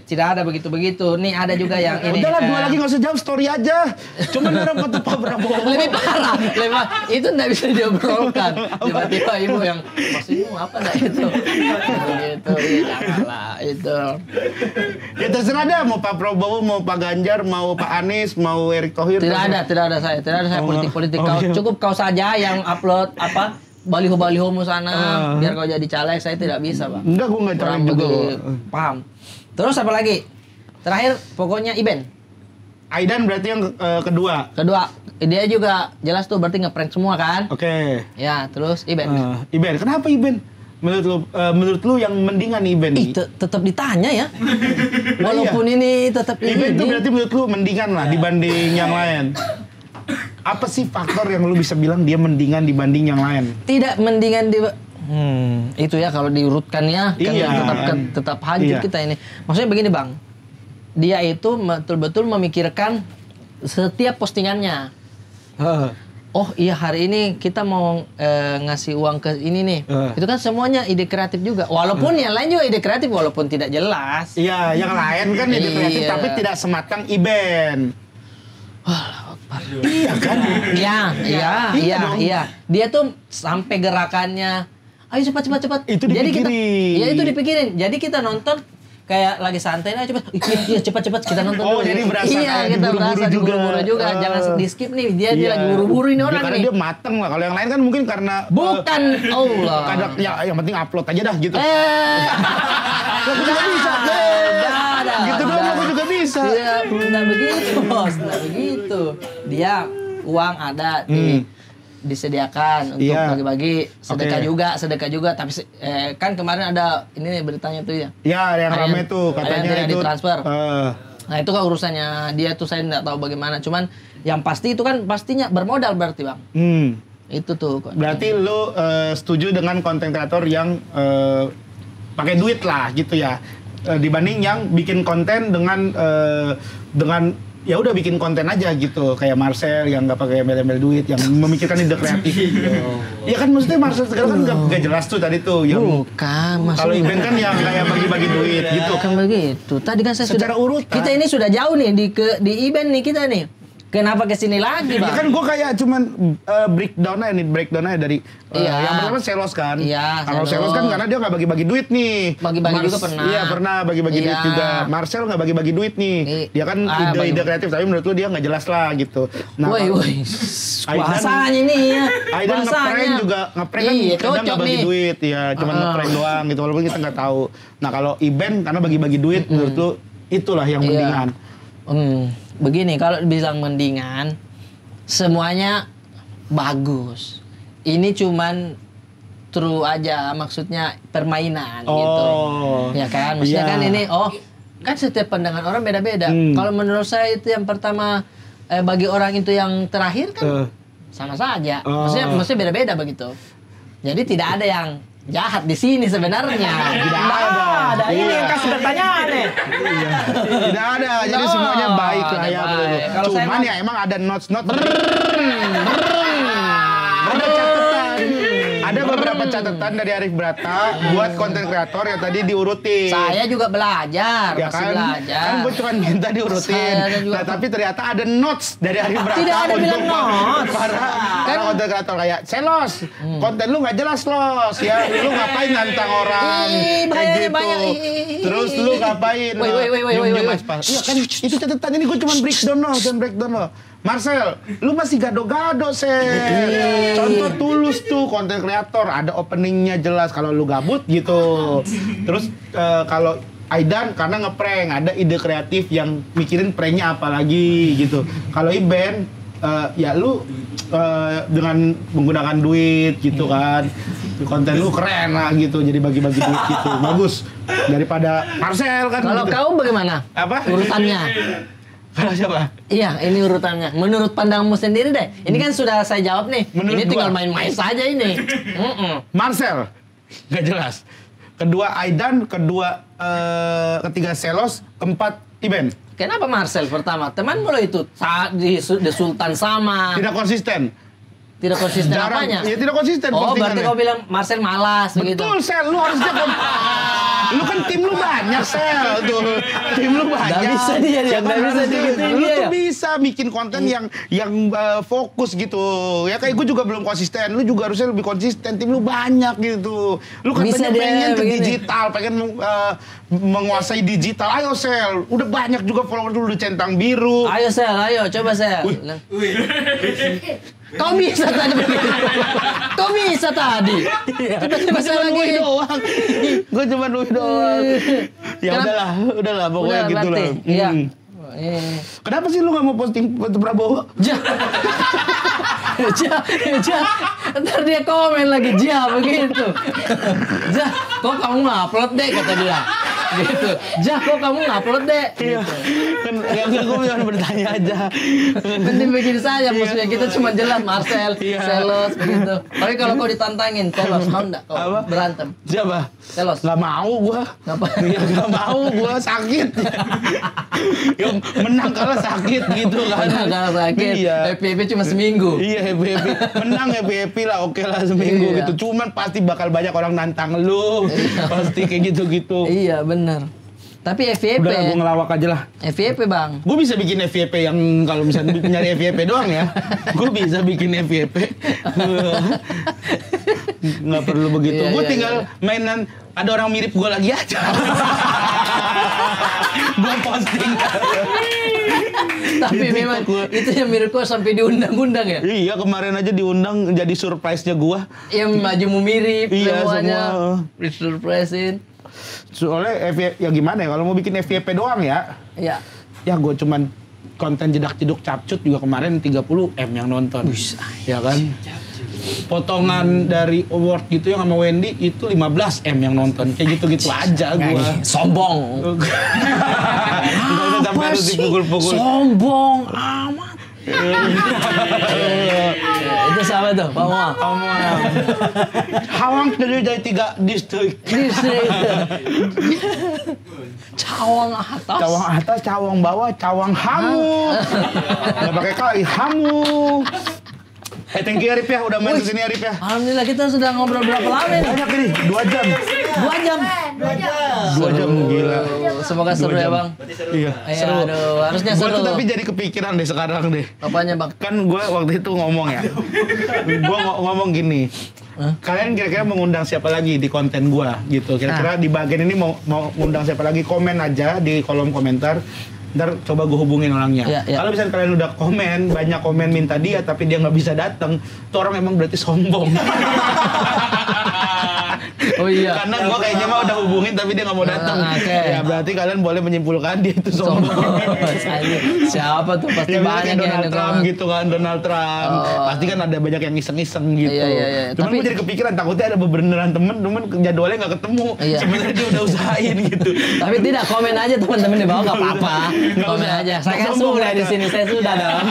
Tidak ada begitu. Nih ada juga yang ini. Udahlah dua lagi nggak usah jawab, story aja. Cuma ngarep kata Pak Prabowo. Lebih parah. Itu nggak bisa diobrolkan. Tiba-tiba ibu yang maksudmu apa nggak itu? Gitu. Iya, janganlah itu. Ya terserah dah mau Pak Prabowo, mau Pak Ganjar, mau Pak Anies, mau Erick Thohir. Tidak ada saya politik-politik. Cukup kau saja yang upload apa baliho-balihomu sana biar kau jadi caleg. Saya tidak bisa, Bang. Enggak, gue nggak caleg juga. Paham. Terus apa lagi? Terakhir pokoknya Iben. Aidan berarti yang kedua. Kedua, dia juga jelas tuh berarti ngeprank semua kan? Oke. Ya, terus Iben. Iben, kenapa Iben? Menurut lu yang mendingan Iben? Tetap ditanya ya. Walaupun ini tetap Iben tuh berarti menurut lu mendingan lah dibanding yang lain. Apa sih faktor yang lu bisa bilang dia mendingan dibanding yang lain? Tidak mendingan itu ya kalau diurutkan ya, kan tetap hancur kita ini. Maksudnya begini Bang, dia itu betul-betul memikirkan setiap postingannya. Oh iya hari ini kita mau ngasih uang ke ini nih. Itu kan semuanya ide kreatif juga. Walaupun yang lain juga ide kreatif walaupun tidak jelas. Iya, yang lain kan ide kreatif tapi tidak sematang Iben. Iya kan? Iya. Dia tuh sampai gerakannya, ayo cepat. Itu dipikirin. Itu dipikirin. Jadi kita nonton kayak lagi santai lah cepat kita nonton dulu. Jadi berasa kita berasa buru-buru juga. Jangan di skip nih. Dia lagi buru-buru ini orang karena nih. Dia mateng lah. Kalau yang lain kan mungkin karena bukan Allah. Kadang ya yang penting upload aja dah gitu. Aku juga bisa. Gitu doang aku juga bisa. Iya, enggak begitu, Bos. Enggak begitu. Dia uang ada disediakan untuk bagi-bagi, sedekah juga tapi kan kemarin ada ini beritanya tuh ya. Iya, yang ramai tuh katanya itu itu transfer. Nah, itu kan urusannya dia tuh saya enggak tahu bagaimana. Cuman yang pasti itu kan pastinya bermodal berarti, Bang. Itu tuh. Berarti lu setuju dengan konten kreator yang pakai duit lah gitu ya. Dibanding yang bikin konten dengan ya udah bikin konten aja gitu kayak Marcel yang nggak pakai embel-embel duit yang memikirkan ide kreatif. Ya kan maksudnya Marcel sekarang kan nggak jelas tuh tadi tuh yang bukan kalau Iben kan yang kayak bagi-bagi duit gitu. Bukan begitu. Tadi kan saya secara urutan. Kita ini sudah jauh nih di Iben nih kita nih. Kenapa kesini lagi, Bang? Ya kan gue kayak cuman breakdown-nya dari yang pertama Selos kan. Iya, kalau Selos kan karena dia nggak bagi-bagi duit nih. Bagi-bagi juga pernah. Iya, pernah bagi-bagi duit juga. Marcel nggak bagi-bagi duit nih. Dia kan ide kreatif tapi menurut lu dia nggak jelas lah gitu. Nah, woi. Bahasanya nih ya. Aidan ngeprank juga ngeprank kan kadang nggak bagi duit ya, cuma ngeprank doang gitu walaupun kita nggak tahu. Nah, kalau Iben karena bagi-bagi duit menurut lu itulah yang mendingan. Begini, kalau bilang mendingan, semuanya bagus. Ini cuman true aja, maksudnya permainan gitu. Ya kan, maksudnya kan ini, kan setiap pandangan orang beda-beda. Kalau menurut saya itu yang pertama, bagi orang itu yang terakhir kan sama saja. Maksudnya beda-beda begitu. Jadi tidak ada yang jahat di sini sebenarnya. Tidak ada. Ini yang kasih pertanyaan nih. Tidak ada. Jadi semuanya baik lah ya. Cuman ya emang ada notes-notes. Ada catatan. Ada beberapa catatan dari Arif Brata buat konten kreator yang tadi diurutin. Saya juga belajar, ya masih kan? belajar. Kan gue cuma minta diurutin. Nah, tapi ternyata ada notes dari Arif Brata. Tidak ada bilang notes. Para konten kreator kayak Selos, konten lu nggak jelas Los ya. Lu ngapain nantang orang kayak gitu. Terus lu ngapain? Iya kan itu catatan ini gue cuma breakdown loh. Marcel, lu masih gado-gado, Contoh Tulus tuh konten kreator, ada openingnya jelas kalau lu gabut gitu. Terus kalau Aidan karena ngeprank, ada ide kreatif yang mikirin pranknya apa lagi gitu. Kalau Iben, ya lu dengan menggunakan duit gitu kan. Konten lu keren lah gitu, jadi bagi-bagi duit gitu. Bagus daripada Marcel kan. Kalau gitu. kau bagaimana? Apa? Urutannya? Kalau siapa? Iya, ini urutannya. Menurut pandanganmu sendiri deh. Ini kan sudah saya jawab nih. Menurut ini tinggal main-main saja ini. Marcel, nggak jelas. Kedua Aidan, ketiga Selos, keempat Iben. Kenapa Marcel pertama? Teman mulu itu di Sultan sama. Tidak konsisten. Tidak konsisten apanya? Ya tidak konsisten. Berarti kau bilang Marcel malas begitu. Betul, Sel. Lu harusnya lu kan tim lu banyak, Sel. Tuh. Tim lu banyak. Gak bisa dia, gak bisa digituin. Lu tuh bisa bikin konten yang fokus gitu. Ya kayak gue juga belum konsisten. Lu juga harusnya lebih konsisten. Tim lu banyak gitu. Lu katanya pengen ke digital, pengen menguasai digital. Ayo, Sel. Udah banyak juga follower lu centang biru. Ayo, Sel. Ayo, coba, Sel. Kau bisa tadi begitu. Kau bisa tadi. Tiba-tiba saya lagi doang. Gue cuma nulis doang. Ya udahlah pokoknya gitu lah. Iya. Kenapa sih lu nggak mau posting foto Prabowo? Ja. Ntar dia komen lagi, Ja begitu. Ja, kok kamu ngupload deh kata dia. Gitu. Ja, kok kamu ngupload deh. Iya. Kan gue cuma bertanya aja. Penting bikin saja, maksudnya kita cuma jelas Marcel, Selos begitu. Tapi kalau kau ditantangin, Selos mau enggak kau berantem? Siapa? Selos. Gak mau gua. Ngapain? Iya gak mau gua, sakit. Yang menang kalah sakit gitu kan. Menang kalah sakit. Iya. FPP cuma seminggu. Iya happy. Menang happy lah, oke lah seminggu Iya. gitu. Cuman pasti bakal banyak orang nantang lu. Pasti kayak gitu-gitu. Iya benar. Tapi FYP. Udah gua ngelawak aja lah. FYP bang. Gue bisa bikin FYP yang kalau misalnya nyari FYP doang ya. Gue bisa bikin FYP. Nggak perlu begitu. Iya, Gue iya, tinggal mainan ada orang mirip gue lagi aja. Gue posting. Tapi Gitu, memang gua. itu yang mirip kok sampai diundang-undang ya. Iya kemarin aja diundang jadi surprise-nya gue. Yang bajumu mirip Iya, semuanya. semua. Disurprisein. Soalnya FYP, ya gimana ya kalau mau bikin FYP doang ya. Iya. Ya gue cuman konten jedak-jeduk capcut juga kemarin 30M yang nonton. Ya kan? Potongan dari award gitu yang sama Wendy itu 15M yang nonton. Kayak gitu-gitu aja gue. Sombong. Nggak usah sampai harus dipukul-pukul. Sombong amat. Itu sama tuh, Pak Moa. Hawang dari 3 distrik. Cawang atas. Cawang atas, cawang bawah, cawang hamu. Nggak pakai kali, hamu. Thank you Arif ya, udah main kesini Arif ya. Alhamdulillah kita sudah ngobrol berapa lama nih? Banyak ini, 2 jam. 2 jam. 2 jam gila. Semoga seru ya bang. Iya, seru. Aduh, harusnya Gue seru. tuh tapi jadi kepikiran deh sekarang deh. Apanya bang? Kan gue waktu itu ngomong ya. Gue ngomong gini. Kalian kira-kira mengundang siapa lagi di konten gue gitu. Kira-kira di bagian ini mau ngundang siapa lagi, komen aja di kolom komentar. Ntar coba gue hubungin orangnya. Iya. Kalau misalnya kalian udah komen, banyak komen minta dia tapi dia nggak bisa datang, tuh orang emang berarti sombong. Oh iya. Karena gue kayaknya mah udah hubungin tapi dia nggak mau datang. Oke. Ya berarti kalian boleh menyimpulkan dia itu sombong. Siapa tuh? Pasti Ya, banyak kayak yang Donald Trump komen. gitu kan, Donald Trump. Pasti kan ada banyak yang iseng-iseng gitu. Iya. Cuman Tapi- gue jadi kepikiran, takutnya ada beneran temen jadwalnya nggak ketemu. Iya. Sebenarnya dia udah usahain gitu. Tapi tidak, komen aja teman-teman di bawah nggak apa-apa. Nggak Komen usah. aja. Saya kan Sombong sudah mereka. di sini, saya sudah dong.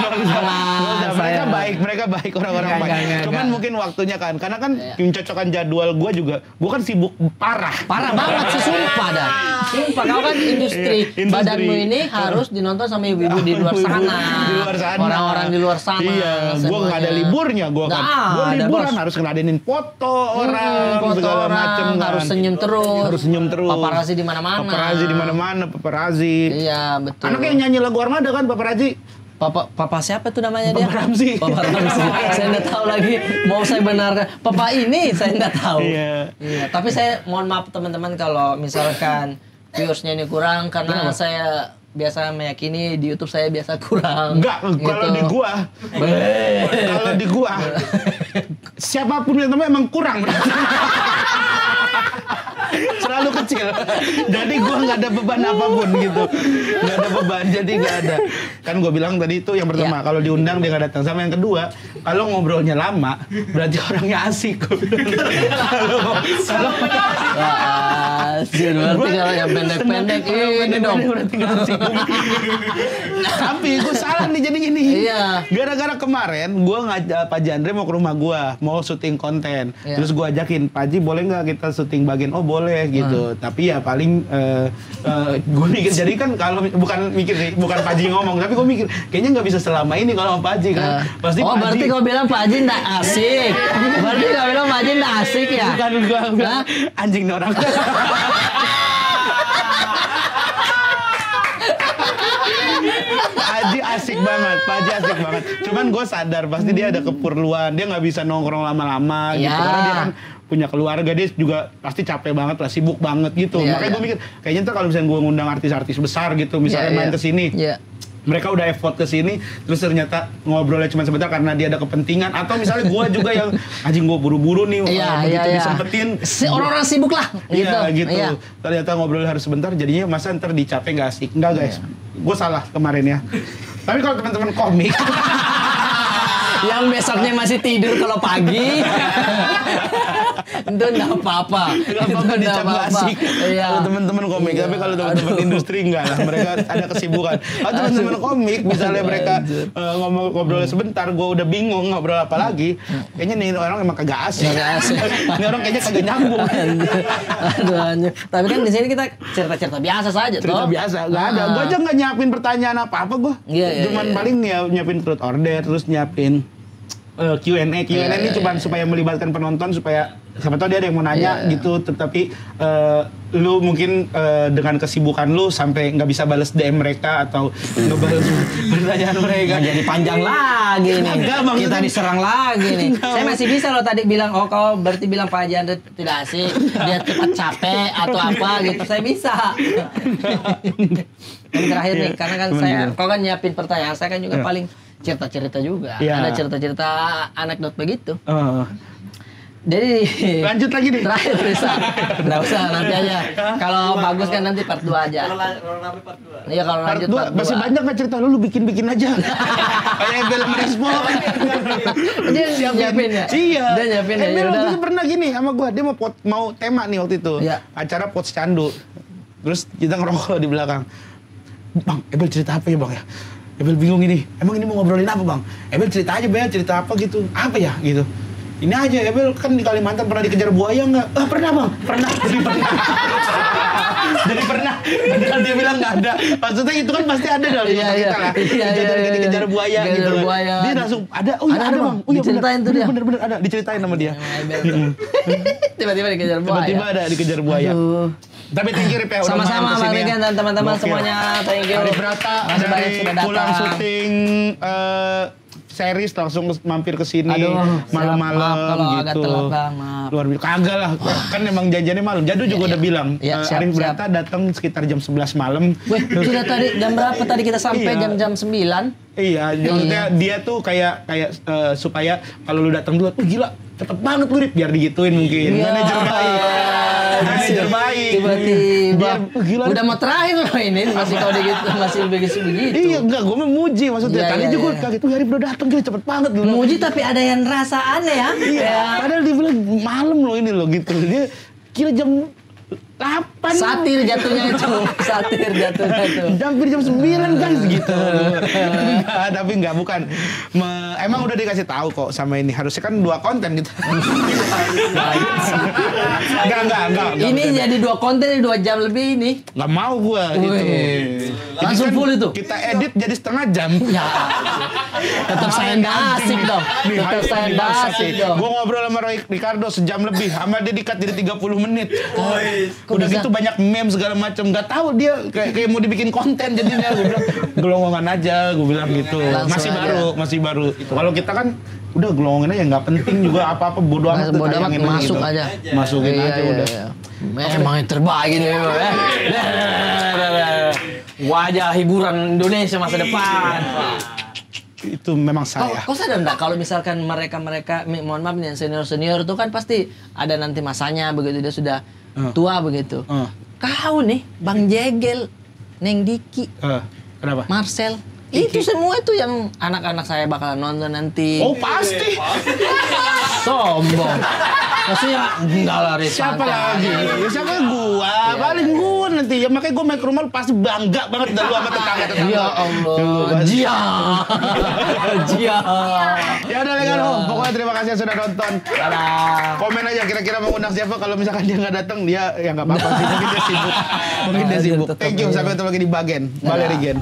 Mereka baik orang-orang baik. Enggak. Cuman mungkin waktunya kan, karena kan mencocokkan jadwal gue juga. Gue kan sibuk parah. Parah banget sih, sumpah dah. Sumpah, kau kan industri. Industri. Badanmu ini harus dinonton sama ibu-ibu di luar sana. Di luar sana. Orang-orang di luar sana. Iya, gue nggak ada liburnya, gue kan. Gue Nggak ada, liburan Bos. harus ngeladenin foto orang, Foto segala orang, macem kan. harus senyum terus. Harus senyum terus. Paparazi di mana-mana. Paparazi. Iya, betul. Anaknya yang nyanyi lagu Armada kan, Paparazi. Papa siapa tuh namanya dia? Papa Ramzi. Papa Ramzi. Saya nggak tahu lagi. Mau saya benarkan. Papa ini saya nggak tahu. Iya. Tapi saya mohon maaf teman-teman kalau misalkan viewersnya ini kurang karena saya biasa meyakini di YouTube saya biasa kurang. Enggak, kalau di gua. Kalau di gua. Siapapun yang temen emang kurang berarti. Selalu kecil. Jadi gua nggak ada beban apapun gitu. Nggak ada beban, jadi nggak ada. Kan gua bilang tadi itu yang pertama, kalau diundang dia nggak datang. Sama yang kedua, kalau ngobrolnya lama, berarti orangnya asik. Kalau Berarti kalau yang pendek-pendek ini dong. berarti nggak asik. Tapi gue salah nih jadi gini. Iya. Gara-gara kemarin gue ngajak Pak Jandre mau ke rumah gue, mau syuting konten. Iya. Terus gue ajakin, Pak Ji boleh nggak kita syuting bagian? Oh boleh gitu. Tapi ya paling gue mikir, jadi kan kalau bukan mikir sih, bukan Pak Ji ngomong, tapi gue mikir kayaknya nggak bisa selama ini kalau sama Pak Ji kan. Pasti Oh, Pak berarti Ji- kau bilang Pak Haji nggak asik. Berarti kau bilang Pak Haji nggak asik ya? Bukan gue bilang Hah? anjing nih orang. Pak Haji asik banget, Pak Haji asik banget. Cuman gue sadar pasti dia ada keperluan, dia nggak bisa nongkrong lama-lama gitu. Ya. Karena dia kan punya keluarga, dia juga pasti capek banget lah, sibuk banget gitu. Iya, Makanya iya. gue mikir, kayaknya ntar kalau misalnya gue ngundang artis-artis besar gitu, misalnya Iya, main iya. ke sini. Iya. Mereka udah effort ke sini, terus ternyata ngobrolnya cuma sebentar karena dia ada kepentingan, atau misalnya gue juga yang anjing gue buru-buru nih, begitu disempetin. Orang-orang sibuk lah. Iya gitu. Iya. Ternyata ngobrol harus sebentar, jadinya masa ntar dicapai nggak asik. Enggak guys. gue salah kemarin ya. Tapi kalau teman-teman komik yang besoknya masih tidur kalau pagi itu enggak apa-apa. Itu dicap asik. Iya. Kalau teman-teman komik, tapi kalau teman-teman industri enggak lah. Mereka ada kesibukan. Kalau teman-teman komik, misalnya mereka ngobrol sebentar, gue udah bingung ngobrol apa lagi. Kayaknya nih orang emang kagak asik. Ini orang kayaknya kagak nyambung. Aduh, anjir. Tapi kan di sini kita cerita-cerita biasa saja, Cerita toh. biasa, nggak ada. Gue aja nggak nyiapin pertanyaan apa-apa gue. Iya, Cuman iya. paling ya nyiapin truth order, terus nyiapin Q&A. Q&A ini cuma supaya melibatkan penonton, supaya siapa tahu dia ada yang mau nanya gitu. Tetapi lu mungkin dengan kesibukan lu sampai nggak bisa balas DM mereka atau ngebales pertanyaan mereka. Nggak jadi panjang lagi nih. Enggak, maksudnya- Kita diserang lagi nih. Saya masih bisa loh tadi bilang, oh kau berarti bilang Pak Haji Andre tidak asik, dia cepat capek atau apa gitu. Saya bisa. Yang terakhir nih, karena kan kau kan nyiapin pertanyaan, saya kan juga paling cerita-cerita juga. Iya. Ada cerita-cerita anekdot begitu. Oh. Jadi Lanjut lagi nih. terakhir bisa. Nggak usah nanti aja. Kalau bagus kan nanti part 2 aja. Kalau rame part 2. Iya kalau Part lanjut 2 part 2. masih banyak nggak cerita lu bikin-bikin aja. Kayak Ebel merespon. Dia nyiapin ya? Iya. Dia nyiapin ya? Ebel Ya waktu udah. itu pernah gini sama gua, dia mau tema nih waktu itu. Iya. Acara Pots Candu. Terus kita ngerokok di belakang. Bang, Ebel cerita apa ya, Bang ya? Ebel bingung ini. Emang ini mau ngobrolin apa, Bang? Ebel cerita aja, Bel, cerita apa gitu. Apa ya gitu. Ini aja, Ebel kan di Kalimantan pernah dikejar buaya nggak? Ah, pernah, Bang. Pernah. Jadi pernah. Jadi pernah. Padahal dia bilang nggak ada. Maksudnya itu kan pasti ada dalam Iya, kita iya. lah. Iya, iya, Dikejar iya. buaya Dikejar gitu. buaya. Dia langsung ada. Oh iya, ada, Bang. Oh iya, Diceritain tuh dia. bener ada. Diceritain sama dia. Tiba-tiba dikejar buaya. Tiba-tiba ada dikejar buaya. Aduh. Tapi thank you Rip ya, udah Sama-sama main Bang kesini ya. Regen dan teman-teman Gokil. semuanya. Thank you. Hari Brata Makasih banyak dari sudah datang. pulang syuting series langsung mampir ke sini Aduh, malam-malam maaf kalau gitu. agak telat, Bang, maaf. Luar biasa. Kagak lah. Kan emang janjiannya malam. Jadu juga Iya, udah iya. bilang. Iya, siap, Arif siap. Brata datang sekitar jam 11 malam. Weh, sudah tadi jam berapa tadi kita sampai Iya. jam 9? Iya, maksudnya dia tuh kayak supaya kalau lu datang dulu, gila, cepet banget lu Rip, biar digituin mungkin. Iya. Manajer baik. Manajer baik. Tiba-tiba. Biar, gila. Udah mau terakhir loh ini masih kau begitu, masih begitu. Iya, enggak, gue memuji maksudnya. Iya, Tadi iya, juga iya. kaget tuh, Rip udah datang, gila cepet banget dulu. Muji tapi ada yang rasa aneh ya. Iya, padahal dia bilang malam loh ini loh gitu. Dia kira jam 8. Satir jatuhnya itu. Satir jatuhnya itu. Hampir jam 9 guys gitu. Enggak, tapi enggak, bukan. Emang udah dikasih tahu kok sama ini. Harusnya kan 2 konten gitu. Enggak. Ini jadi 2 konten 2 jam lebih ini. Enggak mau gua gitu. Wih. Jadi Langsung kan full itu. Kita edit jadi setengah jam. Ya. Tetap saya nggak asik dong. Nih, Tetap saya nggak asik dong. Gue ngobrol sama Ricardo sejam lebih, sama dia dikat jadi 30 menit. Kok Udah bisa? gitu banyak meme segala macam, nggak tahu dia kayak mau dibikin konten jadinya. Gue bilang gelongongan aja, gue bilang gitu. Langsung Masih baru. Kalau kita kan udah gelongongan aja, nggak penting juga apa-apa, bodo amat. Bodo amat, tayangin masuk gitu. aja. Masukin Iya, aja iya, udah. iya. Memang yang terbaik ini. Wajah hiburan Indonesia masa depan. Itu memang saya. Kau sadar enggak kalau misalkan mereka mohon maaf nih yang senior itu kan pasti ada nanti masanya begitu dia sudah tua begitu. Kau nih Bang Jegel, Neng Diki, Kenapa? Marcel, itu semua itu yang anak-anak saya bakalan nonton nanti. Oh pasti. Sombong. Maksudnya enggak lah Riz, Siapa santai lagi? aja. Ya siapa gua? Paling gua nanti. Ya makanya gua main ke rumah lu pasti bangga banget dah lu sama tetangga-tetangga. Ya Allah. Jia. Jia. Ya udah Legal Home. Pokoknya terima kasih yang sudah nonton. Dadah. Komen aja kira-kira mau undang siapa, kalau misalkan dia nggak datang dia ya nggak apa-apa sih, mungkin dia sibuk. Thank you, sampai ketemu lagi di Bagen. Balik Regen.